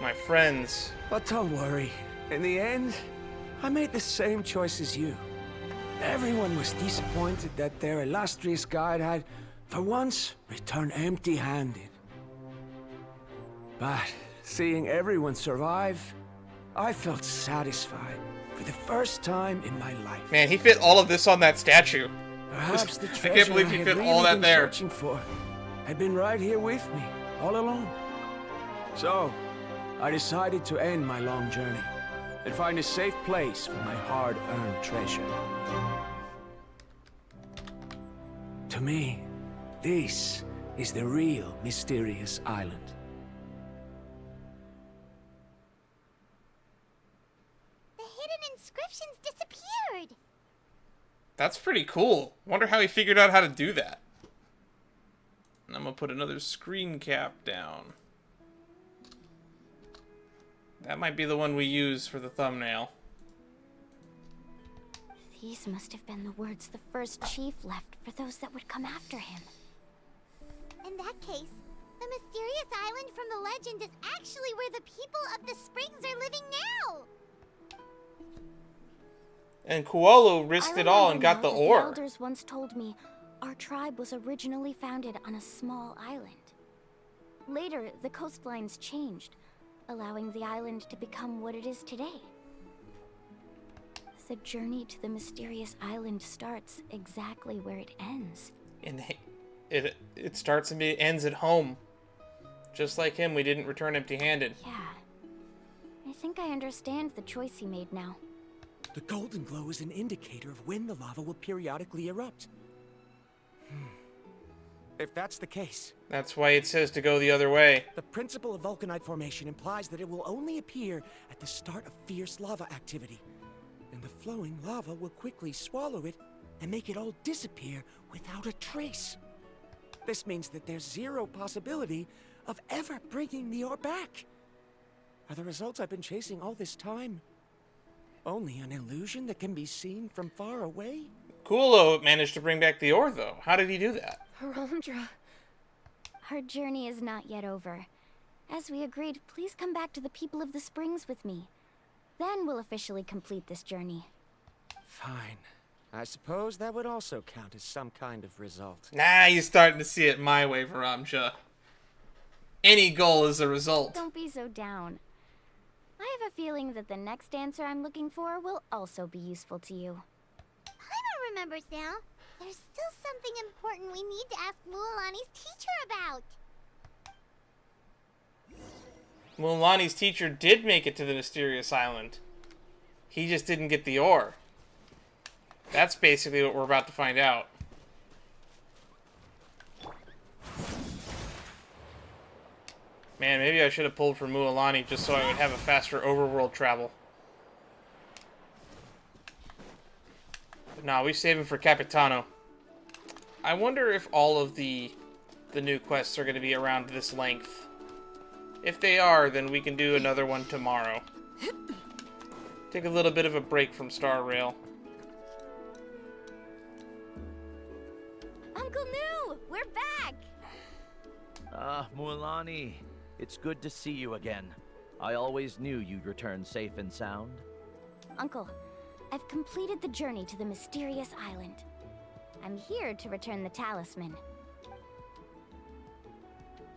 My friends. But don't worry. In the end, I made the same choice as you. Everyone was disappointed that their illustrious guide had for once, return empty-handed. But seeing everyone survive, I felt satisfied for the first time in my life. Man, he fit all of this on that statue. Perhaps the I treasure can't believe he had fit really all that been there. searching for had been right here with me, all along. So, I decided to end my long journey and find a safe place for my hard-earned treasure. To me, this is the real mysterious island. The hidden inscriptions disappeared. That's pretty cool. Wonder how he figured out how to do that. And I'm gonna put another screen cap down. That might be the one we use for the thumbnail. These must have been the words the first chief left for those that would come after him. In that case, the mysterious island from the legend is actually where the people of the springs are living now. And Kuolo risked it all and got the The ore. elders once told me our tribe was originally founded on a small island. Later, the coastlines changed, allowing the island to become what it is today. The journey to the mysterious island starts exactly where it ends. And it starts and ends at home. Just like him, we didn't return empty-handed. Yeah. I think I understand the choice he made now. The golden glow is an indicator of when the lava will periodically erupt. If that's the case... That's why it says to go the other way. The principle of vulcanite formation implies that it will only appear at the start of fierce lava activity. And the flowing lava will quickly swallow it and make it all disappear without a trace. This means that there's zero possibility of ever bringing the ore back. Are the results I've been chasing all this time only an illusion that can be seen from far away? Kuolo managed to bring back the ore, though. How did he do that? Harondra. Our journey is not yet over. As we agreed, please come back to the people of the springs with me. Then we'll officially complete this journey. Fine. I suppose that would also count as some kind of result. Nah, you're starting to see it my way, Varamja. Any goal is a result. Don't be so down. I have a feeling that the next answer I'm looking for will also be useful to you. Paimon remembers now. There's still something important we need to ask Mualani's teacher about. Mualani's teacher did make it to the mysterious island. He just didn't get the ore. That's basically what we're about to find out. Man, maybe I should have pulled for Mualani just so I would have a faster overworld travel. But nah, we save him for Capitano. I wonder if all of the new quests are going to be around this length. If they are, then we can do another one tomorrow. Take a little bit of a break from Star Rail. Uncle New, we're back! Mualani, it's good to see you again. I always knew you'd return safe and sound. Uncle, I've completed the journey to the mysterious island. I'm here to return the talisman.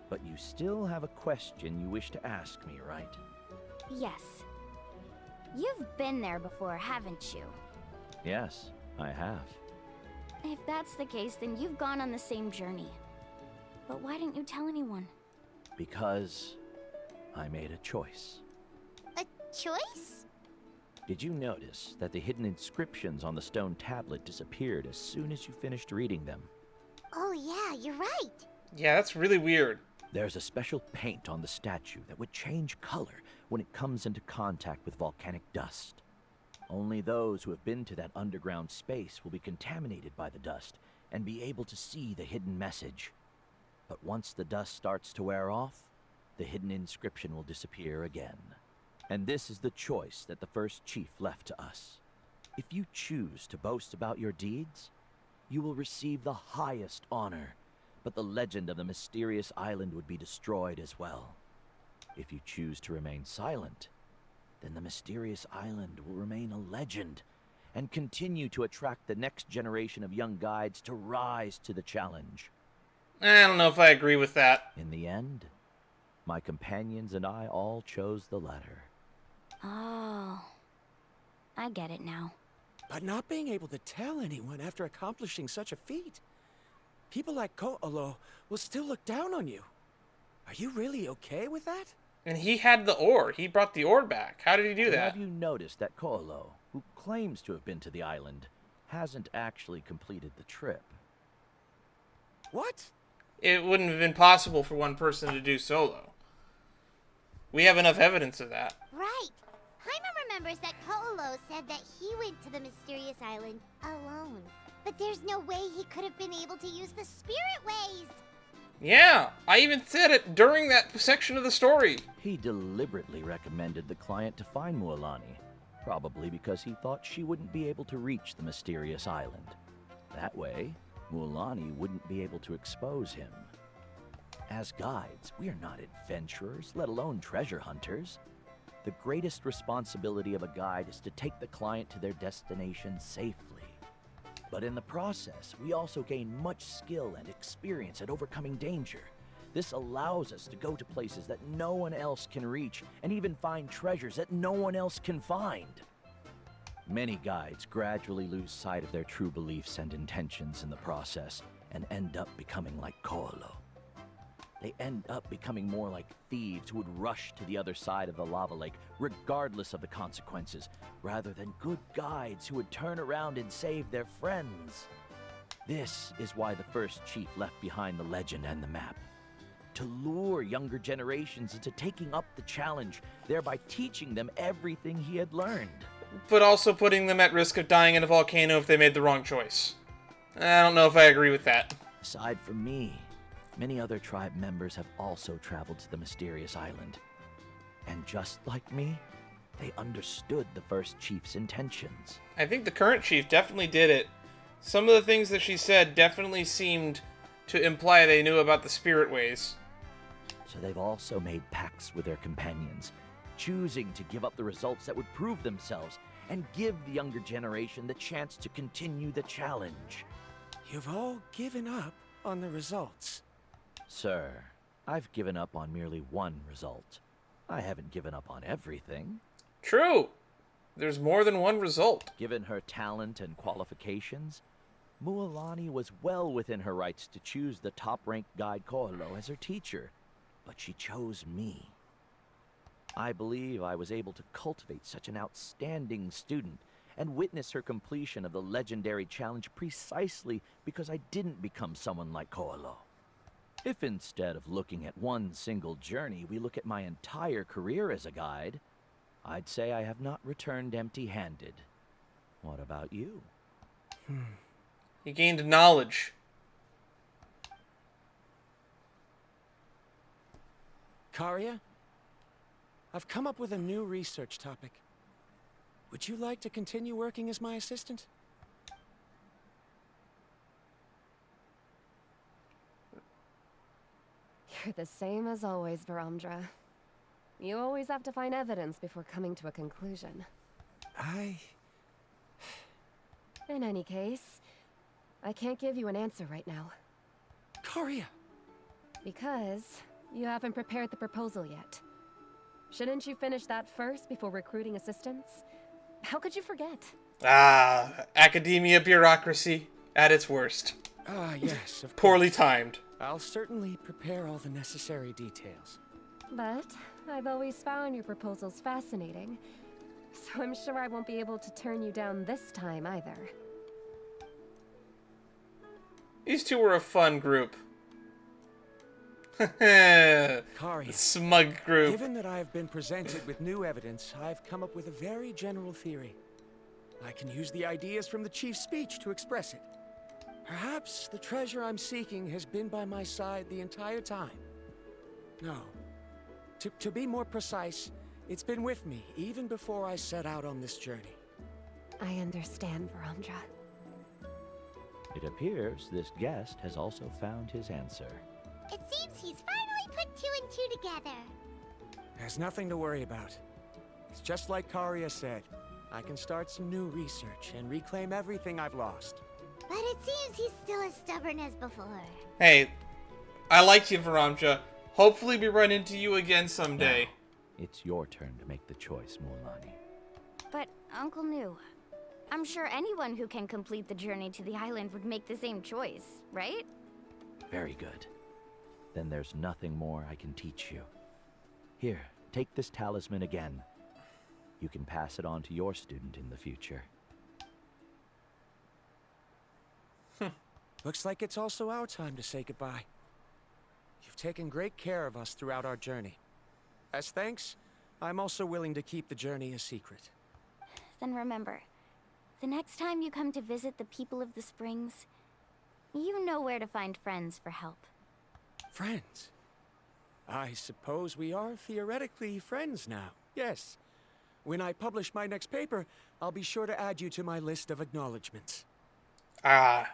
But you still have a question you wish to ask me, right? Yes. You've been there before, haven't you? Yes, I have. If that's the case, then you've gone on the same journey. But why didn't you tell anyone? Because I made a choice. A choice? Did you notice that the hidden inscriptions on the stone tablet disappeared as soon as you finished reading them? Oh yeah, you're right. Yeah, that's really weird. There's a special paint on the statue that would change color when it comes into contact with volcanic dust. Only those who have been to that underground space will be contaminated by the dust and be able to see the hidden message. But once the dust starts to wear off, the hidden inscription will disappear again. And this is the choice that the first chief left to us. If you choose to boast about your deeds, you will receive the highest honor, but the legend of the mysterious island would be destroyed as well. If you choose to remain silent, then the mysterious island will remain a legend and continue to attract the next generation of young guides to rise to the challenge. I don't know if I agree with that. In the end, my companions and I all chose the latter. Oh, I get it now. But not being able to tell anyone after accomplishing such a feat. People like Koholasaurs will still look down on you. Are you really okay with that? And he had the ore. He brought the ore back. How did he do But that? have you noticed that Koholasaurs, who claims to have been to the island, hasn't actually completed the trip? What? It wouldn't have been possible for one person to do solo. We have enough evidence of that. Right. Paimon remembers that Koholasaurs said that he went to the mysterious island alone. But there's no way he could have been able to use the spirit ways. Yeah, I even said it during that section of the story. He deliberately recommended the client to find Mualani, probably because he thought she wouldn't be able to reach the mysterious island. That way, Mualani wouldn't be able to expose him. As guides, we are not adventurers, let alone treasure hunters. The greatest responsibility of a guide is to take the client to their destination safely. But in the process, we also gain much skill and experience at overcoming danger. This allows us to go to places that no one else can reach, and even find treasures that no one else can find. Many guides gradually lose sight of their true beliefs and intentions in the process, and end up becoming like Koholasaurs. They end up becoming more like thieves who would rush to the other side of the lava lake, regardless of the consequences, rather than good guides who would turn around and save their friends. This is why the first chief left behind the legend and the map. To lure younger generations into taking up the challenge, thereby teaching them everything he had learned. But also putting them at risk of dying in a volcano if they made the wrong choice. I don't know if I agree with that. Aside from me, many other tribe members have also traveled to the mysterious island. And just like me, they understood the first chief's intentions. I think the current chief definitely did it. Some of the things that she said definitely seemed to imply they knew about the spirit ways. So they've also made pacts with their companions, choosing to give up the results that would prove themselves and give the younger generation the chance to continue the challenge. You've all given up on the results. Sir, I've given up on merely one result. I haven't given up on everything. True. There's more than one result. Given her talent and qualifications, Mualani was well within her rights to choose the top-ranked guide Koholasaurs as her teacher, but she chose me. I believe I was able to cultivate such an outstanding student and witness her completion of the legendary challenge precisely because I didn't become someone like Koholasaurs. If instead of looking at one single journey, we look at my entire career as a guide, I'd say I have not returned empty-handed. What about you? He gained knowledge. Karia, I've come up with a new research topic. Would you like to continue working as my assistant? You're the same as always, Varamdra. You always have to find evidence before coming to a conclusion. In any case, I can't give you an answer right now. Karia! Because you haven't prepared the proposal yet. Shouldn't you finish that first before recruiting assistants? How could you forget? Academia bureaucracy at its worst. Yes, of course. Poorly timed. I'll certainly prepare all the necessary details. But I've always found your proposals fascinating, so I'm sure I won't be able to turn you down this time either. These two were a fun group. Karia, smug group. Given that I have been presented with new evidence, I've come up with a very general theory. I can use the ideas from the chief's speech to express it. Perhaps the treasure I'm seeking has been by my side the entire time. No. To be more precise, it's been with me even before I set out on this journey. I understand, Varamdra. It appears this guest has also found his answer. It seems he's finally put two and two together. There's nothing to worry about. It's just like Karia said. I can start some new research and reclaim everything I've lost. But it seems he's still as stubborn as before. Hey, I like you, Varamja. Hopefully we run into you again someday. Now, it's your turn to make the choice, Mualani. But, Uncle New, I'm sure anyone who can complete the journey to the island would make the same choice, right? Very good. Then there's nothing more I can teach you. Here, take this talisman again. You can pass it on to your student in the future. Looks like it's also our time to say goodbye. You've taken great care of us throughout our journey. As thanks, I'm also willing to keep the journey a secret. Then remember, the next time you come to visit the people of the Springs, you know where to find friends for help. Friends? I suppose we are theoretically friends now, yes. When I publish my next paper, I'll be sure to add you to my list of acknowledgements. Ah,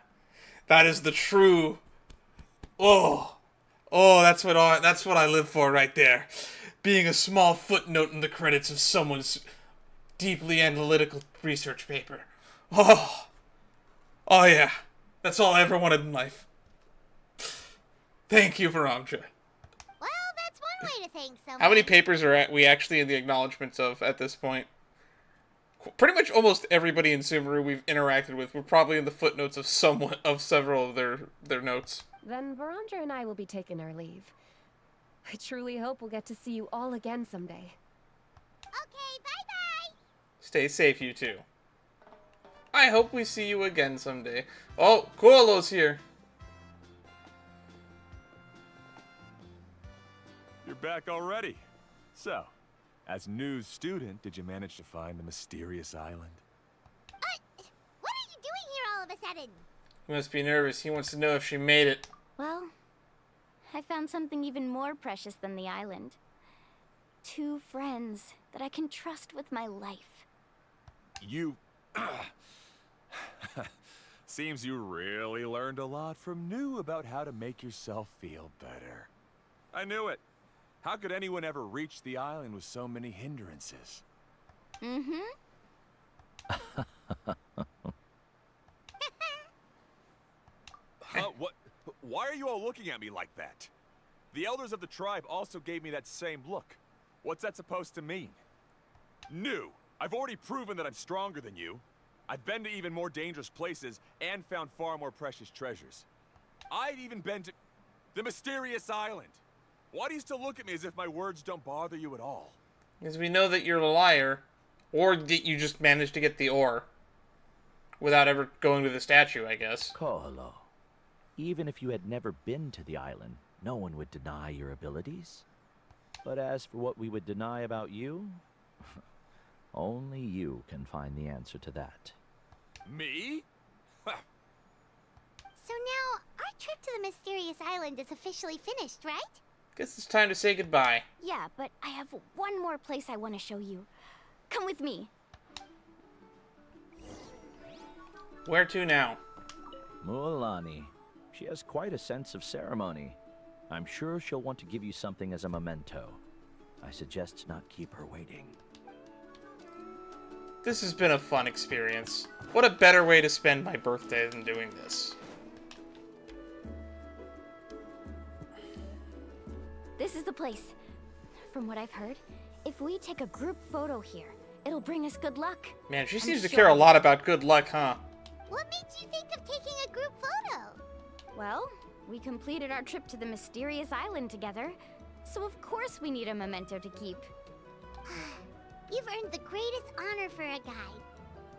that is the true... Oh, that's what I live for right there. Being a small footnote in the credits of someone's deeply analytical research paper. Oh yeah, that's all I ever wanted in life. Thank you, Varamja. Well, that's one way to thank someone. How many papers are we actually in the acknowledgements of at this point? Pretty much almost everybody in Sumeru we've interacted with, we're probably in the footnotes of several of their notes. Then Varamja and I will be taking our leave. I truly hope we'll get to see you all again someday. Okay, bye-bye. Stay safe, you two. I hope we see you again someday. Oh, Koholo's here. You're back already. So, as news student, did you manage to find the mysterious island? What are you doing here all of a sudden? He must be nervous. He wants to know if she made it. Well, I found something even more precious than the island. 2 friends that I can trust with my life. You... Seems you really learned a lot from New about how to make yourself feel better. I knew it. How could anyone ever reach the island with so many hindrances? Mm-hmm. What? Why are you all looking at me like that? The elders of the tribe also gave me that same look. What's that supposed to mean? New, I've already proven that I'm stronger than you. I've been to even more dangerous places and found far more precious treasures. I've even been to the mysterious island. Why do you still look at me as if my words don't bother you at all? Because we know that you're a liar. Or that you just managed to get the ore. Without ever going to the statue, I guess. Koholo, even if you had never been to the island, no one would deny your abilities. But as for what we would deny about you, only you can find the answer to that. Me? So now, our trip to the mysterious island is officially finished, right? Guess it's time to say goodbye. Yeah, but I have one more place I want to show you. Come with me. Where to now? Mualani. She has quite a sense of ceremony. I'm sure she'll want to give you something as a memento. I suggest not keep her waiting. This has been a fun experience. What a better way to spend my birthday than doing this. This is the place. From what I've heard, if we take a group photo here, it'll bring us good luck. Man, she seems to care a lot about good luck, huh? What made you think of taking a group photo? Well, we completed our trip to the mysterious island together, so of course we need a memento to keep. You've earned the greatest honor for a guide.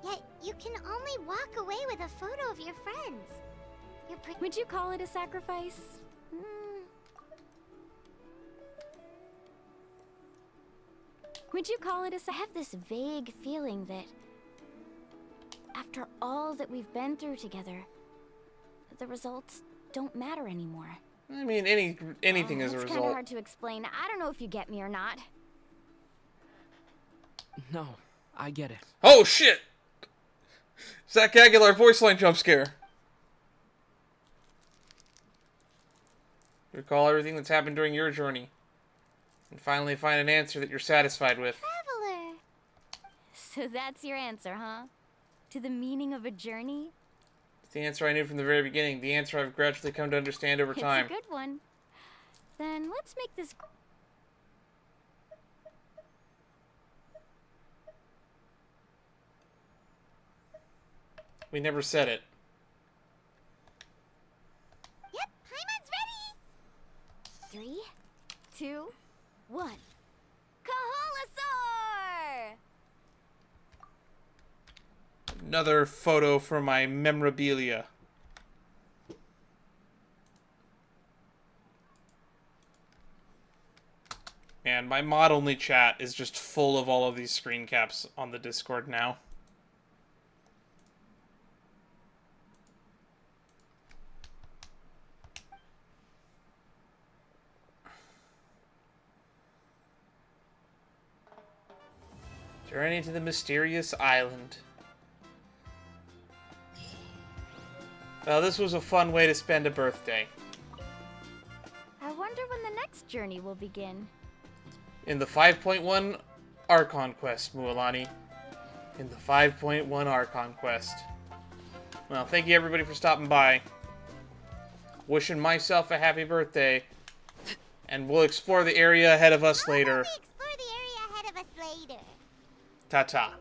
Yet, you can only walk away with a photo of your friends. Would you call it a sacrifice? Would you call it a... I have this vague feeling that after all that we've been through together, the results don't matter anymore. I mean, anything is a It's result. kind of hard to explain. I don't know if you get me or not. No, I get it. Oh, shit! Zach Aguilar voice line jump scare. Recall everything that's happened during your journey. And finally find an answer that you're satisfied with. Traveler! So that's your answer, huh? To the meaning of a journey? It's the answer I knew from the very beginning. The answer I've gradually come to understand over time. It's a good one. Then let's make this... We never said it. Yep, Paimon's ready! 3, 2, 1. Koholasaur! Another photo for my memorabilia. And my mod-only chat is just full of all of these screen caps on the Discord now. Journey to the mysterious island. Well, this was a fun way to spend a birthday. I wonder when the next journey will begin. In the 5.1 Archon Quest, Mualani. In the 5.1 Archon Quest. Well, thank you everybody for stopping by. Wishing myself a happy birthday. And we'll explore the area ahead of us later. Explore the area ahead of us later. Ta-ta.